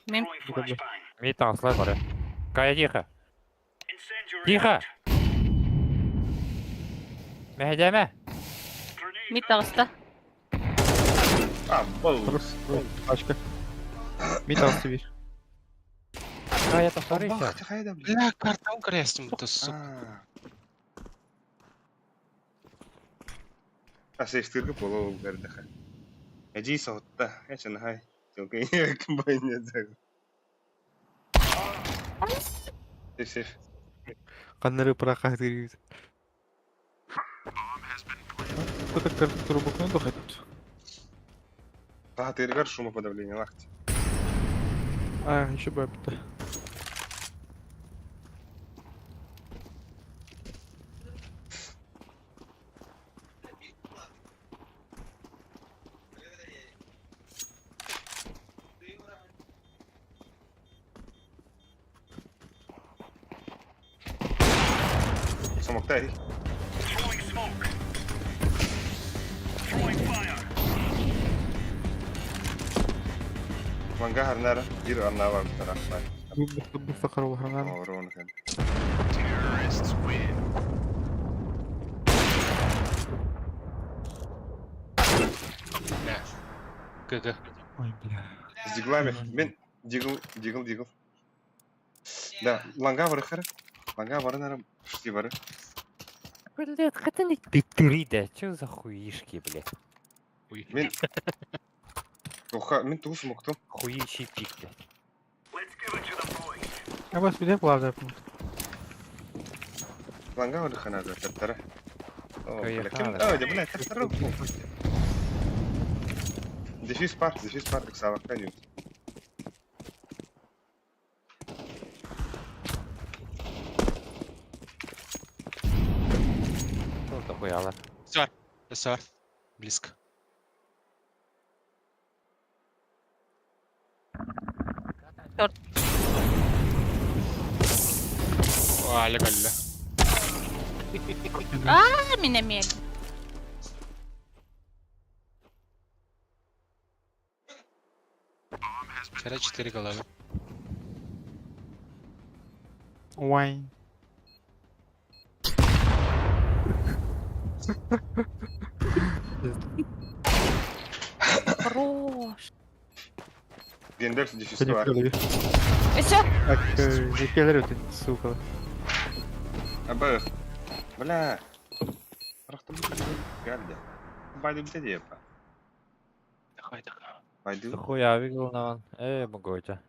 Мим. Throwing flashbang. Мид танцлар бар. Кая тихо. Incendiary Тихо. out. Мәhdәме. Grenade Мид тағыста. А, бол. Başka. Mid altı bir. Кая ташлар ise. Бах, hayda. Бля, картам кірестім, бұты сұқ. Асештирге болу бердіхі. Әжей сауытта, әшін хай. Жолкай, кім байын езі. Сеф. Kanları bırak hadi. Кто-то который буквально дохает. Тағатыргар шумоподавление лахти. А, еще бы это. Самоктай. Throwing smoke. Throwing fire. Manga harnara. Bir anna var bir tarafta. Bu fakir var hemen. Oronu kan. Бля. ГГ. Ой, бля. С диглами. Мен дигл. Да, ланга var хара. Ланга var нара. Шти var. Блядь, хотя не ты да. Чё за хуишки, блядь? Мен Оха, мен тугу смоктум. Хуищий пик, блядь. Let's give it to the boys. Ya bas bir de var da. Ланга var хана да таттара. О, Кая бля, хана. да, бля, таттара. Дефис пар, так савакка не. Что за хуяла? СР. Близко. Алик, алля. Миномет. Вчера 4 головы. Ой. Хорош. Гендерс дефис Seni var. kırılıyor. Все. Bak, ülkeler ötün. Сука. Абы. Бля. Рахтым geldi. Baydı bir de yapar. Давай. Baydı. Хуя вигл на могойте.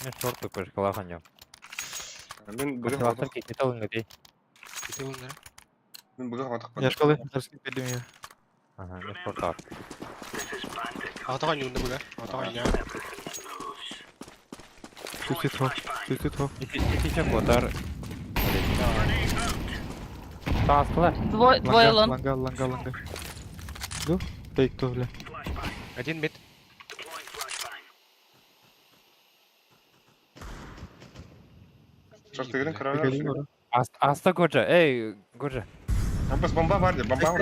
Мен шорту першкалаханьям. Мен бүгін Мотиватор кетет алыңы дей. Кете ойнар. Мен бүгін хатық Я шкалы тарским пойдем я. Ага, мен шортар. Атаған юнды бұға. Атаған я. Суицид хок. Итичек отар. Астла. Двое лон. Ланга. Ду? Тейк то, бля. Один мид. Шорт деген Пикали кырар. нора. Аста Годжа. Эй, Годжа. Компас бомба бар, бомба бар.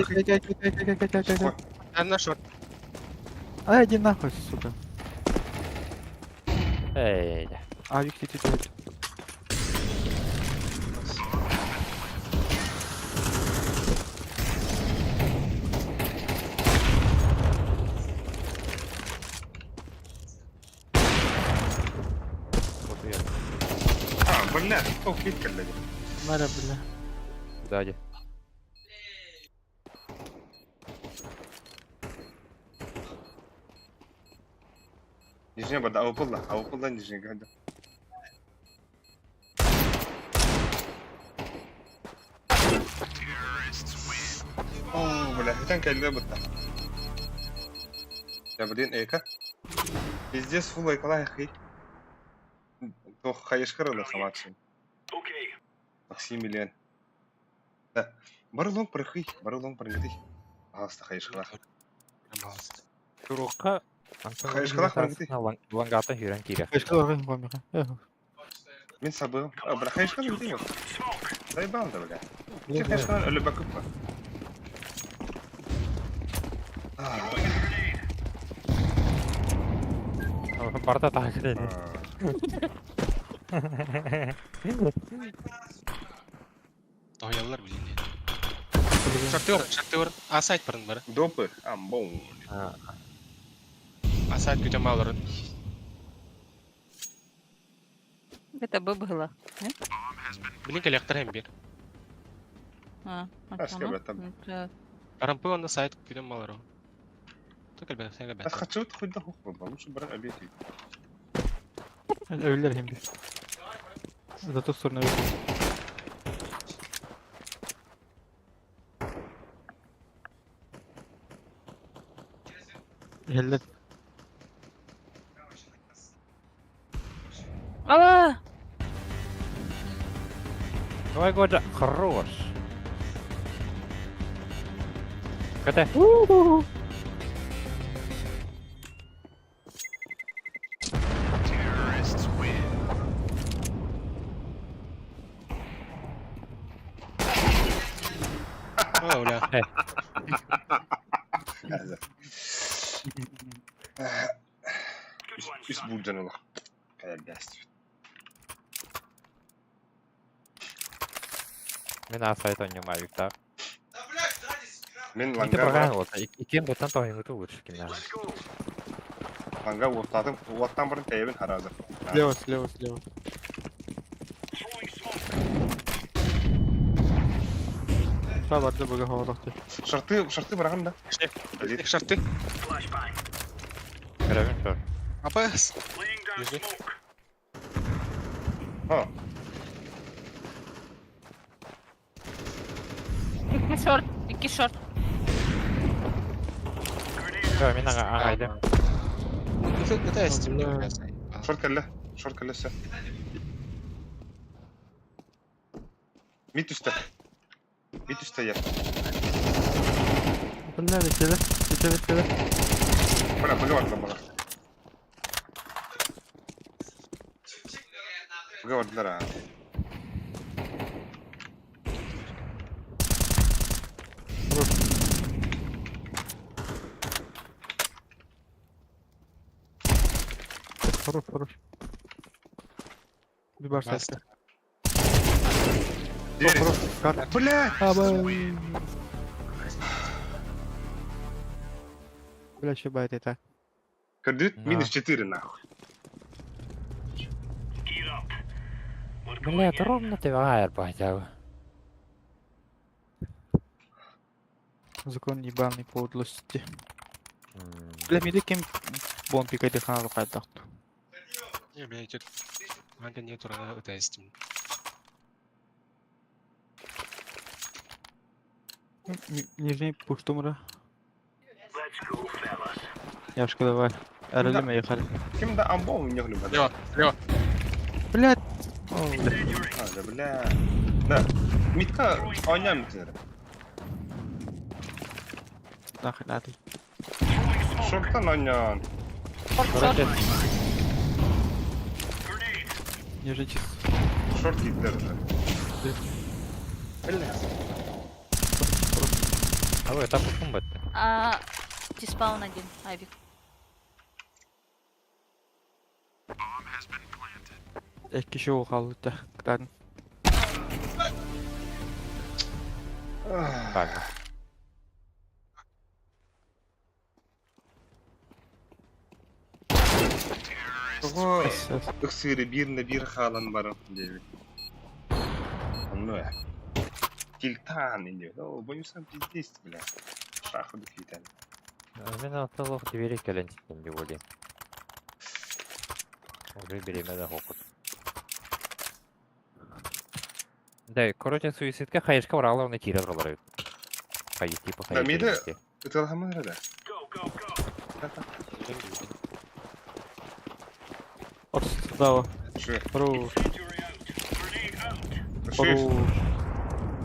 Одна шорт. Ай, иди нахуй, сука. Эй. А, Виктор, ты. Бля, кто флитка, блядь? Маря, бля. Сзади. Нижняя бада, аупылда нижняя гада. О, бля, это кайда бата. Я, блин, эйка. Пиздец, фул эйкала, ахи. То хаешкара самаксин. Okay. Максимилиан. Да. Барулон прыхи, барулон прыгати. Аласта хаешкара. Турукка. Хаешкара прыгати. Лангата хюрен киря. Эшкал орган гомика. Мен сабыл. Бля, хаешкара прыгати yok. Заебал да, бля. Че хаешкара ölü bakıp var. Барта так. Тоялар билин. Шорты бар. А сайт барын бар. Допы, амбон. А сайт күтем алырын. Это Б было. Билин коллектор hem bir. Başka bir tabii. Арампы онда сайт күтем алырын. Только бе sen Аз хочу хоть да хух было, лучше брать объекты. Ölüler hem bir. Зато сторону öldü. Eller. А! Давай, Годжа. Хорош. КТ. О, бля. هذا ايش بوجنا والله كان داست Мен А сайт ойнамай, Виктор. من Икки ланга программа болса, иккен ботан тоймуты лучше кино. ланга ваттадым ваттан бұрын тәйбін харазы Слева. Сабарды бұға хавалақты. шарты барған да Tek şorты. Көрәбін шор. Апас. Laying down Is it? smoke. ha Iki шорт. Көрә, мен ағайды. Это я стимлю. шорт кәллесі мид üstte ya Бля, бекелі. бля бұға бардылар а Хорош. Bir bar sayısı. Хорош. Kart. Бля Бля, ще байт это. кредит Да. минус 4 нахуй Gear up. We're going Бля, in. это ровно ты вагайр пахтяв. Закон ебаной подлости. Бля, миде кем бомб пикайды ханалы қайдақты. Не, бля, идет. Мага нету, это я стимлю. Нижний пуштумра. Let's go, fellas. Яшка давай. Әріліме ехали. кім да амбон не глюба Лево. Блядь. да бля да Митка ойнайм митер. Нахрен надо. Шорттан ойнайм. Короче, Ниже чисто. Шорт киттер уже. Бля. а ви так кумбатте. Диспаун один, Авик. Екі шоу қалды. Кітадың. Правильно. Того ыксыры бирне бир халан барын деби. Ну я. Тильтан инде. О, бонусам пиздец, бля. Шаху дефитен. Мен аталох двери кәләнчиктен деп ойлайм. Уже беременна хокут. Да, короче, суицидка хайышка урала, оны тирер олар. Хайыс типа Да, хайыс. миде это хамара да. Go, go, go. От справа. Шы, Хорош. Incendiary out. Grenade out. шы. Хорош.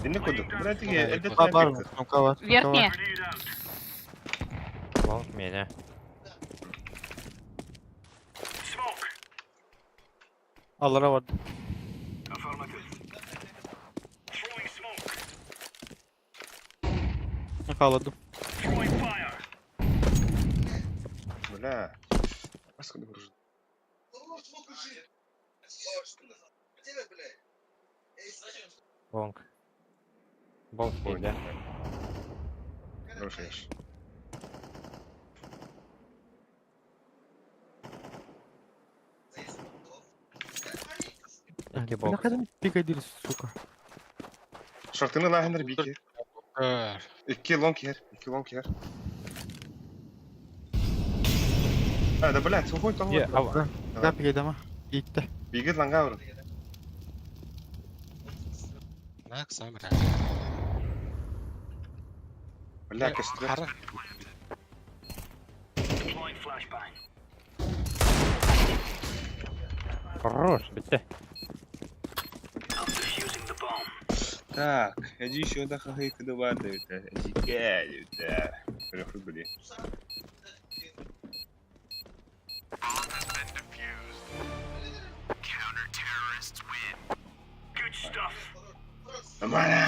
Dinle kodu. Bля, тиге элбет Бар бар mı? Сумка var. Верхняя. Grenade out. Лонг меня. Smoke. Allara vardı. Affirmative. Throwing smoke. Yakaladım. Throwing fire. Бля. Господи, боже. Лонг. Болт да? Хороший яш. İki Bana box. kadar picadilly suka. Шортыны лахендер бики. Ör. 2 лонг yer. 2 лонг yer. А, да, блядь, сухой там. Ye, ava. Ne picadilly ama? Gitti. Бигет ланга вру. Нак самра. Бля, кэштэ. Хара. Deploying flashbang. Хорош, bitti. I'm defusing the bomb. Так, иди еще до хахайка до воды. Иди, да. Переход были. Good stuff. Нормально.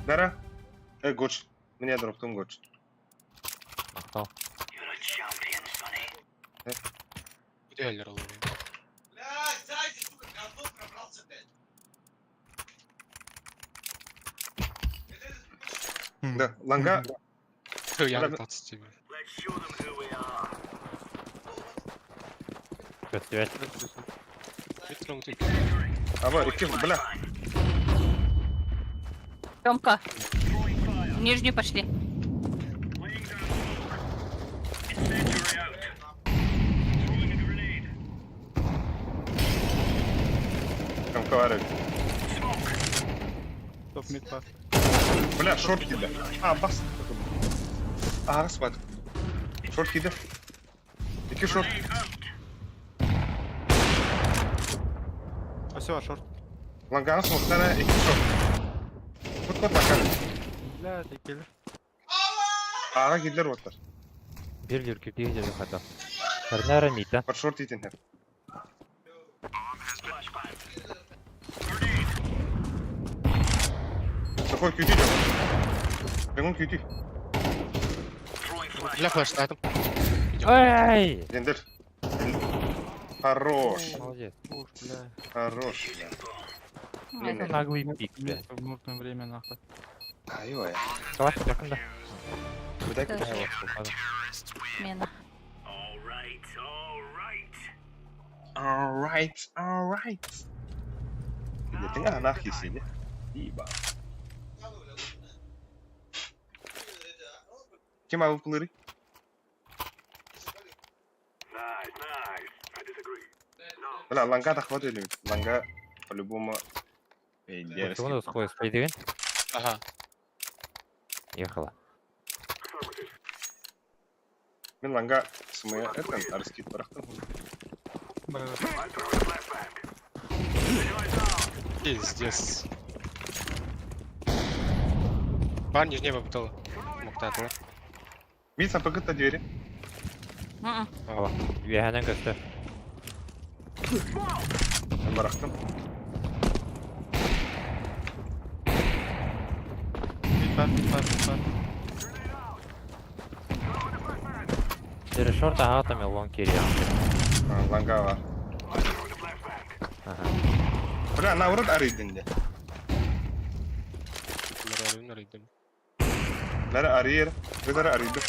Дара. Гоч. Мне дроптым гоч. Мақтау. You're a champion, Sonny. Güdeller olur. Да, ланга. Tüh yanıt atsın gibi. Let's show them who we are. Фестиваль. Bitirun tek. Аба, iki, бля. Тёмка, Throwing fire. в нижнюю пошли. Laying down smoke. Incendiary out. Throwing a grenade. Там коварик. Smoke. Top mid var. Бля, шорт кида. А, бас. Ага, спад. Шорт кида. Iki шорт. Grenade out. Ası var short. Ланганы смоктана, iki шорт. Kut ланганы. Bля, tekeli. Ага, кидлер оттар. Bir yürküp diye de hadi. Karnara mita. Под шорт итин хер. Flashbang. Сухой кюти дё. Бегун кюти. Throwing flash. Bile flashladım. Ай! Дендер. Хорош. Молодец. Ух, бля. Хорош, бля. Это наглый пик, бля. Место в нужное время нахуй. Ай-ой. Давай, yakında. Куда Тоже. кида? Смена. All right, all right. Alright, alright. Dia tengah anarkis ini. Tiba. Kim abi pulları? Nice, nice. I disagree. No. Бля, ланга так вот или ланга по-любому. Эй, Вот дерзкий. он сходит с пойдеген. Aha. Ехала. Affirmative. Мен ланга смея это арскит барахтан. Бля. I'm throwing a flashbang. Enjoy down. Пиздец. Бар нижнего бутыла. Муктатыла. Мид сапагытта двери. Мгм. Ала. Вяханан көстө. Ben bıraktım. Mid var, mid var, mid var. Дери шорт, ага, там и лонг кири. Ha, langa var. Ага. Bırak ne vurur arıydın de. Bunları araydım. Nere arıyor? Nere arıyordum?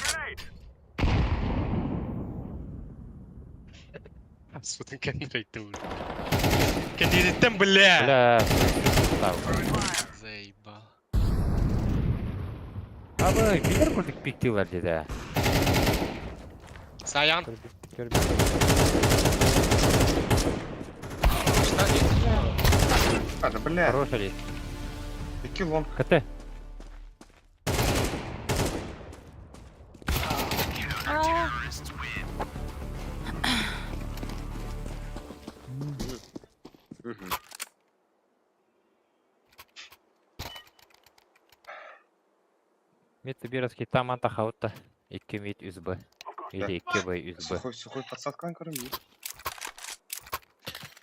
Asfaltın kendini araydım. Kendini ettim bля. Бля. Так. Заебал. Abi bilir kurduk piktiler dedi. Саян. Görüp. Что нет? Hadi bля. Хороший лист. 2 long. КТ. А, Мид Бирский там атахаутта. 2 мид үзбі. Или 2 бай үзбі. Сухой подсадкан көрüm.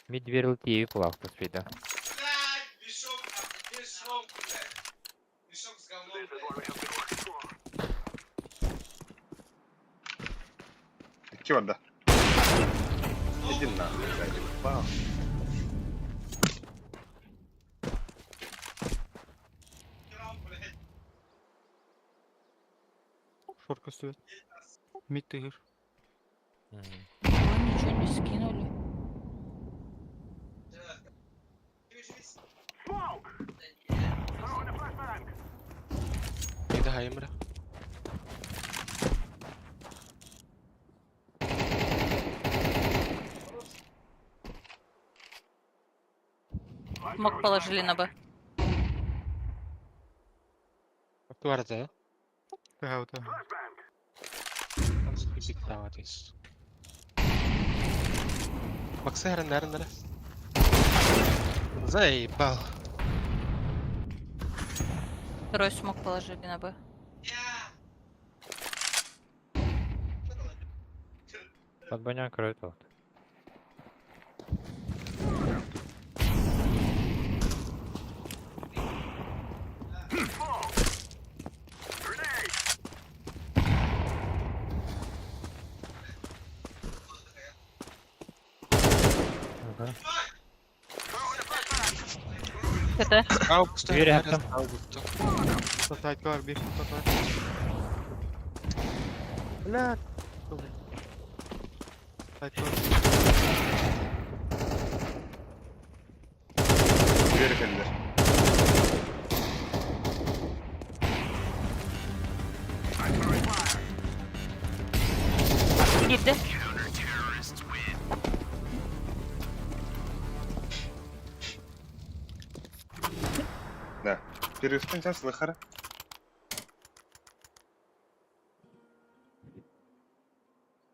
Мид беріл тиеви плавка спида. İki orada. Gidin lan. Vay. Шорка стоит. Мид тыгр. ой, ничего не скинули. Bir daha Emre. Мог положили на Б. Tuarda. Да, вот так. Nasıl bir davatıyız. Baksana nerede? Заебал. Второй смог положили на Б. Под банян кроет вот. Ага. КТ. Августа. Двери attım. Августа. Сосайка var, bir sosat var. Bля. Sosayka var. Geri geldiler. Gitti. Да. Перестань сейчас слыхара.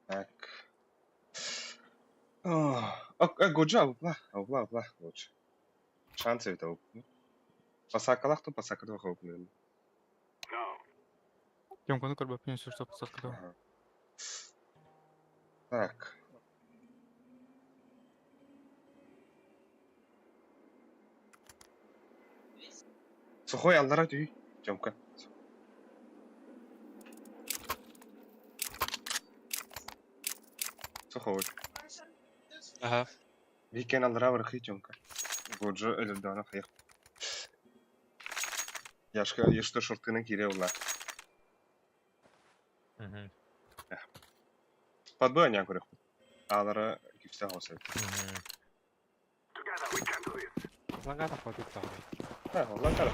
Так. Годжа, авла, годжа. Шансы это опны. Пасакалах то пасакалах опны. Тёмка, ну-ка, принесу, что посадка дала. Ага. Так. Сухой алдара түй, Тёмка. Сухой. Ага. Викен алдара вархи, Тёмка. Годжа эльдана хаяк. Яшка, ешто шортканы кире ула. Мгм. Подбой не акурих. Алдара кипсе хосай. Мгм. Лагата хватит там. Ha, ondan taraf.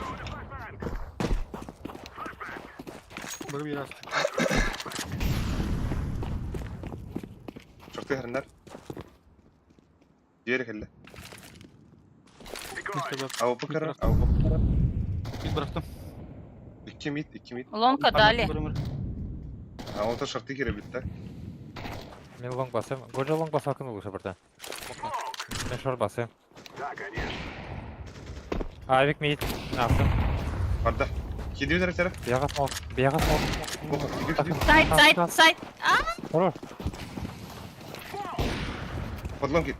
Bak biraz. Şortu herinler. Diğeri kelle. Mid bak. Avu bakara. Mid bıraktım. 2 mid. Лонка дали. Ha, o da şortu girebildi. Мен лонг басым. Годжа лонг басалкын лучше бірді. Мен шорт басым. Авик мид. Нафтым. Orada. Киди бедер тера. Бияга смок. Бияга смок. Сайт. Хорош. Подлом кит.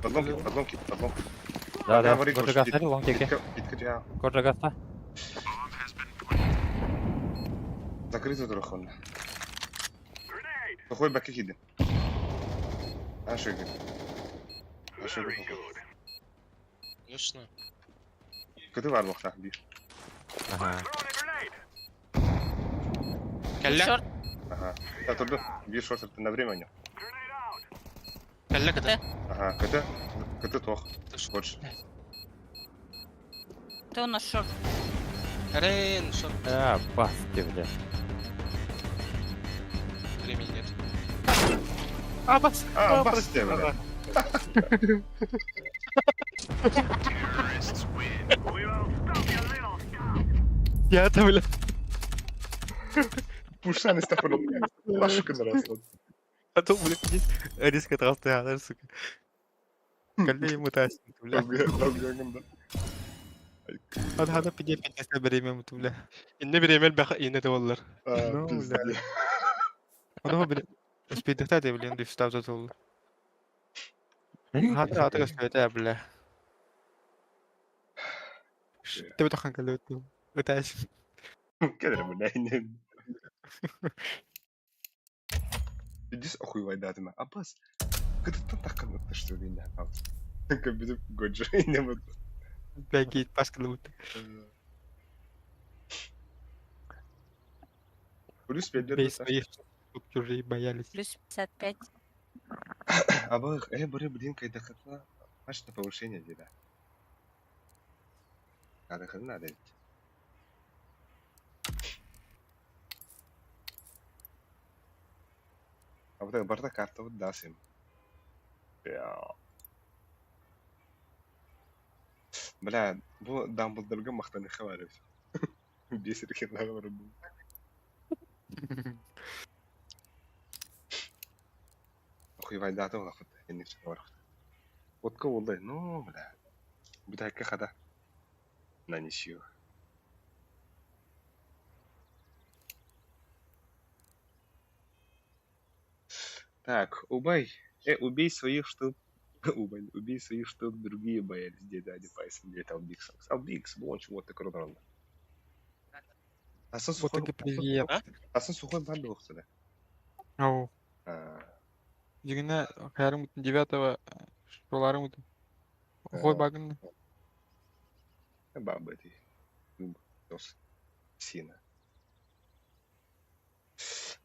Да. Говори, Горжа Гоша, гастали, лонг теке. Питка тебя. Горжа гаста. Закрыто трохон. Похой баки киди. Ашыгы. Конечно. Кыты бар бақта, бир. Ага. Кәллә. Шорт. Ага. Я тұрды, бир шорт на время не. Кәллә кәді. Ага, кыты тоқ. Скотч. Ты у нас шорт. Рейн, шорт. Бас ты, бля. Времени нет. Бас тебе, бля. Я-то, бля. Пушан из топором. Лашка на раз. А то, бля, риск отрастая, сука. Калли ему тасит, бля. Hadi pide pitesine vereyim mutu bile. İnne bir emel baka iğne de olurlar. No, bля. Onu bile. Speed de bile ndi встав за тул. Hadi gaspete bля. Ты вот хан калет. Пытаюсь. Кедр, бля, не. Иди с охуевай датыма. Аббас, кыты так канатты, что ли, не? Как бы годжа, не вот. Бля, гейт паскал. Плюс 5 лет. Бейс своих, чтоб чужие боялись. Плюс 55. Абах, бори, блин, кайда хатла. Аж на повышение деда. Надо хрена дать. А вот эта барда карта вот даст им. Бля, bu Дамблдорга мақтаны хаварив. Бесит херна говорю. Охуевай дата вона хата, я не все говорю. Вот кого дай, ну, бля. Бля, как хада. На ничего. Так, убей своих, чтоб... Убей своих, чтоб другие боялись деда, а не Пайсон, где это Албикс. Албикс, блонч, вот так ротаранда. Асын Вот сухой... это привет. Асын сухой банды оқсы, Ау. да? Дегенә кәрім үтін 9-го шоларым үтін. Ой багын. Бабы эти. Пес. Сина.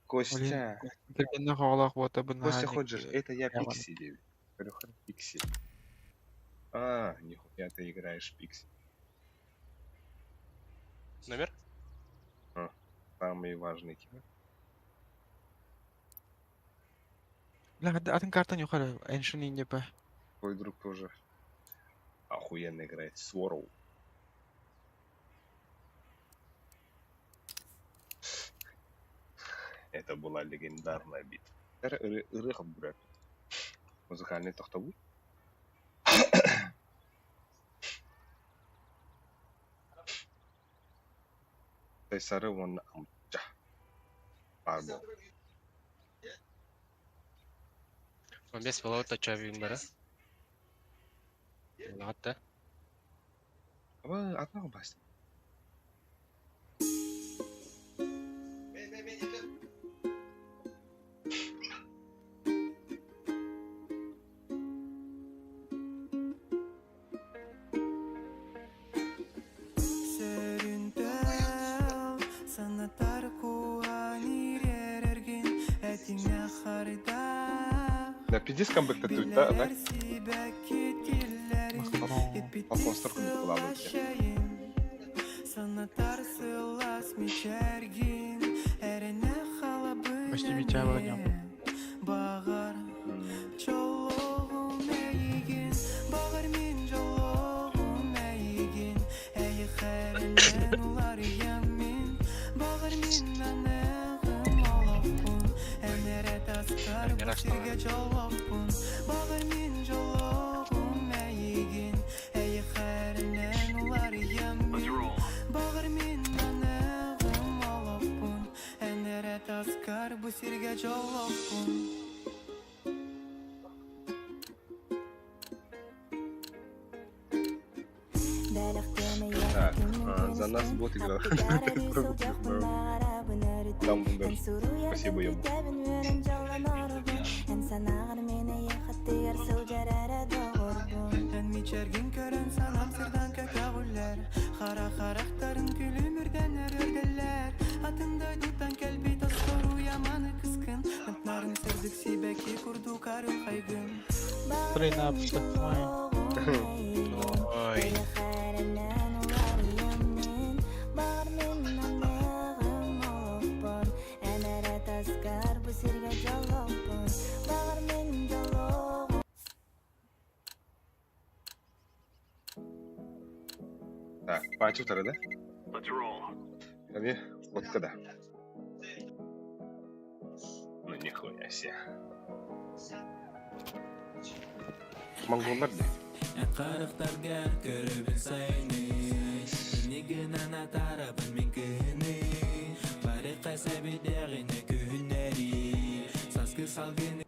Костя. Тергенне хавалақ бота бұны. Костя Ходжер, это я Пикси, девять. Говорю, Пикси. А, нихуя ты играешь Пикси. Номер? Самый важный кино. Бля, атын картан юқары. Эншін инде па. Твой друг тоже охуенно играет. Сворл. Это была легендарная битва. Ирыхов, брат. Музыкальный тохтову. Тайсары он амча. Пардон. 15 балауат ачабыйым бара. Лағатта. Aba atma bastım. Да, пиздец камбэк-то тут, да? Апостол была бы. Почти меча вогнем. таскар бу сирге жолокпун. Так, за нас бот играл. Там бомбер. Спасибо ему. Мичерген көрөн санам сырдан көкөгүлөр. Кара карактарын күлүмүрдөн өргөлдөр. Атымдай дуттан келби тостору яманы кыскын. Нарын сырдык сибеки курду карым кайгын. Тринапты. Ой. Так, пачу второй, да? Let's roll. Они вот когда. Ну нихуя себе. Монголдар да? Карактарга көрүбүн сайны. Нигинен атарабын мен күнү. Бары кайсаби дегине күннери. Саскы салгын.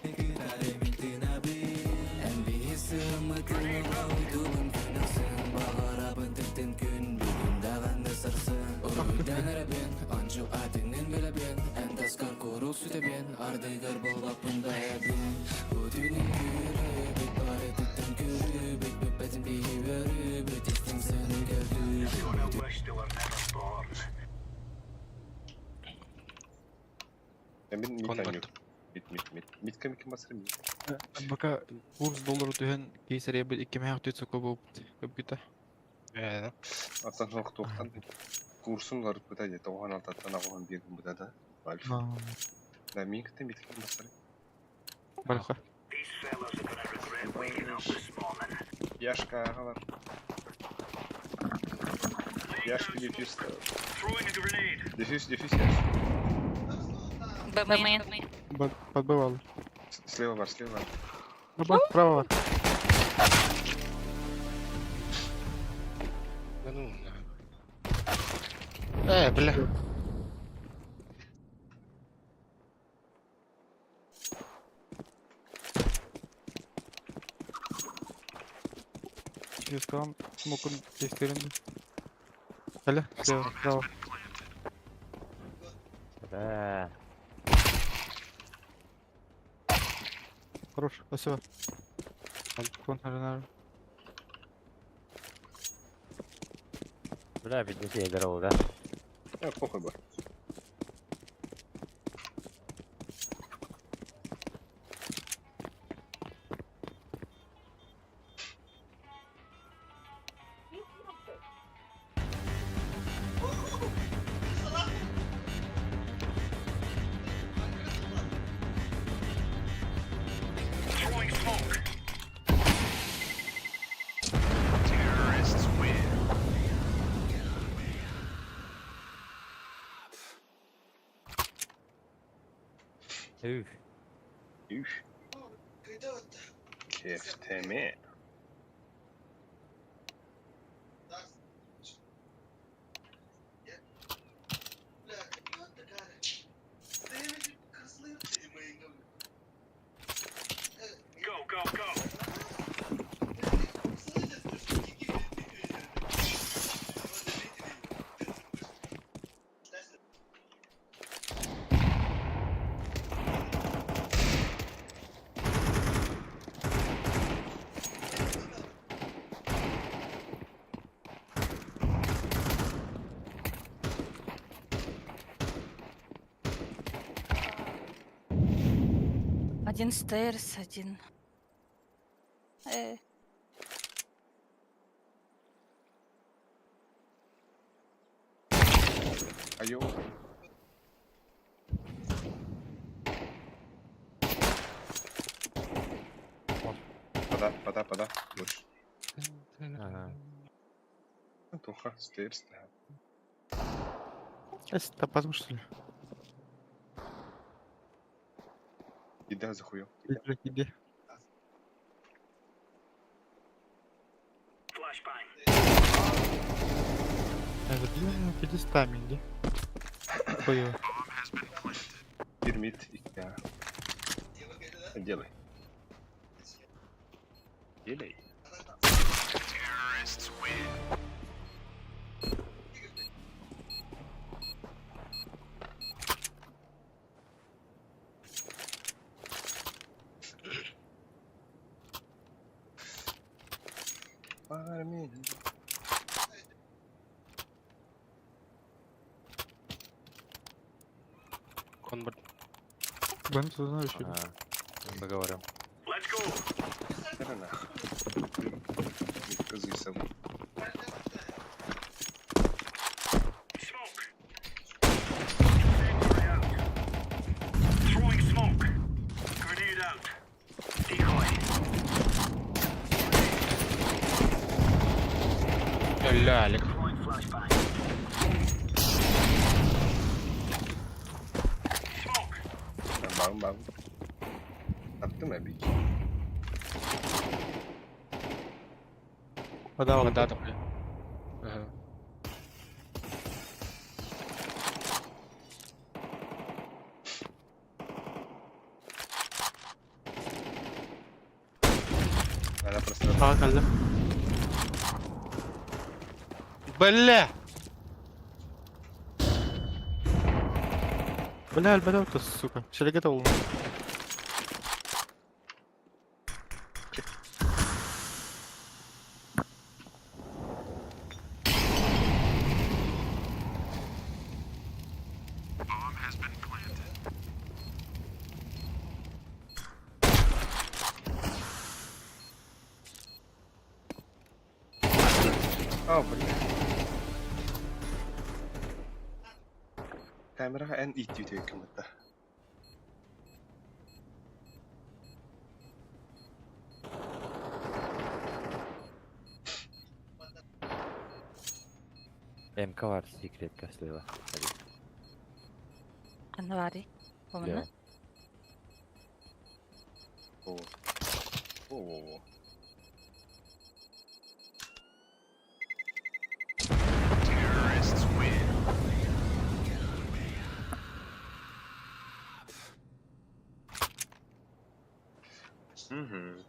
Күтары мен тынаби. Энбиси мыкын ойтубун күнөсүн. Багарабын тиктин күн бүгүн даганы сырсын. Ойдан арабен, анчу атыңын белебен. Эндаскар куру сүтебен, ардыгар болгапын даябын. Бүтүнүн күрү, бит бары тиктин күрү. Бит бүппетин бейбөрү, бүтүктин сөнү көрдү. Gonna wish they were never born. Я мид Конвert. таню. Мид кем басырым. Бака курс доллары түһен кейсер ебит 2 соко болуп көпкүтө. Да. Астан соң тоқтан. Курсын барып бітәді. Тоған алтаттан ағуған берген бітәді. Альфа. Да, мен кіттен мид кем басырым. Барха. These fellas are gonna regret waking up this morning. Яшка ағалар. Яшка дефюз. Throwing a grenade. Дефюз яш. БМ. Подбивали. Слева бар. Справа. Да ну нахуй. Бля. Я сказал, смог он здесь стороны. Аля, слева, справа. Да. Хорош, спасибо. Контр. Бля, видите, я играл, да? Похуй бар. Throwing smoke. Üf. Üf. Kefteme. Go. Один стейрс, один. Айо. Пода. Лучше. Ага. Туха, стейрс. Это послушали. Еда захуел. Иди. Flashbang. Это блин, 500 иди. Ой, Пирамид, икка. Делай. Делай. Армин. Конвert. Бен, ты знаешь, что ли? А, мы говорим. Let's go. Сторона. Козы собой. Smoke. Incendiary out. Throwing smoke. Grenade out. Decoy. Лялик. Throwing flashbang. Smoke. Bang. Attım ya bir iki. Вода, вода. Вода там, бля. Ага. Она просто... Sağa geldim. Бля! Бля, البدوت сука. Шелегета oldu. Oh, блин. Kameraga en itiyor hükümette. МК var secret kaslığı. Hadi. أنا بعدي ومنا Leo. Oo. Mhm.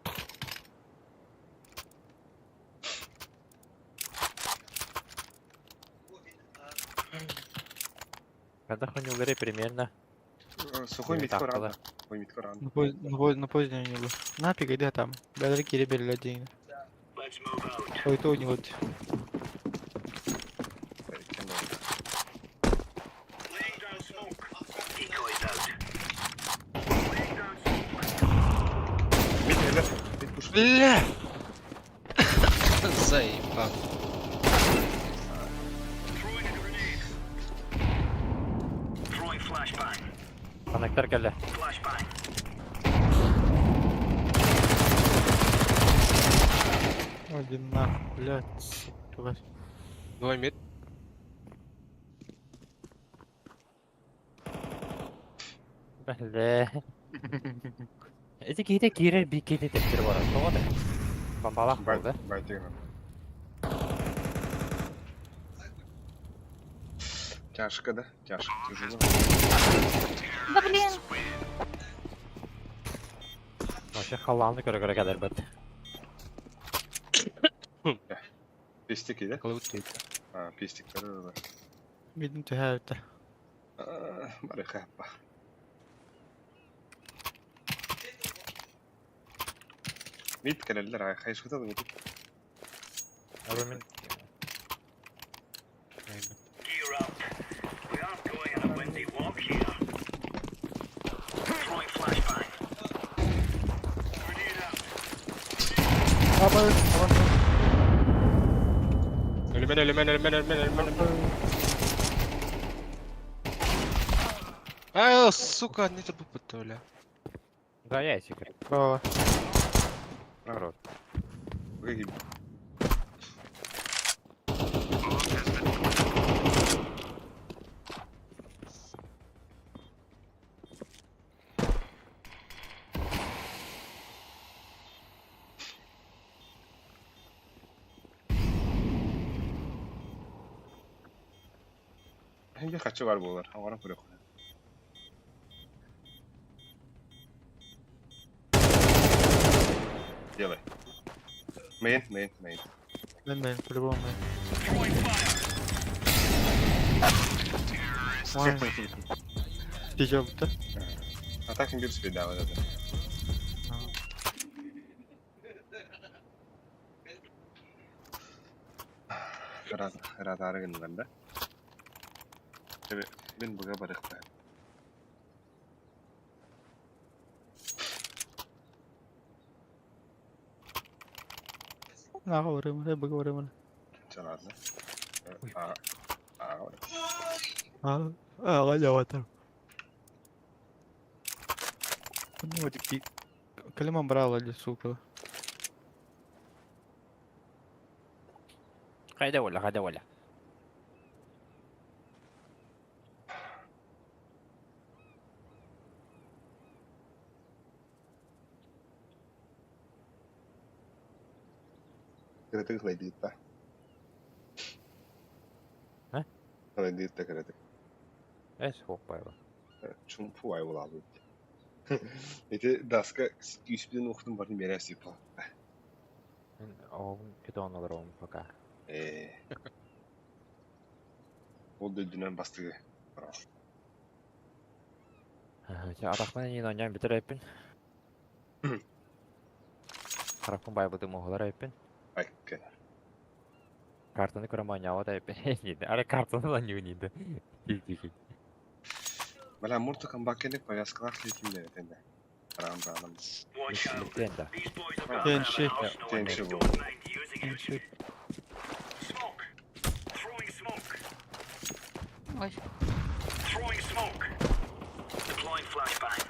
Когда хуйню примерно. Сухой Или мидкор так, anda. да? Сухой мидкор anda. На позднее у него. Нафиг, иди там. Бедры кири один. Let's move out. Ой, то у него. Erken oldu. Laying down smoke. Decoys out. Laying down smoke. Mid helal. Mid push. Бля! Заебал. Throwing a grenade. Throwing flashbang. Konnektör geldi. Flashbang. Один нахуй, блядь. сука. Двое мид. Бля. Эти кейде кире bir кейде тектер бар. Тоғады. Бамбалақ болды. Байтыгын. Тяжко, да? Тяжко, тяжело. Да блин! Вообще халалны көре kadar бәд. Pislik iyi de. Кылып өтпейді. Ha, pislikleri orada. Midin tühävdi. Bari kappa. Mid kaleller ay kayışkıda da mid. Arımın Gear up. We aren't going on a windy walk here. Throwing flashbang. Grenade out. Ölümen. Ай, сука, не трубу потоля. Да, я секрет. Права. Хорош. Выгиб. Bir kaçı var bu var. Havara kuruyor. Делай. Main. Ben по-любому main. Throwing fire. Main. Тече bitti. Атакин bir speed daha var. Radarı günlerinde. Evet, ben buga barıkta. Naga varayım oraya, bug'a varayım oraya. Çalardı. Galiba atarım. Ну, вот такие. Калима брала сука. Кайда валя, кайда валя. Kritik lagi itu. Hah? Lagi itu kritik. Эс, хоппайба. Чумпу ай болады. Эти даска 200 оқытым барын берәсі па. Мен оғын көте оңылыр оғын пока. Ол дөйдінен бастығы. Атақпен ең ойнайын бітір әйпін. Қарақпын байбыды мұғылар әйпін. Ай, кен. Картаны көрім ойнауы да әйпін. Ары картаны да не өнейді. Бәлі мұрты бакенік повязкалар кетімдер етенде. Рам. Watch out. Тенда. These boys have got Тенши. an arsenal in Тенши their bu. own mind using it. Smoke. Throwing smoke. Ой. Throwing smoke. Deploying flashbang.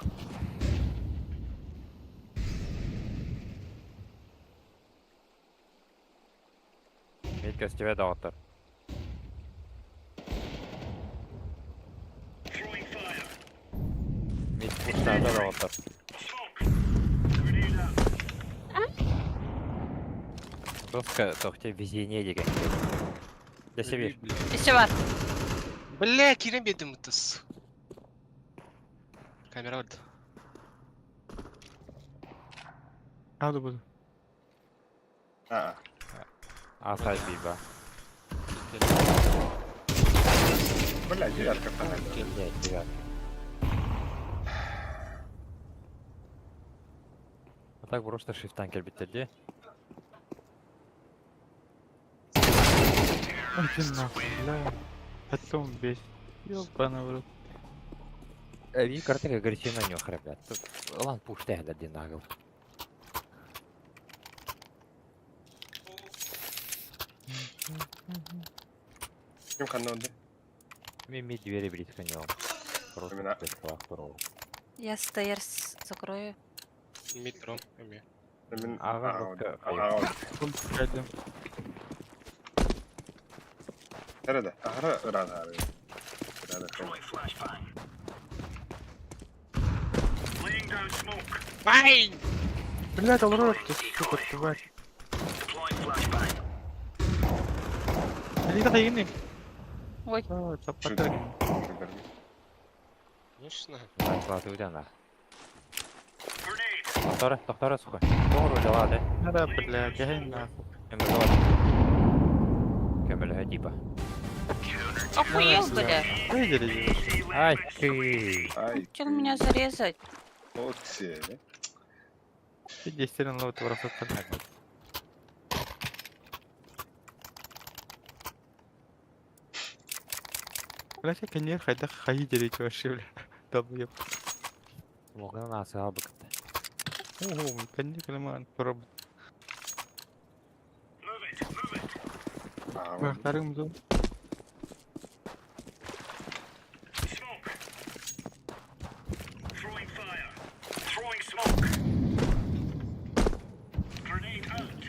Меткес тебе дауыттыр. Throwing fire. Мет пуштарда дауыттыр. Smoke. Grenade out. Просто тоқте везение деген. Десе бер. Еще var. Бля, керемедім ұтыс. Камера vardı. Aldı bunu. Aa. Асай бейба. Бля, девятка falan. Келде, девят. А так просто шифтан кел біттерде. Один нахуй, бля. Потом бесит. Ёбаный в рот. Ви картик агрессивно нюх, ребят. Лан пуште один нагл. Kim kanlı oldu? Мен мид двери близко не Просто Именно. без флаг. Я стейрс закрою. Mid drone. Ömüyor. Demin Ağa oldu. bakıyor. Ağa oldu. Oğlum geldim. Nerede? Ahara radarı. Nerede? Throwing flashbang. Laying down smoke. Vay! Блядь, в рот ты, сука, тварь. Deploying flashbang. Иди туда, иди. Ой. Это потом. Конечно. Флаг уйдена. Grenade. Доктора, сухой. Doğru ладно. Да, блядь, я нахуй. Kömürlüğe diba. Охуел, бля. Выдери. Ай, ты. Ay. Че меня зарезать? O seni. Иди, стерен ловит в рот. Блядь, я конец, хотя хаидерить вообще, бля. Долбоёб. Могын асыға быкытты. Ого, конец, клеман, пробуй. Move it. Ağa oldu. Бахтарым, да. Smoke. Throwing fire. Throwing smoke. Grenade out.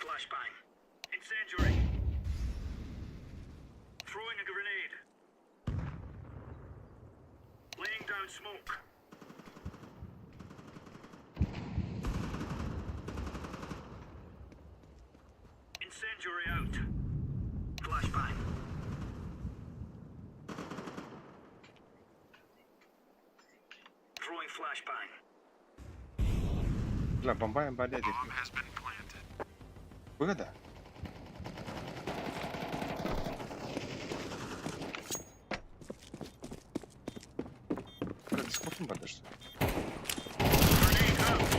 Flashbang. Incendiary. Throwing a grenade. Laying down smoke. flashbang. لا بمباين بعدين بجد дискордун бар что? Grenade out.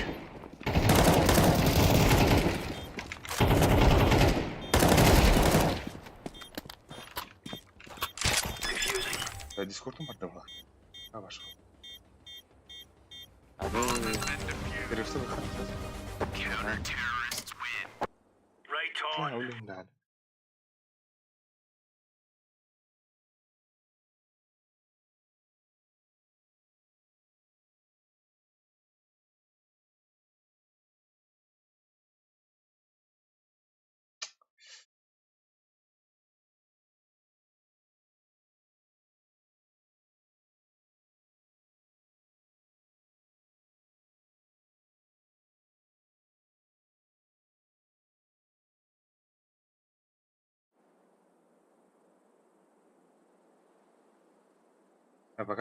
Defusing. Дискордун бар да буга. А башка. Керевсе бар. Right لا on. اقول لهم بقى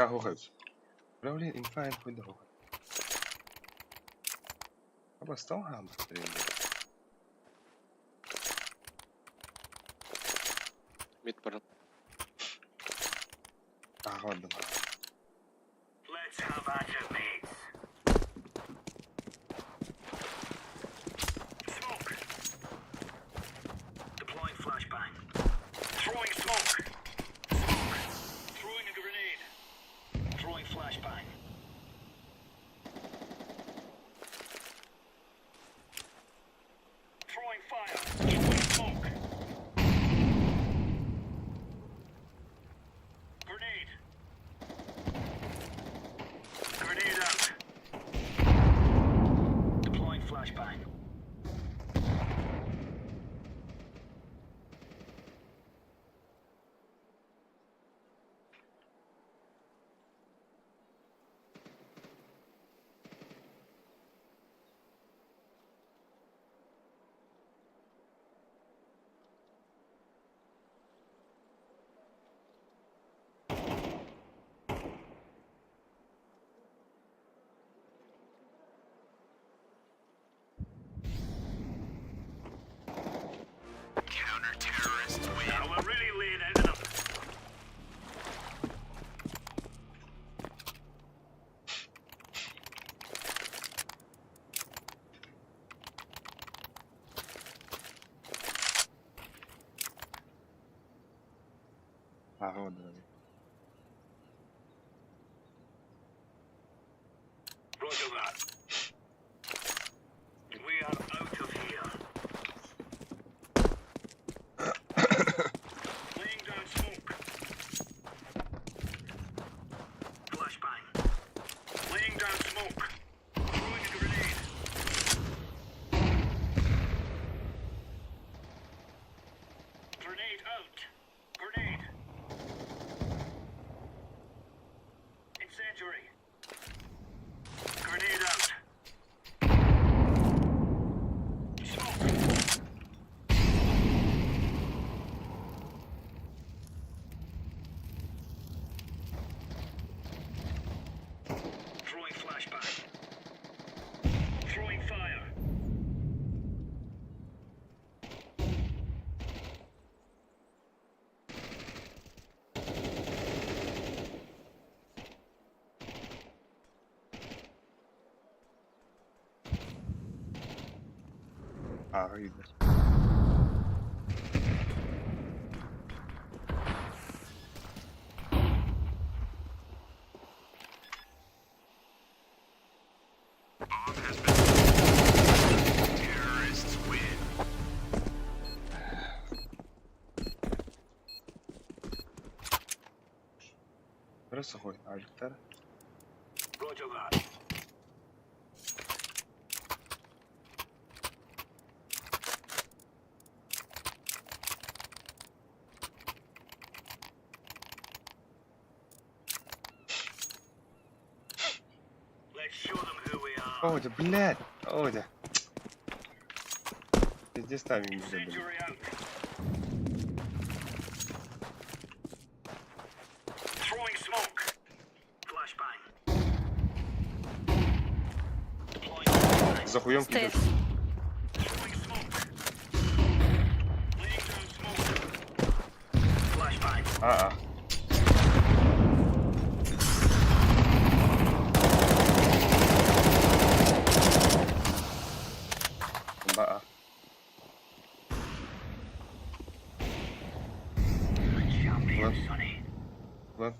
هو خلص لو إنفاين كله هو بس توها Мид барат. أعود Let's have at it, mates. Smoke. Deploying flashbang. Throwing smoke. Smoke. Throwing a grenade. Throwing flashbang. Throwing fire. Throwing smoke. Grenade. Grenade out. Deploying flashbang. Now we're really laying into them. أعود Roger that. We are out of here. Laying down smoke. Flashbang. Laying down smoke. Throwing a grenade. Grenade out. Grenade. Incendiary. Grenade out. Smoke. Throwing flashbang. Throwing fire. أعيد بس أخوي عارف ترى Roger that. Let's show them who we are. أوه ده بلاد أوه ده This time you need Incendiary out. Throwing smoke. Flashbang. Захуем Стоит. кидешь. А. Ба. Вот.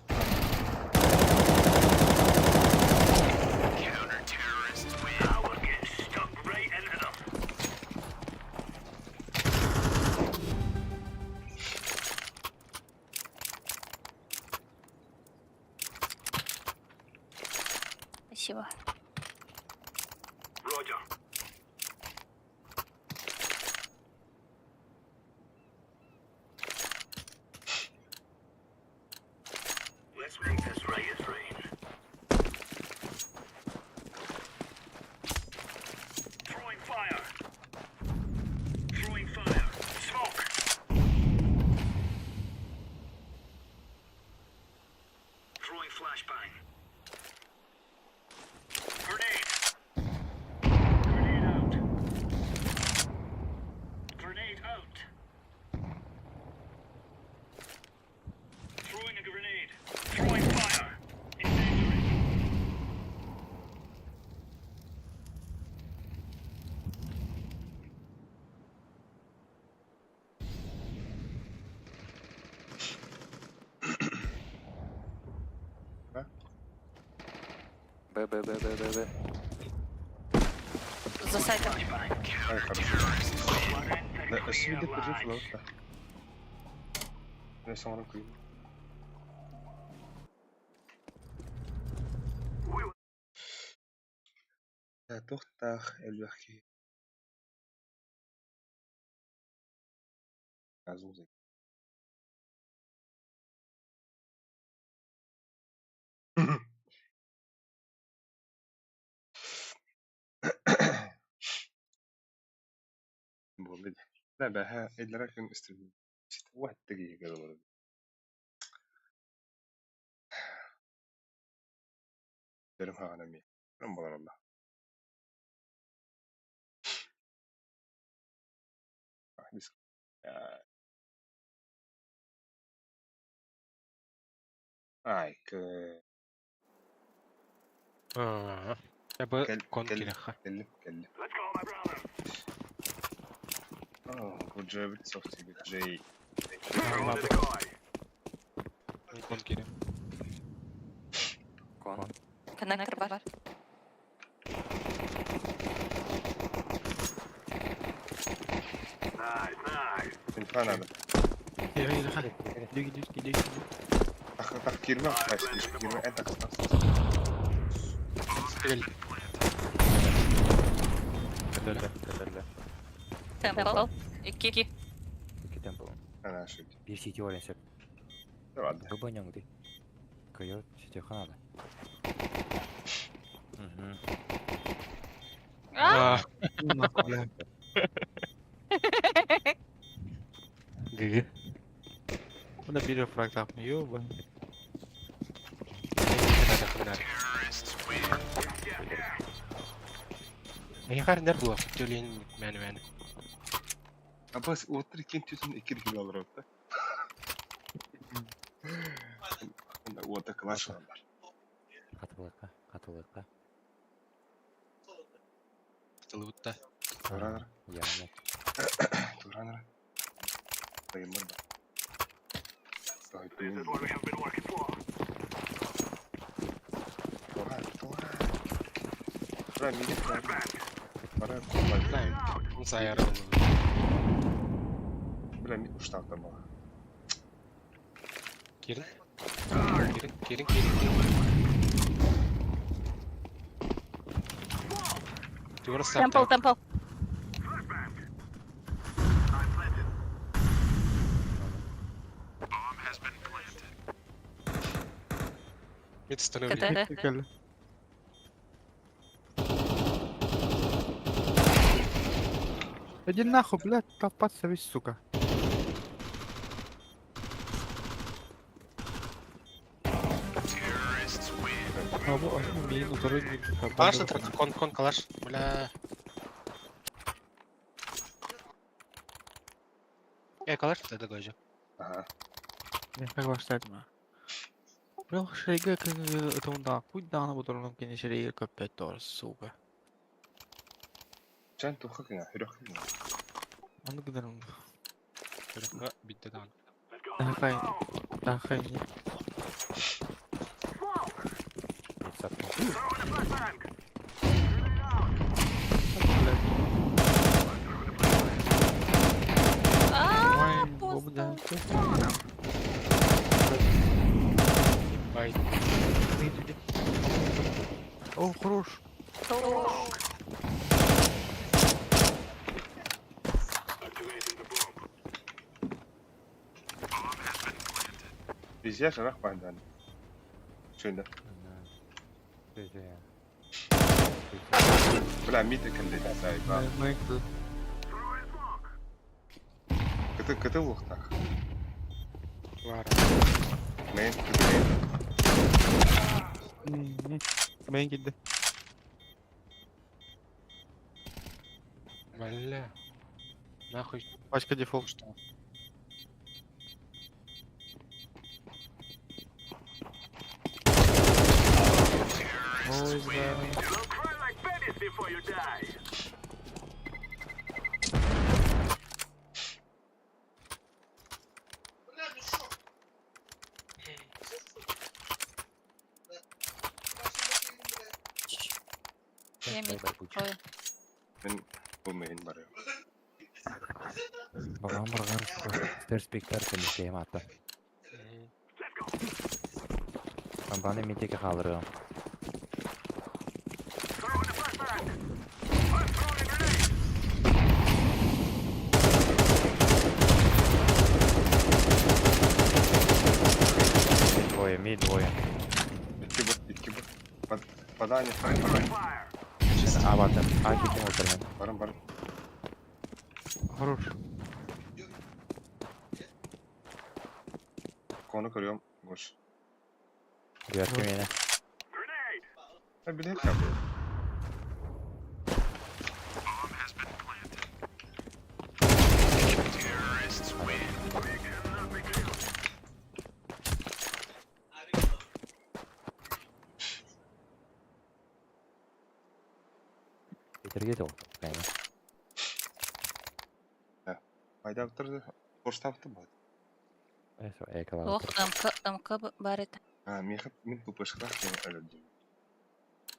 Now we're getting stuck right into them. Спасибо. Roger. Let's make this right as rain. Throwing fire. Throwing fire. Smoke. Throwing flashbang. Grenade. Grenade out. Grenade out. Throwing a grenade. Throwing fire. Incendiary. Б. За сайтом. Ай, хорошо. Да, себе держи флот. Я сам руку. تختخ الوحكي عزوزي والله لا بها إلا راكن استلم واحد دقيقة قبل درمها على مية نمبر الله واحد يسكت عايك Я бы كلم кон كلم килеха. كلم Let's go, my brother. قلت جابت صوتي قلت جاي Throwing the decoy. Кон киле. Коннектор бар. Nice, nice. تنفعنا هذا أخ كلمة ماشي كلمة أنت Стрель. Темпл. Ики. İki tempo. أنا عشان Bir CT var ensep. بعد Bu banyan değil. Kaya CT kanada. А, ГГ. Bunda biri frag takmıyor. Yo, هي خير نديروا في الجولين معنا بس وتر كنت تسمع كل كل الرب وتر كلاش Katılıkka. قتلوتا تورانر Yani. تورانر طيب مرة طيب This is what we have been working for. توران مين توران نعم سيارة بلا مين مش تعرف طبعا كيرن تقول Темпл, темпл. Мид-становили. КТ. Прикольно. Иди нахуй, блядь, толпаться весь, сука. А вот, минус, второй минус. Калаш на кон калаш. Бля. Yakalar da koyacak. Aha. Как başladım ha. Бирок шерейге ытымда куйданы бутурлук кене шерейге көппөт doğrusu суга. Sen tuha kina hürük kina. Аны гыдырым. Kırıkla bitti daha. Дахайн. Дахайн. Mid satma. Ааа, Ой, бобу да. Bay. О, хорош. Biz yaşarak bandan. Şöyle. Güzel ya. Bula mide kende sahip ha. Майкл. Kıtı vuxtak. Var. Men kıtı men. Мен келди. Valla. Nahуй. Пачка дефолт. Что? Ой, да. You'll cry like babies before you die. Я мид Bay buç. кою. Ben bu mehin var ya. Babam bargar perspektör kelişeyim hatta. Ben bana mid'deki kaldırıyorum. Mid двое. İki bu. Padanya sayın padanya. Ben A baktım. A gittim oturmayın. Varım. Хорош. Konu kırıyorum. Boş. Gördüm yine. Ha bir de hep yapıyor. Bitirge de oldu. Yani. Fayda bitirdi. Boş taptı bu. Neyse ekala. Ох, МК бар это. Ha min bu pışkırak seni öldüm.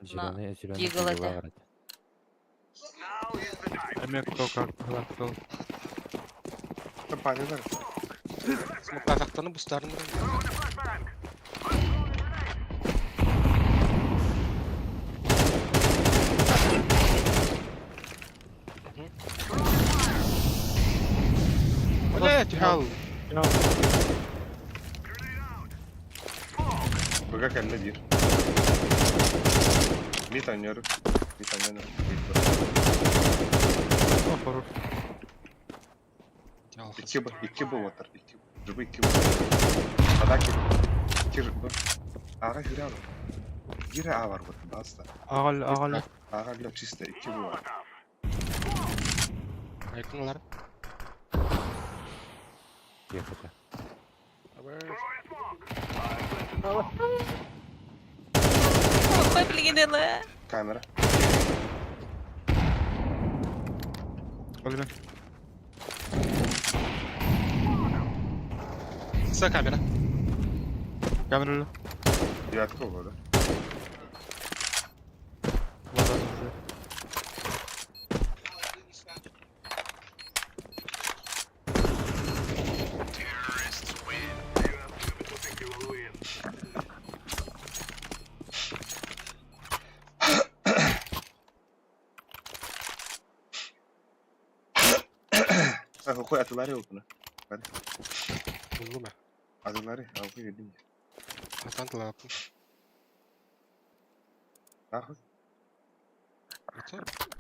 Ziloni Giggle это. var. Эмек как хлопцов. Padyalar. Smoke ataklarını buslarını. Valla tihal. Bıga kendine bir. Bir tanıyorum. О, хорош. İki bu water. İki bu. Padaki. Bu. Ağa jüri alın. Jüri ağa var burada. Basta. Агал. Ağa bile çiste. İki bu var. Yakınlar. Yakıcı. Ой, блин, Kamera. Ölme. Kısa kamera. Камера. Yatık o burada. Вот он уже. Sen koy atıları yok buna. Buldu mu? Atıları. Al koy yedim. Atan da yaptım. Nahı.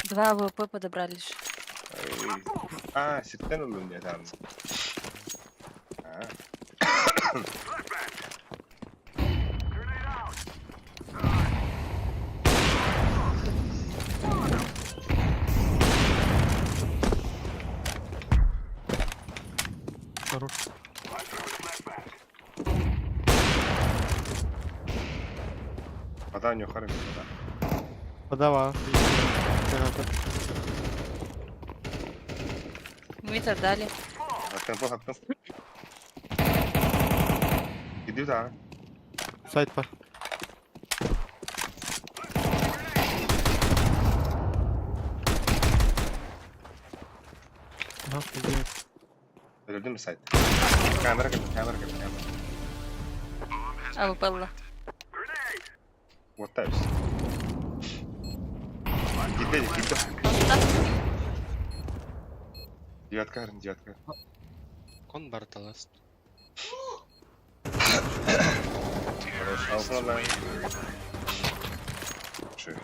Два ВП подобрали лишь. Sitten oldum diye tamam. Ha. Kadan yukarı bir kadan. O da var. Мид отдали. Attım. Gidiyor daha. Сайт var. Nasıl gidiyor? Öldürdün mü site? Kamera kapı. А, выпало. Botta üstü. Gitti. Cihatkar. Кон барталас. Altına lan. Şöyle.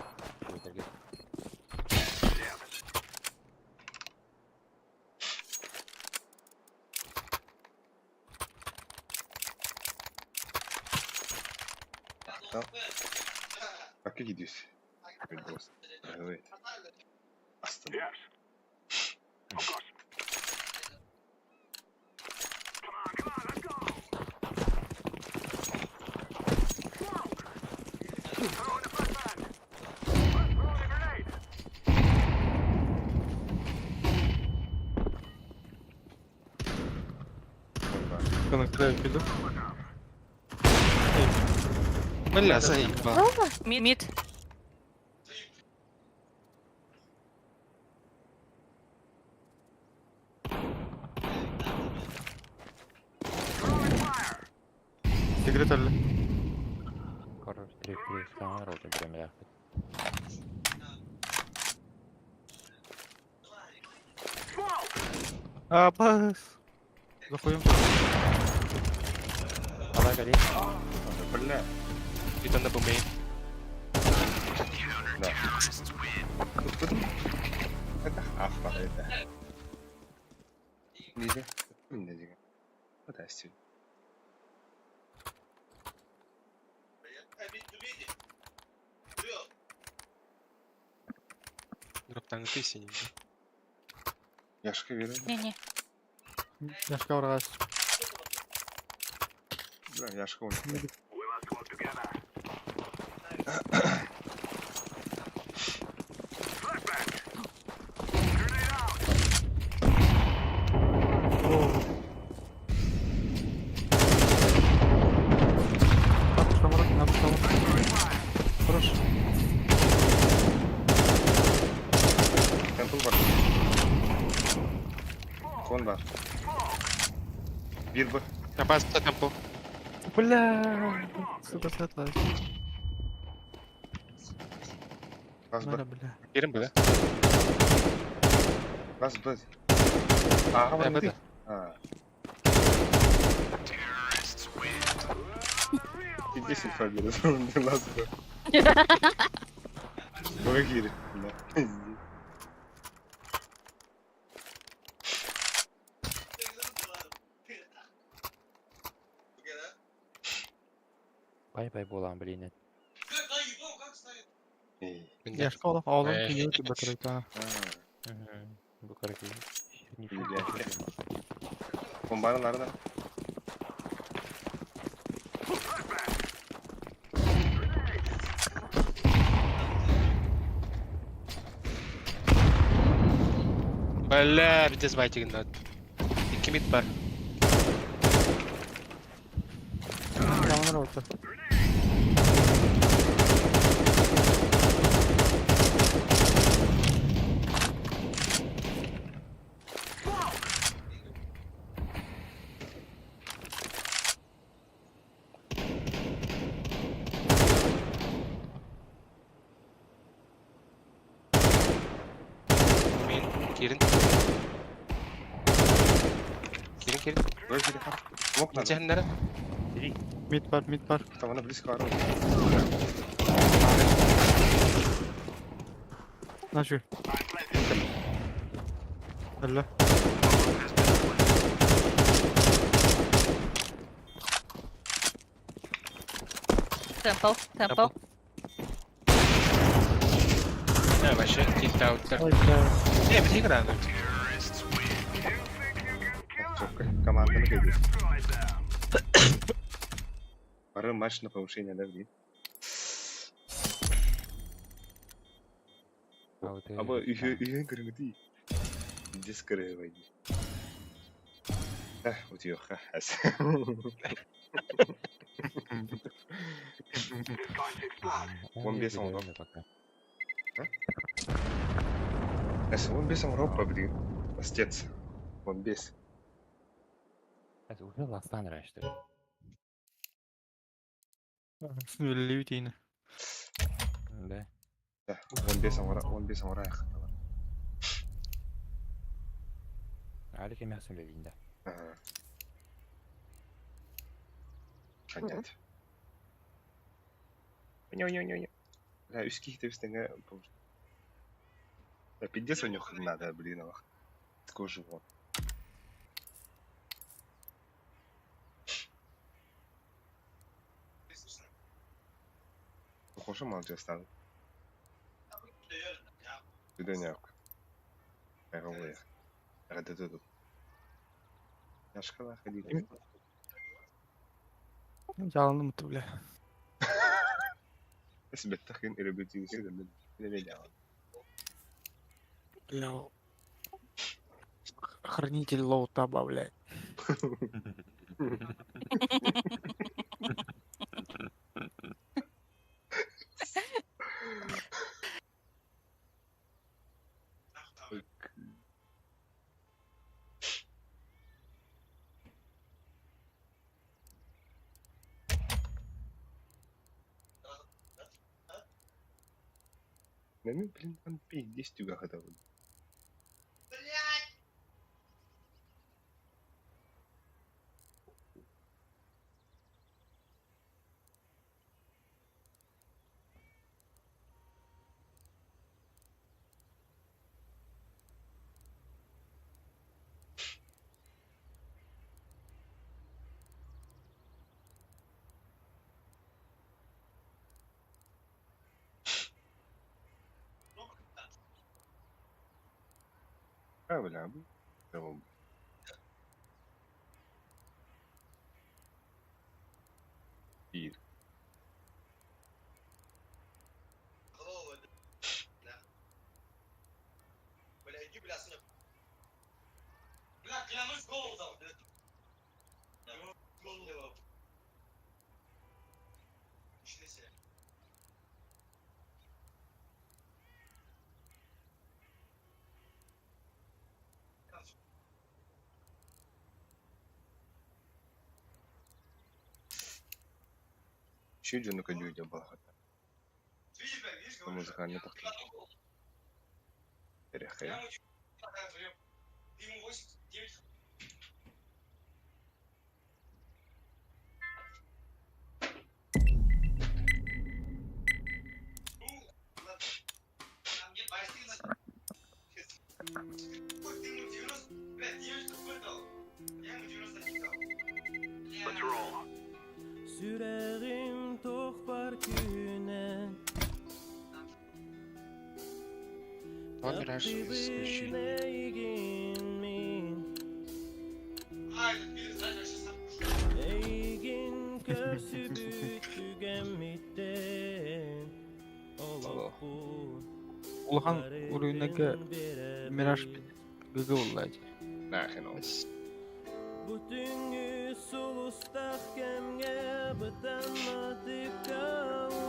Tamam. Bak gidiyorsun. Böyle olsun. Evet. Astım. Коннектор піду. Бля, заебал. Мид. Секрет öldü. Короче, 3 сканер oldu bir yaktık. Бас. Заходим. Hala geleyim. Bля. Иду на буме. Да. Это ахва, это. Нельзя. Нельзя. Фантастика. Дроптан ты синенький. Yaşka verin. Не-не. Yaşka vurğaz. Bля, yaşka oynuyor. We must work together. Надо что. Хорош. Temple var. Kon var. Bir bu. Напасть на темпу. Бля. Сука, светлая. Bas bu. Надо, бля. Yerim böyle. Bas bu. Aa, Ya var böyle. mı? Ha. Gideceksin söyledi. Sorun bas bu. Böyle gir. Bay bolan bilinen. İyi. Yaşka oğlum Ee, gidiyor ki batırık ha. Ha. Bu karakter. İyi geldi. Bombanın nerede? Бля, пиздец байтигin надо. 2 mid var. Kamera orta. Min, girin. Girin. Böyle bir dakika. Smoke nerede? Gideceğin nere? Mid var. Tavana blisk var. Начали. Бля. Темпл. Ne başı? Tilt out'lar. Ой, бля. Ne bir tek rağmen. Çok команданы görüyor. Пора матч на повышение, да, где? Ama üye kırığı değil. Diz kırığı var. Utuyor. Has. Он без самого. Он без самого блин. Остец. Он без. Это уже Ластанра, что ли? Sinirli üteyini. Да. Он без самого. Али кемясың бе да. Понятно. Не. Да, üst kitebisinde bu. Да, пиздец у них надо, блин, такой живот. Похоже, молодец стал. Видоняк. Эговые. Радедуду. Я шкала ходить. Жалынды мыты, бля. Если тахин или быть инсидент, не видел. Бля. Хранитель лоутаба, блядь. Ну, блин, он пиздец тюга готовы. Бля, ну. И. Бля, клянусь, голову дал, блядь. Голову дал. Ничего себе. Еще один кадюдя был. Видишь, блядь, видишь, говорю, Музыкальный я тахт. клянусь, голову. Перехай. Я ему ты ему 8-9. Там нет бассейна. Вот ты ему 90, блядь, 90 сколько дал? Я ему 91 дал. Sürerim tok var güne. Ладно, раз исключи. Hayır, bir sadece şasa. Eygin kösü büyüttü gemmitten. Улхан урюнага Мираж гыгы уллайды. Нахрен он. Bütüngü sulustah kemge bıtanmadıkka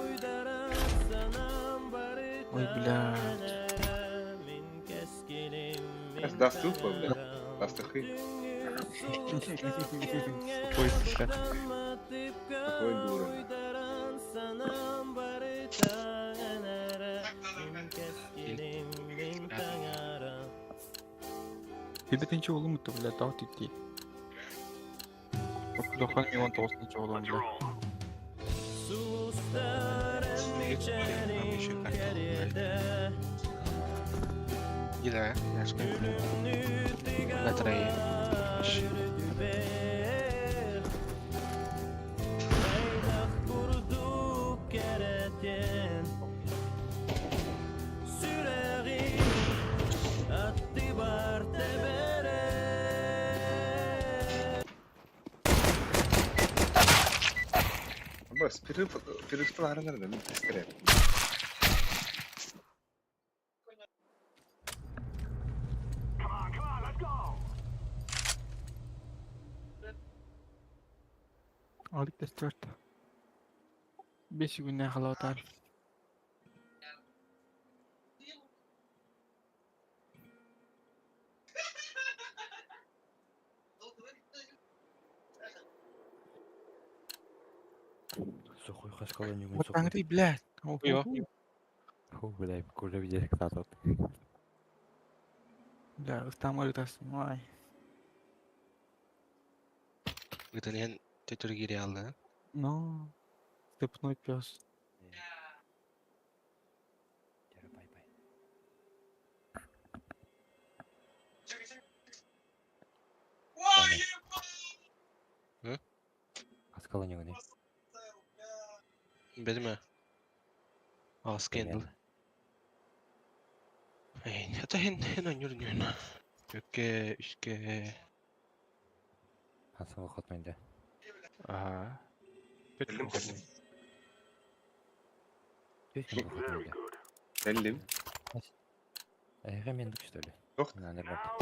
uydarak sanam barıta. Ой, блядь. Min keskilim min Даст тупо, бля. Даст тахи. Ой, сука. Такой дурак. Uydaran sanam barıta min keskilim min tangara. Бебетинчи улы мыты, бля, тау тикти. Лохан мион тоғызынчы улым, бля. Gila, ya sekarang baterai. Бос, перестал арендар, да, не пристрел. Aldık da start. 5 günden hala atar. Сухой хаскаланию. Вот так ты, блядь. Хуё. Фу, блядь, уже видели кто-то. Да, там орытасың, ай. Gıdanın tetörü geri aldı. Ну, степной пес. Бай-бай. Hı? Хаскаланию не. Benim mi? Aa, scandal. Hatta hen oynuyor. Gökke, üstte. Хасал хотмайда. Aha. Geldim. Тюсин хотмайда. Geldim. Ремендук, что ли? Yok. На, нормально.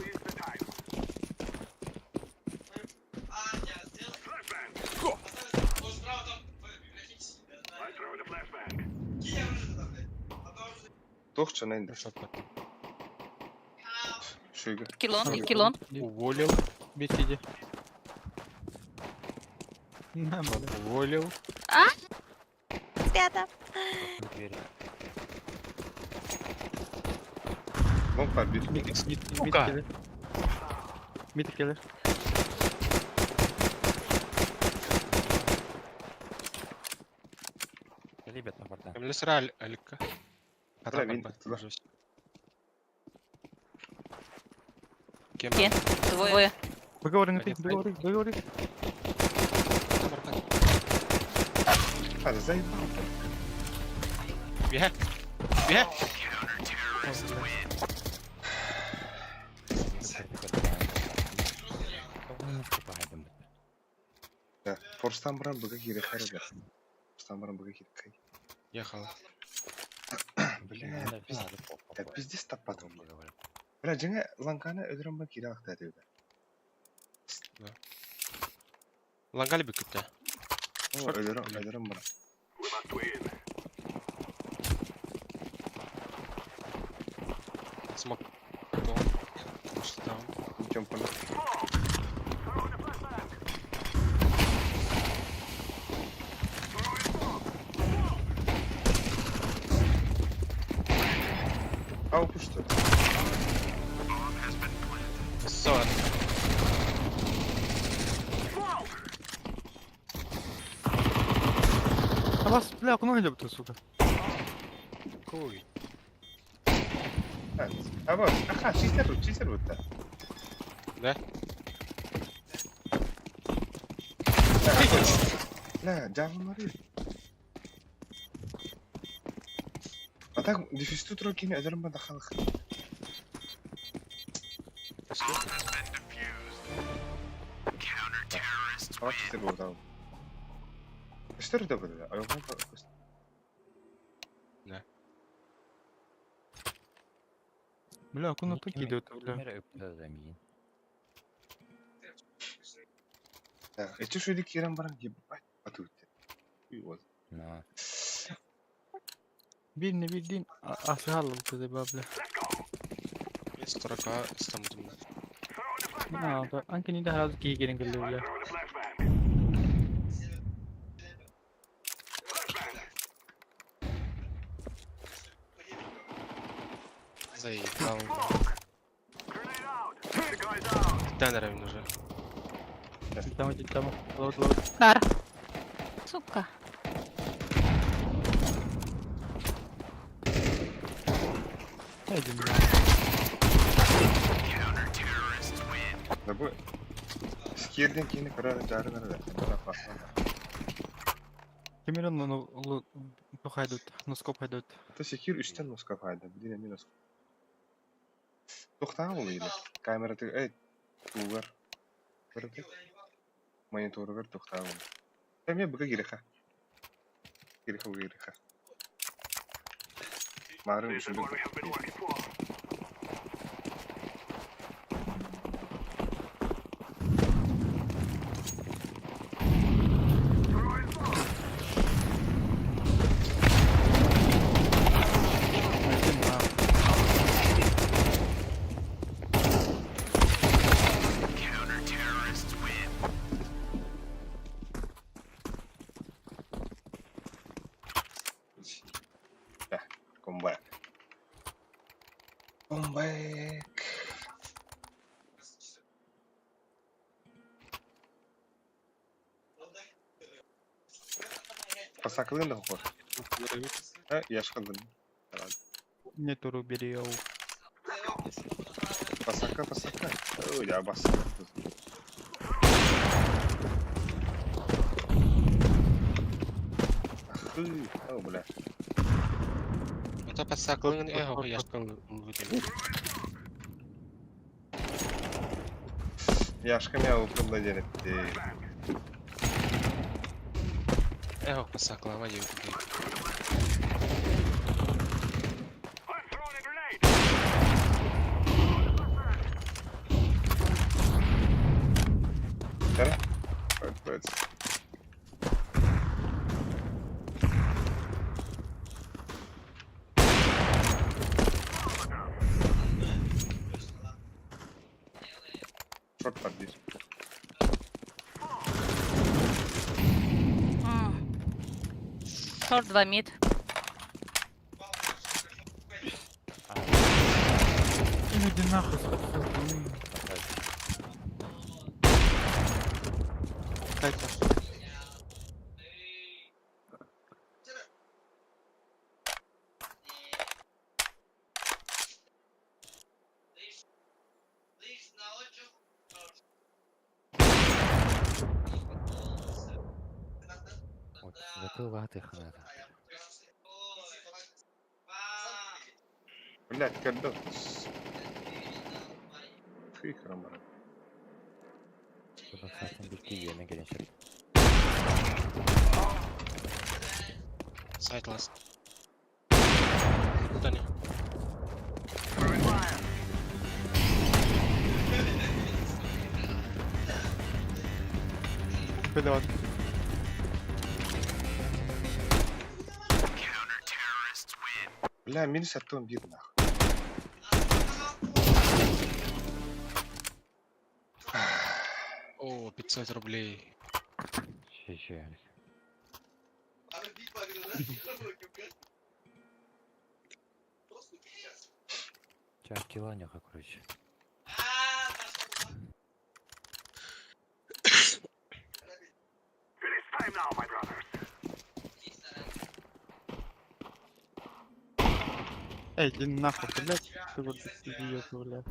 Dokça neydi? Şatma. Şöyle. 2 лон, 2 лон. Уволил. Бесиди. На, блядь. Уволил. Свято. Двери. Long var bir. Mid Сука. killer. Mid killer. Ребят, на борта. Emre sıra Alikka. Sıra bin, sıra. Kim? Ген. Двое. Договори, Понятно. договори. Hadi zayıf. Bihe. Bihe. Ya, Forstan buran bıga geri kare de. Forstan buran bıga geri kare. Ехал. Ya biz de stappadım. Bıra cenge lankana ödürüm bak geri akta diyor. Langali bükütte. O ödürüm bıra. Смог. Что там? Mümkün bunu. Al puştu. Сон. А вас, бля, куда идёт ты, сука? Хуй. Evet. Ama aha çizer burada. Да? La canlıları. Atak difüstü trok yine ödürüm ben dakikalık. Salak çizer burada abi. Kaçtır da böyle. Ayağına bak. Бля, куда так идёт, бля? Ya, içi şöyle kiran baran gibi. Atı bitti. Но Birini bildiğin asırlarla bu kızı bля. Строка İstanbul'da. Ha, da anke ni de hazır ki gelin geliyor bля. Заебал. Тенера він уже. Там, лот. Кар. Сука. Haydi bля. Da bu skirden kendi kararı carı nerede? Кемерон, ну, хайдут, ну скоп хайдут. Hatta şekil üstten noska fayda. Bir de minus. Toxtağı oluyor. Kamerada tuğar. Gördük. Monitörü ver toxtağı oluyor. Hem ya bıga girek ha. Girek ha. Marın üstünde. Welcome back. Pasaklı da hor. Ha, yaşkındın. Не туру береу. Pasaka. Öyle bas. Oh, бля. Это подсаклын, я шкал выделил. Yaşkım ya okulda gelipti. Подсаклама, я выделил. I'm throwing a grenade. Kara? Evet. Шорт var bir. Шорт 2 мид. Иди нахуй, Катя. Вот, готова ханада. Блядь, когда? Фи храмара. Burada zaten bir yerine gelecek. Сайт ласт. Куда не? Вперед. Бля, минус оттон видно. О, 500 рублей. Ще. Чарки ланяха, короче. It is time now, my brothers. Эй, иди нахуй, блядь. Ты вот идиот, блядь.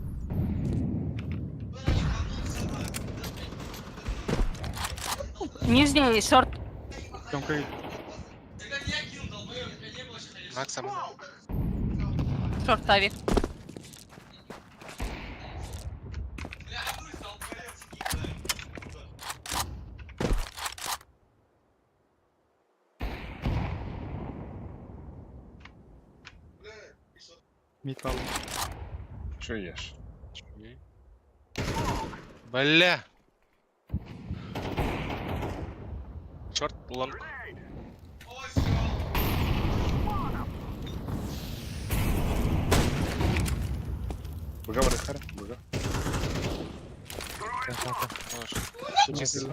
Нижний шорт. Там как Максом. Шорт авик. металл. Что ешь? Бля. Шорт, лонг. Быга варыхар, быга. Хорош. Мисс.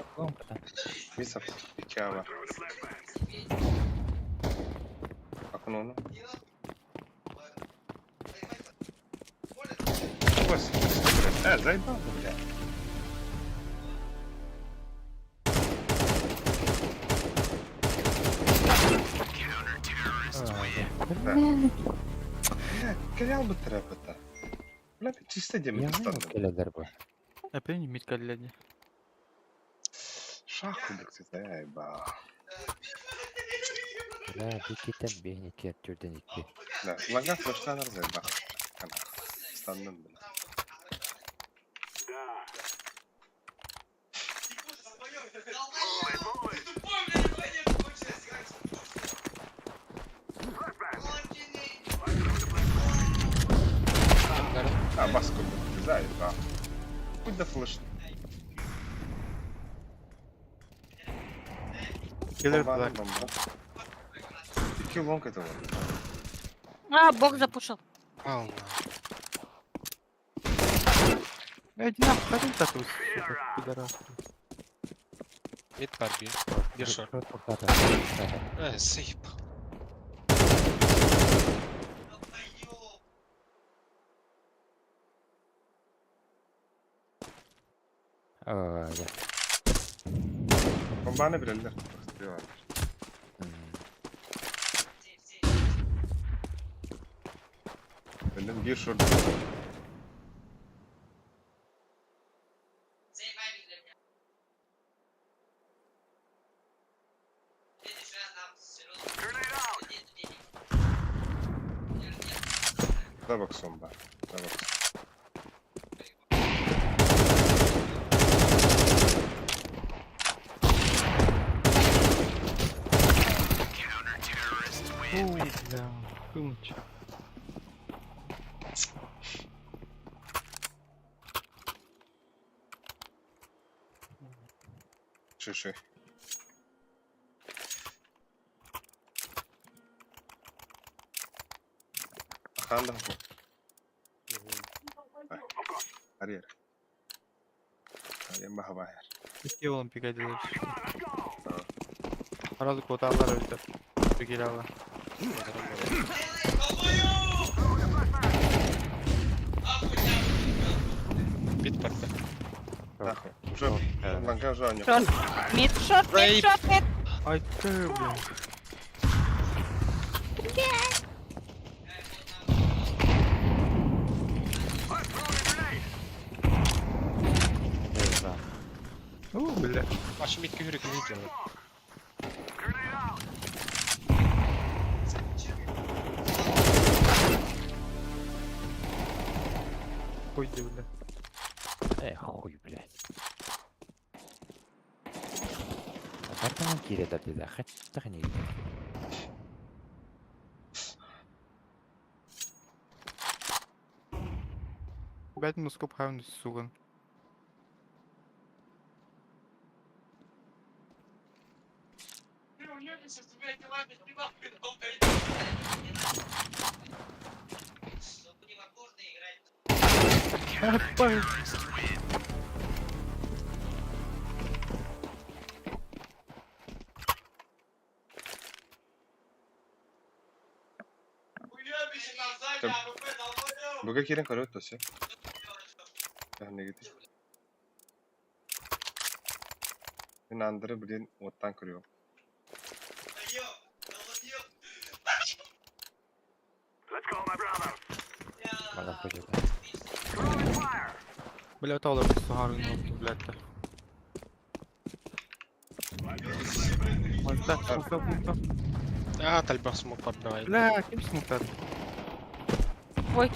Миссов. Пича var. Bakın onu. Ось. Заебал, бля. Калял бы трапа-то. Бля, чисто демон Я достану. келедер bu. Опять не мид коллеги. Шаху, блядь, заебал. Бля, bir kitap beni kettirden iki. Да, лага флештанар заебал. Станdım bile. А, маску заебал. Будь да флеш. Киллер Бомба, так. бомба. Iki long это вот. А, бог запушил. Ау. Иди нахуй, ходи татус, сука, пидорас. Мид парби. Bir short. Заебал. Öyle. Bombani bilenler. Yok. Benim bir şurada. Da bak son bar. Da bak. Ой, бля. Кылыч. Шиши. Ханда bu. Арьер. Арьер махабайер. İki oğlum pikadiler. Aralık odalar öldü. Pikadalar. Пит парта. Нахуй. Уже. Банка уже не. Шорт. Мид, шорт, Рейп. мид, шорт, мид. Ay tövbe. Eyvah. Бля. Ваши митки Юрик не делают. Койди, бля. Хуй, блядь. А как там Кири да пизда? Хотя не видно. Бәт мускоп хавны суган. Отпай. Buga kiren karıyor tosi. Ne gidiyor? İnandırı bilin ottan kırıyor. Надо ходить. Бля, та олар сугарың oldu, блядь. Мальта, смуктап. А, тальбах смог подбивать. Бля, kim смуктады? Ой,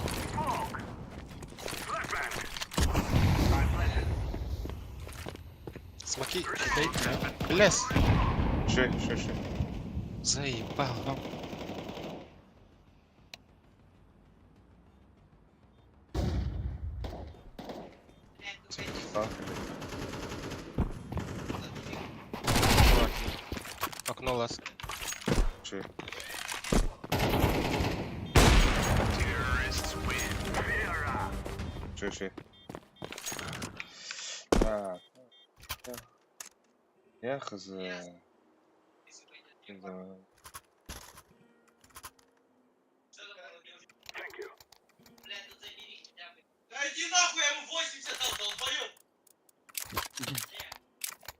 Смоки, лес. Ши. Заебал. Sağ. Окно лаз. Ши. Ши. Так. Я хз. Иди нахуй, я ему 80 дал, долбоёб!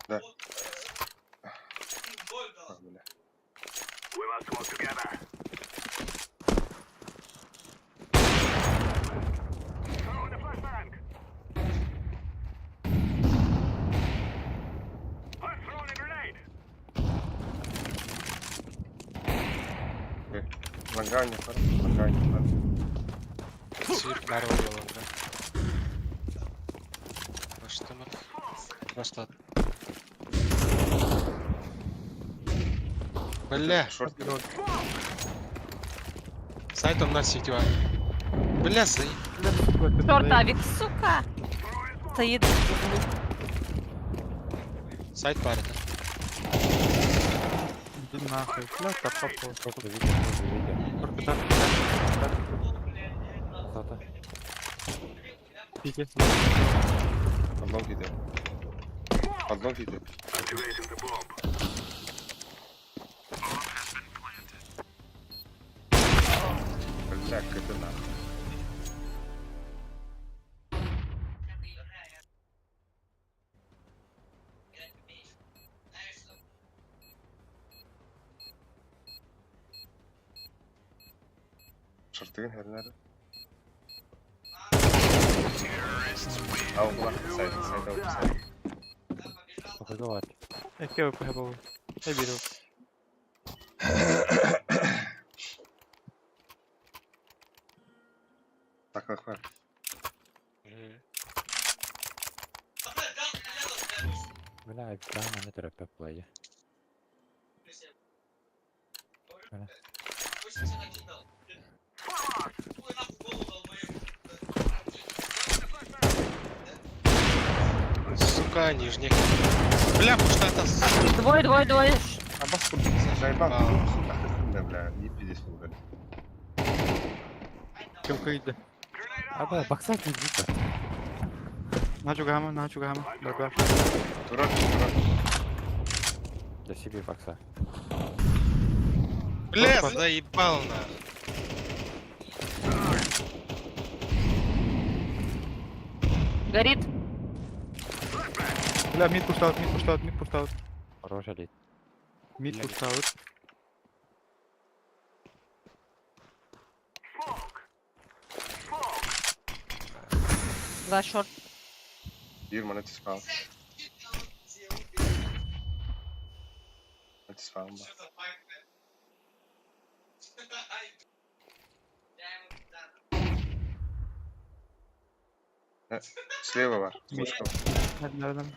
Да. Боль дал. Ah, bля. We must work together. Throw in the flashbang. I'm throwing a grenade. Лагание, лагание. Сверх баррел делал, да. А что мы? Просто... Бля, Шорт. сайтом на сетева. Бля, заеб... шорт авик, сука. Стоит. Сайт парит. Иди нахуй. Бля, та попал. Тоже видео. Корпитар. Кто-то. Пики. Подлог идет. Подлог идет. Activating the bomb. Бля, это нахуй. Артыгын хәрнәр. Ау, була. Сайда. Оқиға бар. Эке өп хәбә ул. Бир өп. Таклык бар. Бля, прямо не треба плеє. Бля. Сука, нижний. Бля, пошла это. Двое. А бас тут заебал. Сука, хрен, бля, не пиздец был. Кем кыйды. Аба, бақсат не дейді. Начугама. Баба. Турак. Для себе бақса. Бля, заебал на. Горит. Бля, мид пуштаут. Хороша лід. Мид пуштаут. Два шорт. Bir mana tispal. Tispal mı? Слева var. Мушка. Nereden?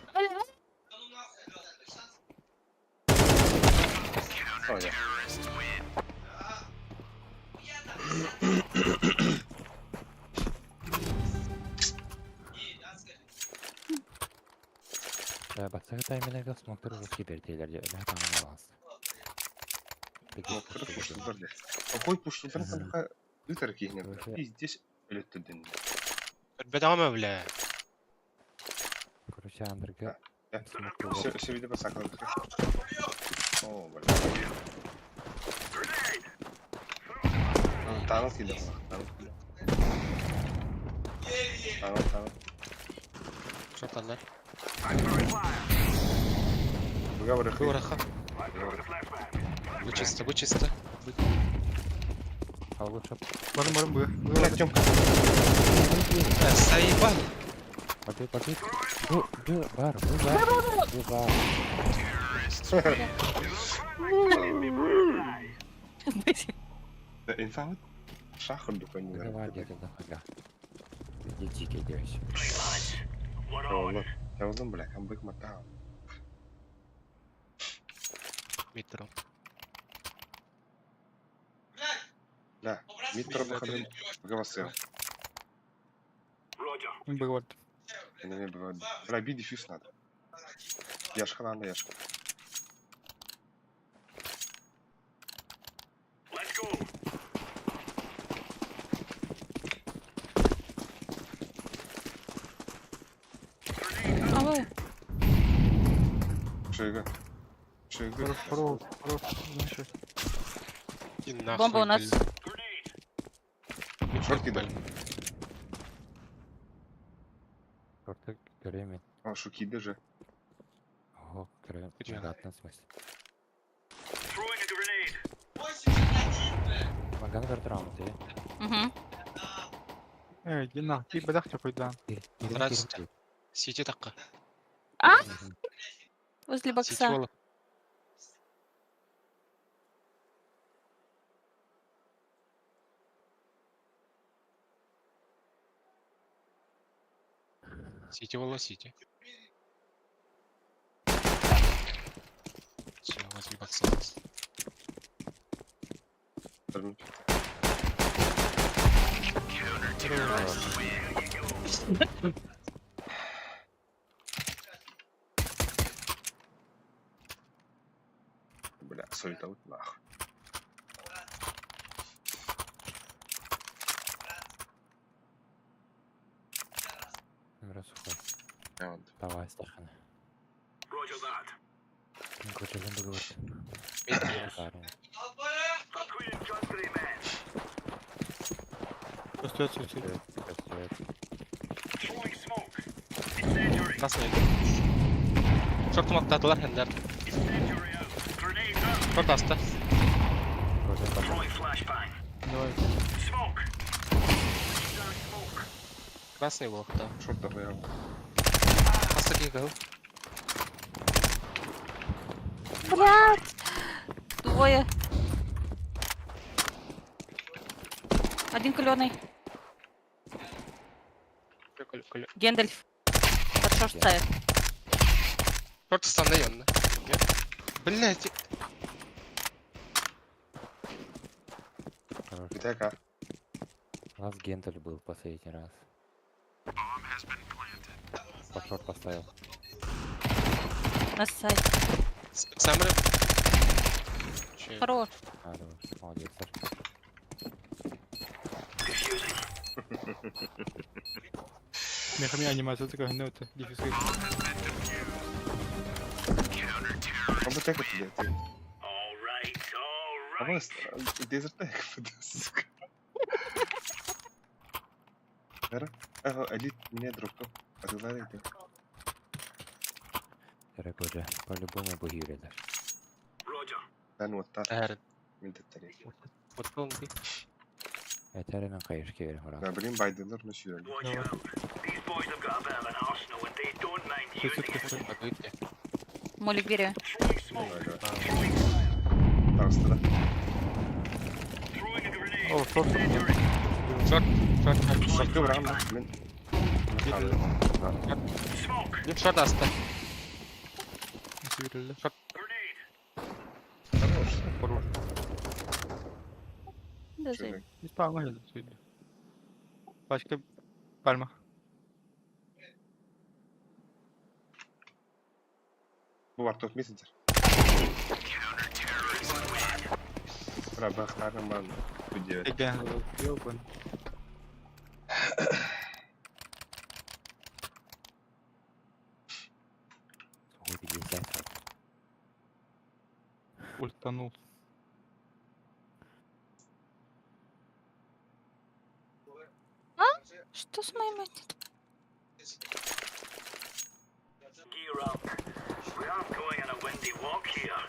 Oh ya. Бақсаға тайменерге смоктар өске бердейлер. Өлі атаңына бағасы. Кырık puştuldur de. Koy puştuldur kanka. Lütfen kihne. Pizdes ölüttürdün. Bedava бля. Короче, андырға Ya. смоктар Все видео посакланdık. О, блин. Tanık gidiyor. Tanık. Что там, да? Буга бırakıyor. Хураха. Вы чисто. Алғы шап. Барым бу. Блядь, Тёмка. Заебал. Пакет. Бар. Да, инфа. Шахр духани. Var dedi daha. Geçik ediyoruz. Oğlum. Ya oğlum bırak. Hem bıkma tamam. Метро. Да. Митро выходим. Поговосил. Бывает. Не бывает. Бля, би дефьюз надо. Яшка надо, яшка. Let's go. Ау. Шига. Хорош. Значит. И нахуй. Бомба у нас. Шорт кидай. Шорты göremiyorum. А, шуки даже. Ого, göremiyorum. Где? Обратно в смысле. Throwing a grenade. Маган картырамын те. Угу. Гена, ти бадах чакойдан. Здравствуйте. Сети такка. Возле Сети бокса. волок. Сети волок, сети. Все, возле бокса. Бля, сольтаут нахуй. Biraz sухой. Вот. Давай, стаханы. Roger that. Көтелен бұғыр. Clearing shot 3 men. Стоит. Throwing smoke. Incendiary. Nasıl öldü? Şortum atladılar hender. Incendiary out. Grenade out. Şort astı. Throwing flashbang. Давай. Smoke. Красный лох, да. Шорт такой. Посади гол. Блядь! Двое. Один каленый. Гендальф. Под шорт ставит. Шорт стан даён, да? Нет? Блять, Хорош. ГТК. У нас Гендель был в последний раз. Под шорт поставил. На сайте. Самры. Че? Хорош. Хорош. Молодец, Саш. Мехами анимация такая, ну это дефицит. Абы так это делает. All right, all Абы right. дезерт так, сука. Ара, Алит меня дропнул. А ты знаешь, это? Терекоджа. По-любому бы юридаш. Roger. Ben Wattar. Әрі. Мен тәттәрек. Вот был бы. Этеринен кайышке берем раз. Ben bileyim Biden'lar ne sürüyor. Watch out. These boys have got a bit of an arsenal and they don't mind using it. Подойти. Молик берег. Throwing smoke. Vay be. Throwing fire. Tarıstıra. Throwing a grenade. О, шорт. Şarkı bırakın lan. Ben... Smoke. Bir short astı. Сверили. Grenade. Хорош. Хорош. Да, Şöyle. Biz parmak yazdık söyle. Başka parmak. Bu var top messenger. Bırak bak karnım var mı? Video. Egen yok ben. Ой, 50. Ультанул. Что с моим этим? Gear up. We aren't going on a windy walk here.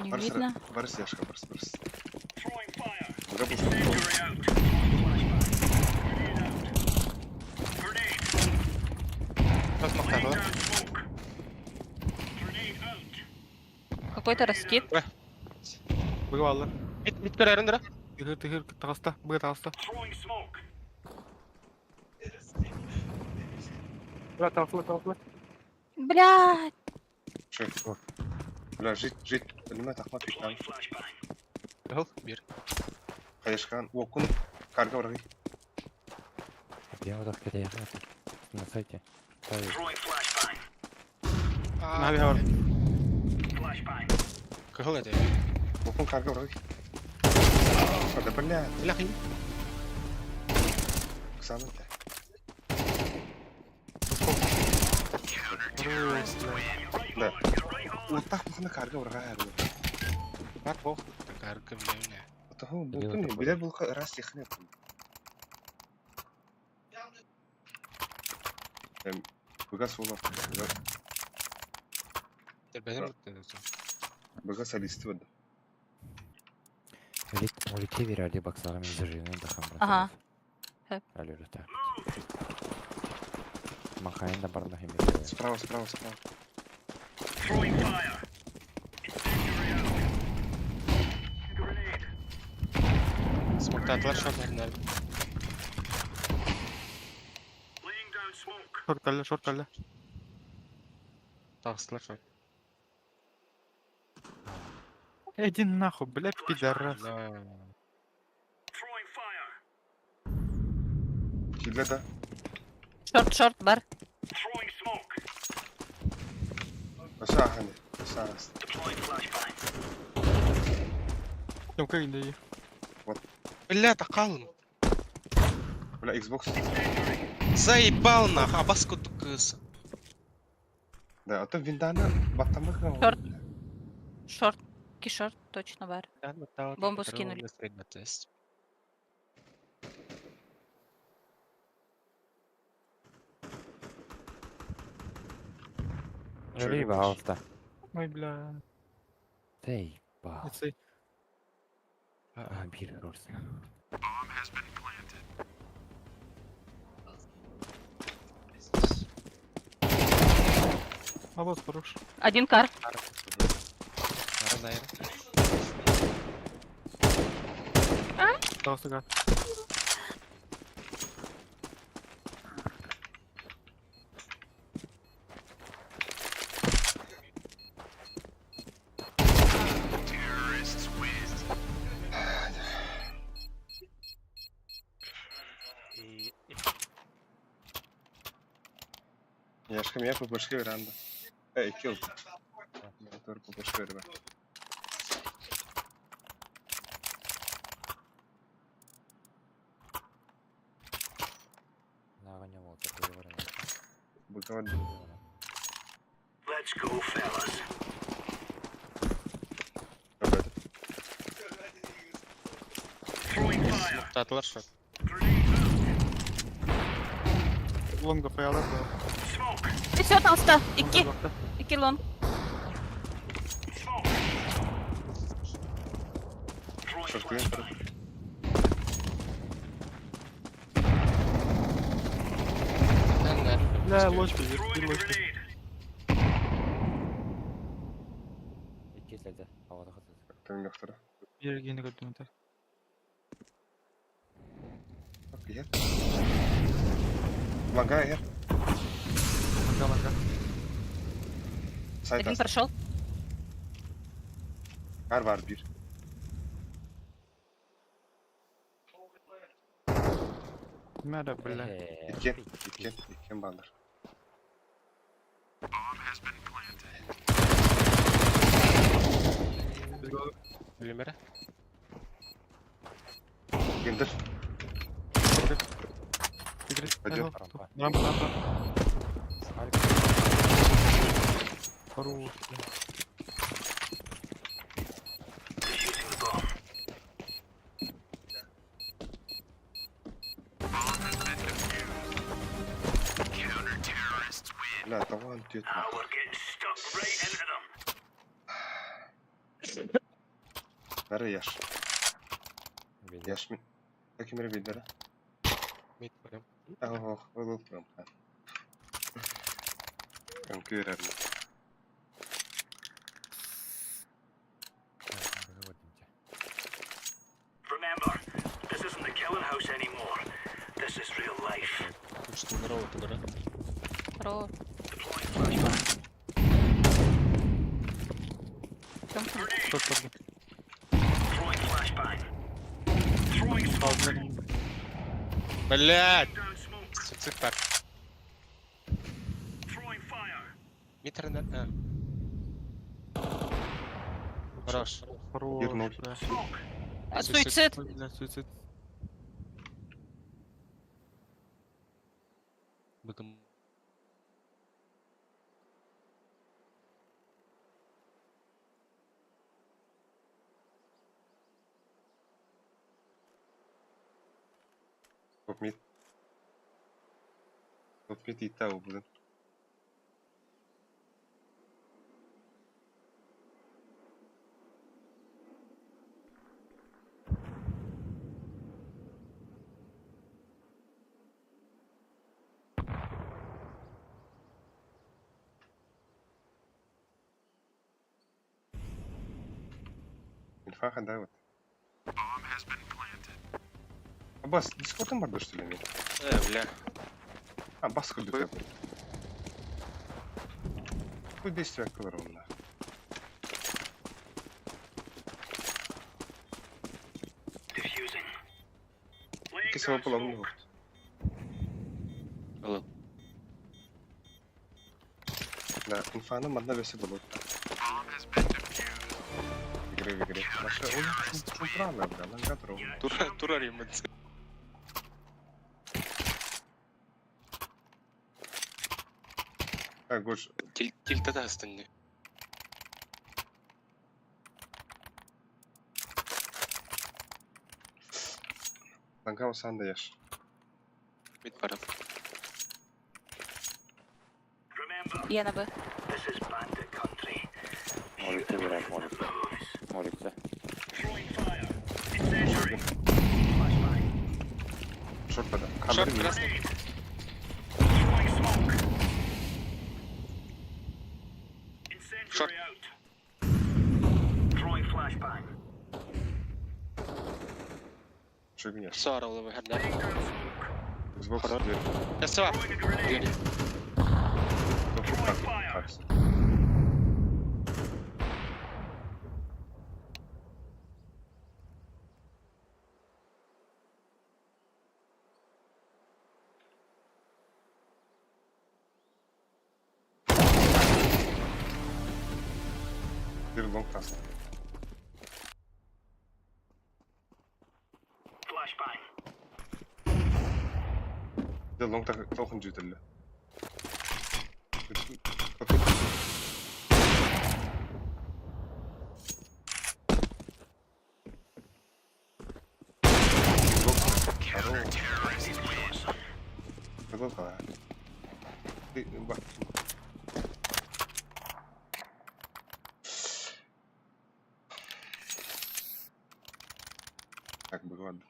Не Barış видно. Barış yaşka Barış. Throwing fire. Bu da bu. Incendiary out. Grenade out. Посмотрел. Laying down smoke. Grenade out. Какой-то раскид. Бывало. Mid görerinde ra. Тыгыр тағаста. Быгы тағаста. Throwing smoke. Быра тағасла. Блядь. Şey. Ulan jit. Önüme takma tuttan. Deploying flashbang. Gol. Bir. Kayışkan. Okun. Karga bırakı. Я вот так хотя на сайте. Ставишь. Throwing flashbang. Нави var. Flashbang. Gol ede. Okun karga bırakı. Hadi bella. Ilahi. Kısalım da. Да. Вот так махна карга бırakı. Bak bu. Kargı bilmem ne. Atahu bu ne? Bilal bu rast yakın. Быга сола. Benim mutlu. Быга солисты var. Улети вирали боксарами заживем до хамбра. Ага. Hep. Алло, так. Махаем да барна химия. Справа. Throwing fire. Incendiary out. Grenade. Смокта atlar short nerede? Laying down smoke. Şort kalle. Tağıslar short. Иди нахуй, блядь, пидорас. Да. Throwing fire. Kirle de. Шорт бар. Throwing smoke. Aşağı hani. Aşağı. Deploying flashbang. Темка инди. Бля, тақалым. Бля Xbox. Заебал нах, абаску кыз. Да, а то виндана баттамак. Шорт. Шорт. Шорт точно бар. Бомбу скинули. Либо алста. Ой, бля. Эй, ба. It's Bir Рорс. Обоз хорош. Один кар. Наверное. Остался гад. Яшкам я ППшка веранда. Килл. Я тоже ППшка веранда. Нагонял вот такой вариант. Быковать. Let's go, fellas. Throwing fire. Attılar şu an. Лонга фаялар да. Smoke. И все, там ста. Лонга Ики. бакта. Ики лонг. Smoke. Throwing Шорт flashbang. Benler. Бля, лоч пиздец. Throwing Bir a лоч пиздец. grenade. İki izledi. Havada katıldı. Там мёхтера. Bir geni gördüm enter. Bak gel. Лага гер. Лонга. Сайт Один прошел. var bir. Merhaba bля. İkken bağlar. Bilmere. İndir. Игры. Пойдём. Рампа. Хорош. Defusing the bomb. لا طبعا تيت. Ah, we're getting stuck right into them. Nereye yaş? Bildi. Yaş mı? Bakayım nereye bildiler. Mid koyayım. Unutmam ben. Ben görerim. Remember, this isn't the killing house anymore. This is real life. Uçtuğları ortaları. Хорош. Deploying flashbang. Тот. Throwing flashbang. Throwing smoke. Блять! Down smoke. Sık var. Throwing fire. Mid nereden? Ha. Хорош. Хорош. Вернул. Бля. Smoke. Суицид. Ой, бля, суицид. Bakın. Top mid. Top mid ita o bunun. الفاخر دوت. Abbas, Discord'un var dostum benim. Бля. Abbas kırdık ya. Bu distract var onlar. Defusing. Laying İki down sabah bulalım smoke. yok. Alın. Да, инфаны модно весы будут. Игры. Наша очень правильно, бля, на готов. Tur arayayım hadi. Гош, Tilt'e de aslında. Лангау сан да яш. Mid var. Remember, Я на Б. this is bandit country. Molite biraz molite. Molite. Throwing fire. Шортада. Шорт, Камера красный. Throwing smoke. Short. Incendiary out. Throwing flashbang. Чего нет? Сара уловый, да. Laying down smoke. Сбоку дверь. Красава. Throwing a grenade. Throwing fire. Дверь лонг красный. Flashbang. Дверь лонг так толком житель. Так, бы ладно.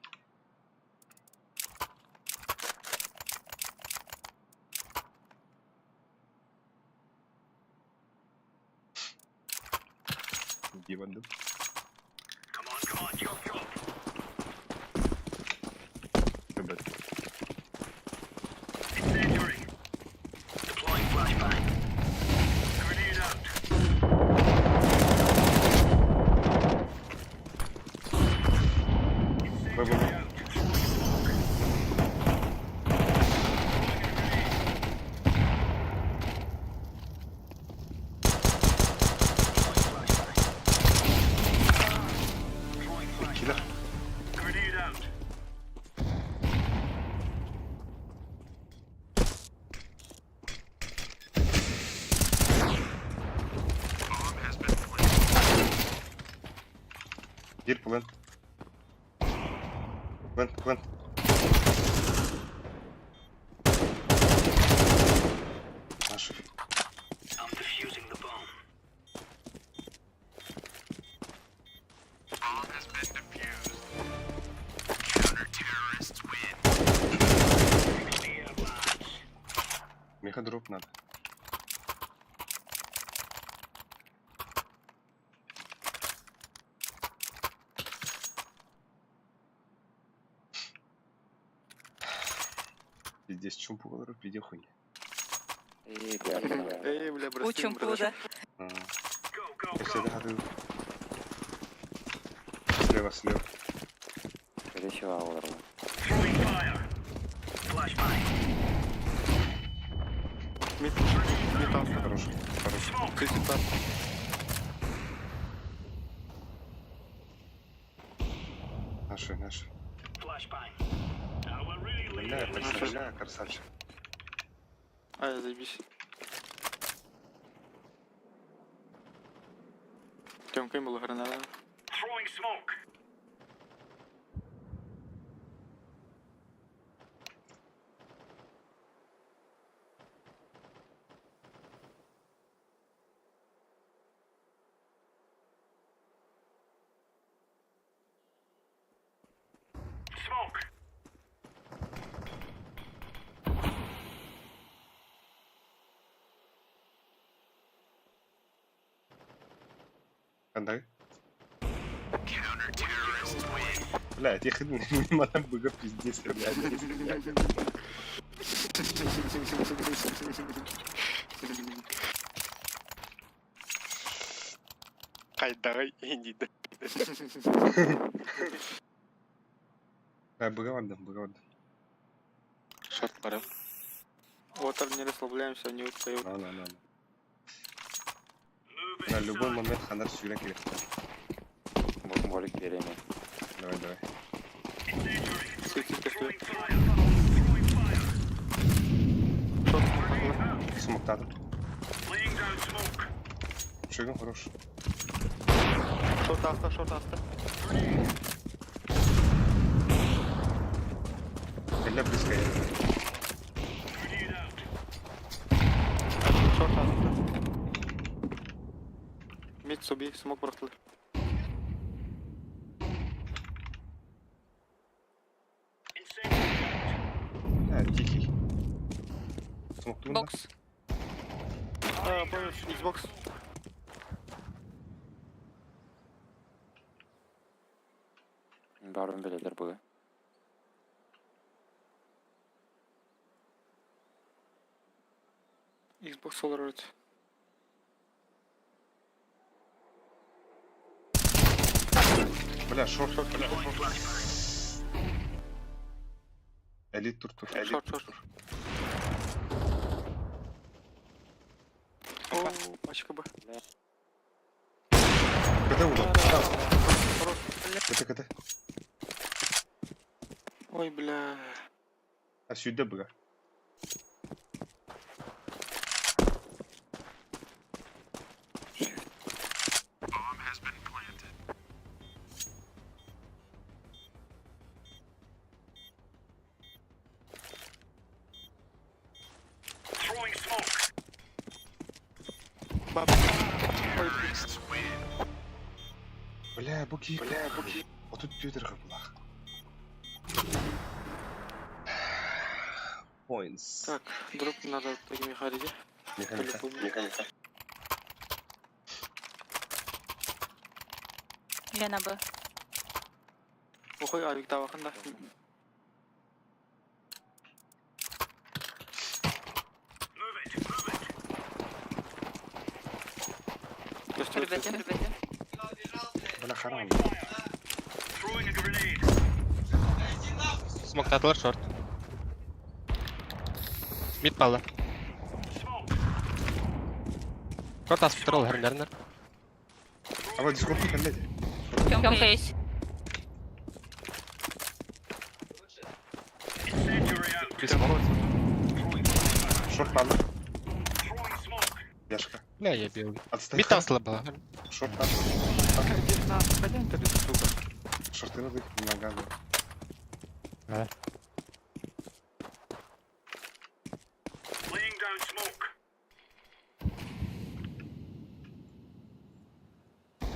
Иди в отдых. Come on, jump, jump. Ребят, Incendiary. Deploying flashbang. Grenade out. Incendiary out. Throwing smoke. Throwing flashbang. киллер. Grenade out. Дверь плент. Плент. Наши. I'm defusing the bomb. Clear, lads. Меходроп надо. Здесь чумпу, который в виде хуйни. Учим пуда. Go, go, Я всегда go. говорю. Слева. Throwing fire. Flashbang. Хороший. Smoke. Наши. Flashbang. Now we're really leaning. Бля, красавчик. Заебись. Тёмка ему граната. Throwing smoke. Smoke. Кандай. Блядь, я ходил мимо там быга пиздец, блядь. Кайдай, иди. Быга ладно. Шорт пора. Вот там не расслабляемся, они устают. На. Move На любой inside. момент ханар сюрек или кто. Давай. Incendiary. Светите, Throwing что fire. Throwing fire. Grenade out. Смог надо. Laying down smoke. Шигом хорош. Шорт авто. Бля, близко я. Grenade out. Шорт авто. Мид суби, смог братли. Incendiary out. Смоктун да? Бокс. Понял, Xbox. Барын белелер буга. Xbox солар өрт. Бля, шорт. Элит тур. Шорт. О, очка Б. КТ удар. Хорош. КТ. Ой, бля. А сюда бля. Throwing smoke. Баб. Ой, Бля, буки. Вот тут тьютер хаплах. Points. так, дроп надо такими хариде. Механика. Лена Б. Охой, Авик табақында. Ребята. Бля, харам. Throwing a grenade. Смоктатылар шорт. Мид палды. Smoke. Шорт асып тұр ол хәріндерінер. А вот дискорд кәлләде. Пёнка есть. Incendiary out. Бес смок. Шорт падла. Throwing smoke. Яшка. Бля, я бил. Отстай. Мид там слаб была. Шорт падла. Шорты надо их ногами. Laying down smoke.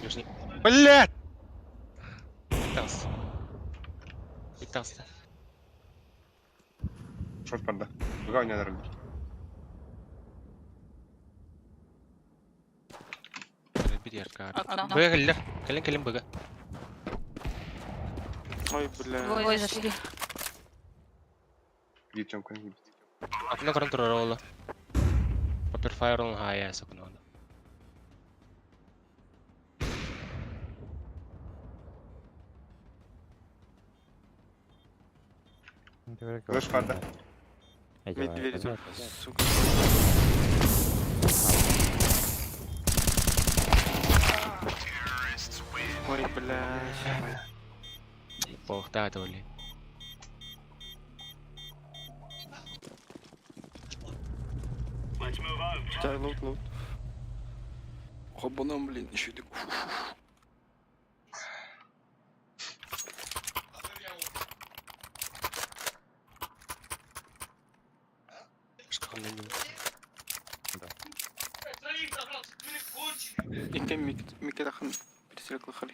Нижний. Блядь! Питался. Шорт падла. Буга ойнадырым. Бедер кар. Окно. Бэга келдер. Келен бэга. Ой, бля. Двое зашли. Вид чем конь. Окно корон тұрар олы. Попер файр он хая сокно. Флеш падла. Медведь, сука. Ой, бля. Бог, да, это ли. Let's move out. Чай, лут. Хобаном, блин, еще и Что он не И кем микрофон перестрелка хали.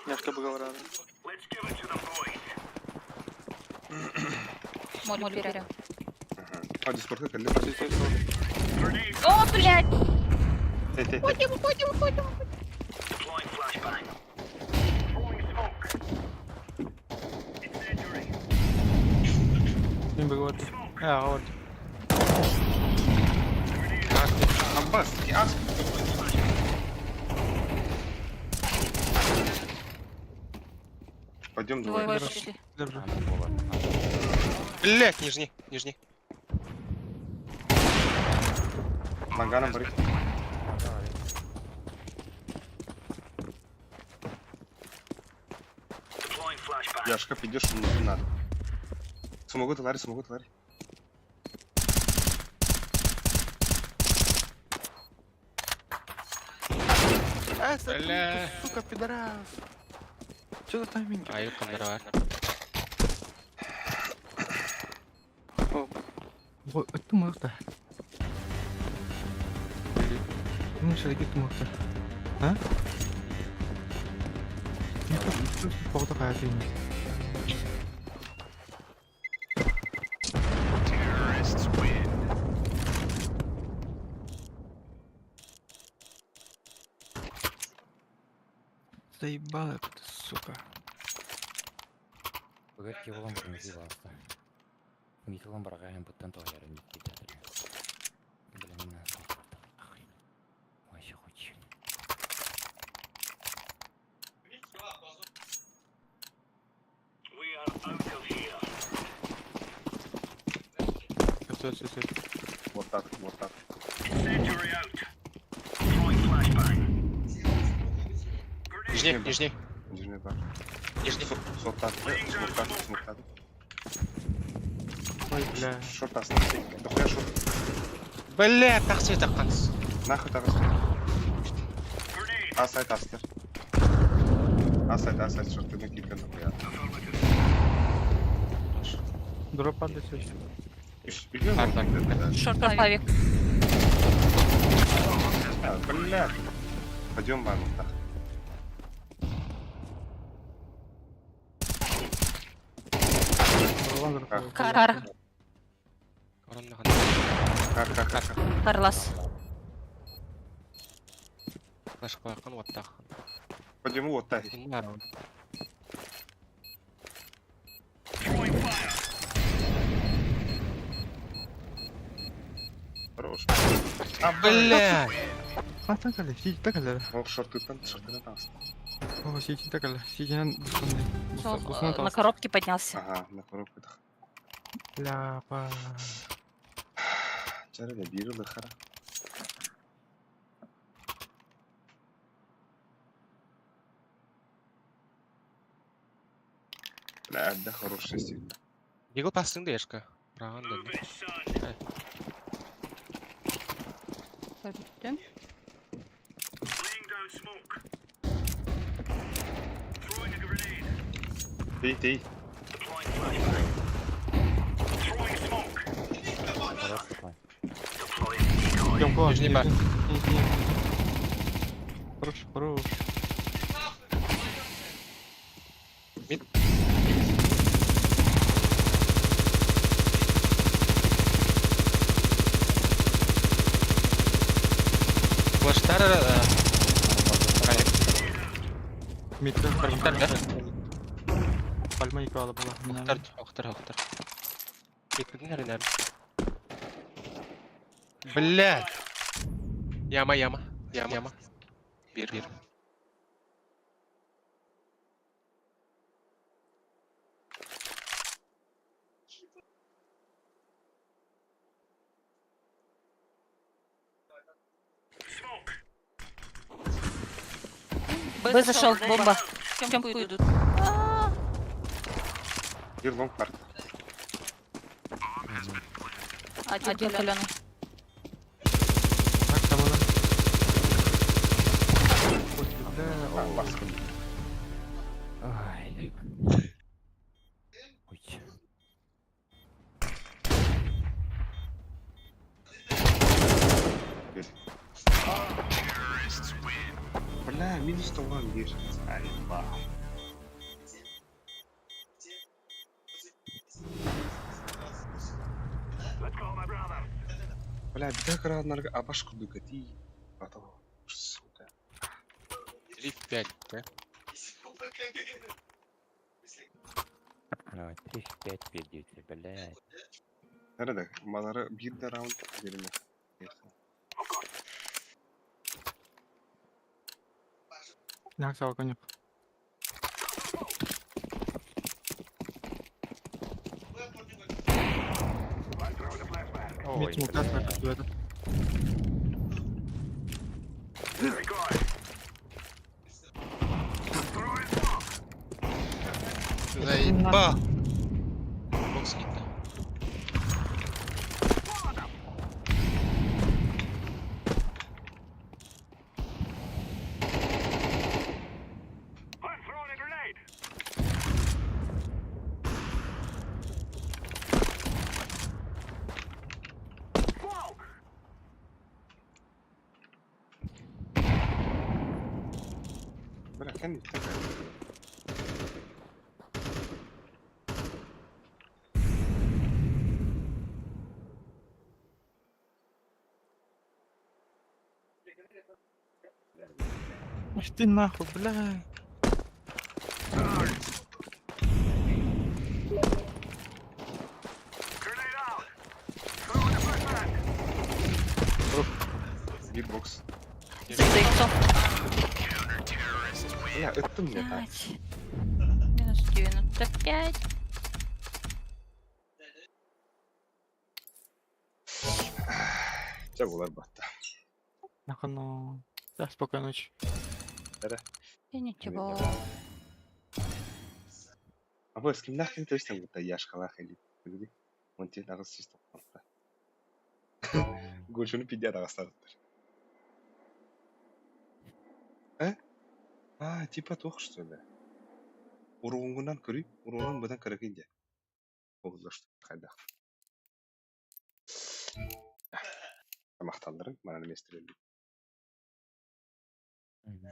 Няшка бы говорила. Let's give it to the boys. Моль переря. А дискорд кәлләде. Grenade. О, блядь! Тей. Уходим. Deploying flashbang. Throwing smoke. Incendiary. Не бегут. Вот. Амбас, ки ас. Пойдем Двое двое. зашли. Держу. Блять, нижний. Манганом бери. Deploying flashbang. Яшка підеш, не надо. Смогут лари. Бля. Сука, пидорас. Что за тайминг? Ай, камера. О, Ой, тумақта. Мен шеге тумақта. А? Не поғда қаят емес. Заебала ты, сука. Погодьте, ламбар не зевался. Мит ламбар гаем будто то я не кидаю. Блин, не надо. Вообще хочешь. We are out of here. Все. Вот так, вот так. Incendiary out. Throwing flashbang. Нижний, нижний, Нижний бар. нижний. Смоктады. Ой, бля. Шорт остался. Дохуя шорт. Бля, тахси таққансыз. Нахуй тағыз. Grenade. Асайт астер. Асайт шортына келген дохуя. Дроп падает все еще. Үйге Бар, бар. Шорт-лавик. Бля. Пойдем бар мықтақ. Кар. Ораннаған. Кар. Карлас. Флеш қойқан оттақ. Пойдем вот так. Throwing fire. Хорош. Бля! А так ali, сиди так ali. Ол шортынан тағыз. О, сиди так ali. Сиди на бусунда. На коробке поднялся. Ага, на коробку тақ. Ляпа. Жарайды, бері лықара. Бля, да хороший стиль. Егіл пастыңды ешкі. Раған Move деді. it, son. Көрдім. Laying down smoke. Throwing a grenade. Тей. Deploying flashbang. Throwing smoke. Хорош такой. Deploying decoy. Идем по. Нижний бар. Хорош. Флештар... Мидтен Флештар, да? Пальма икала была. Оқтар. Кетмедің әрін әрін. Бля! Яма. Бер. Smoke. Б зашел, бомба. В темку идут. Бир лонг бар. Один каленый. Так, там она. Басқа. Ай. Ой. Бля, минус туған бир. Айба. Let's go, my brother. Бля, бида кыраанарга абашку дукати. Ато. Сука. 3-5, да? Давай, 3-5 перейдете, блядь. Nerede? Malları bir de round verilme. Няк сал конюк. Ой, Мид смука блядь. снайпер этот. Decoy. Throwing smoke. Заеба! Бокс кетті. I'm throwing a grenade. Smoke. Bırak kendi tekrar. Ах ты нахуй, бля. Гитбокс. За яйцом. Бля, это мне, а? 5. Минус 95. Все булар батта. Нахуй. Да, спокойной ночи. И ничего. А вы с кем нахрен ты там будто я шкала ходит? Он тебе на расчистку. Гучуну пидя на старт. А, типа тох что ли? Урунгунан күри, урунгун бұдан кірігенде. Олда что, қайда? Тамақтандырың, мана неместерелді.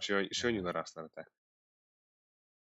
Еще не на раз, так.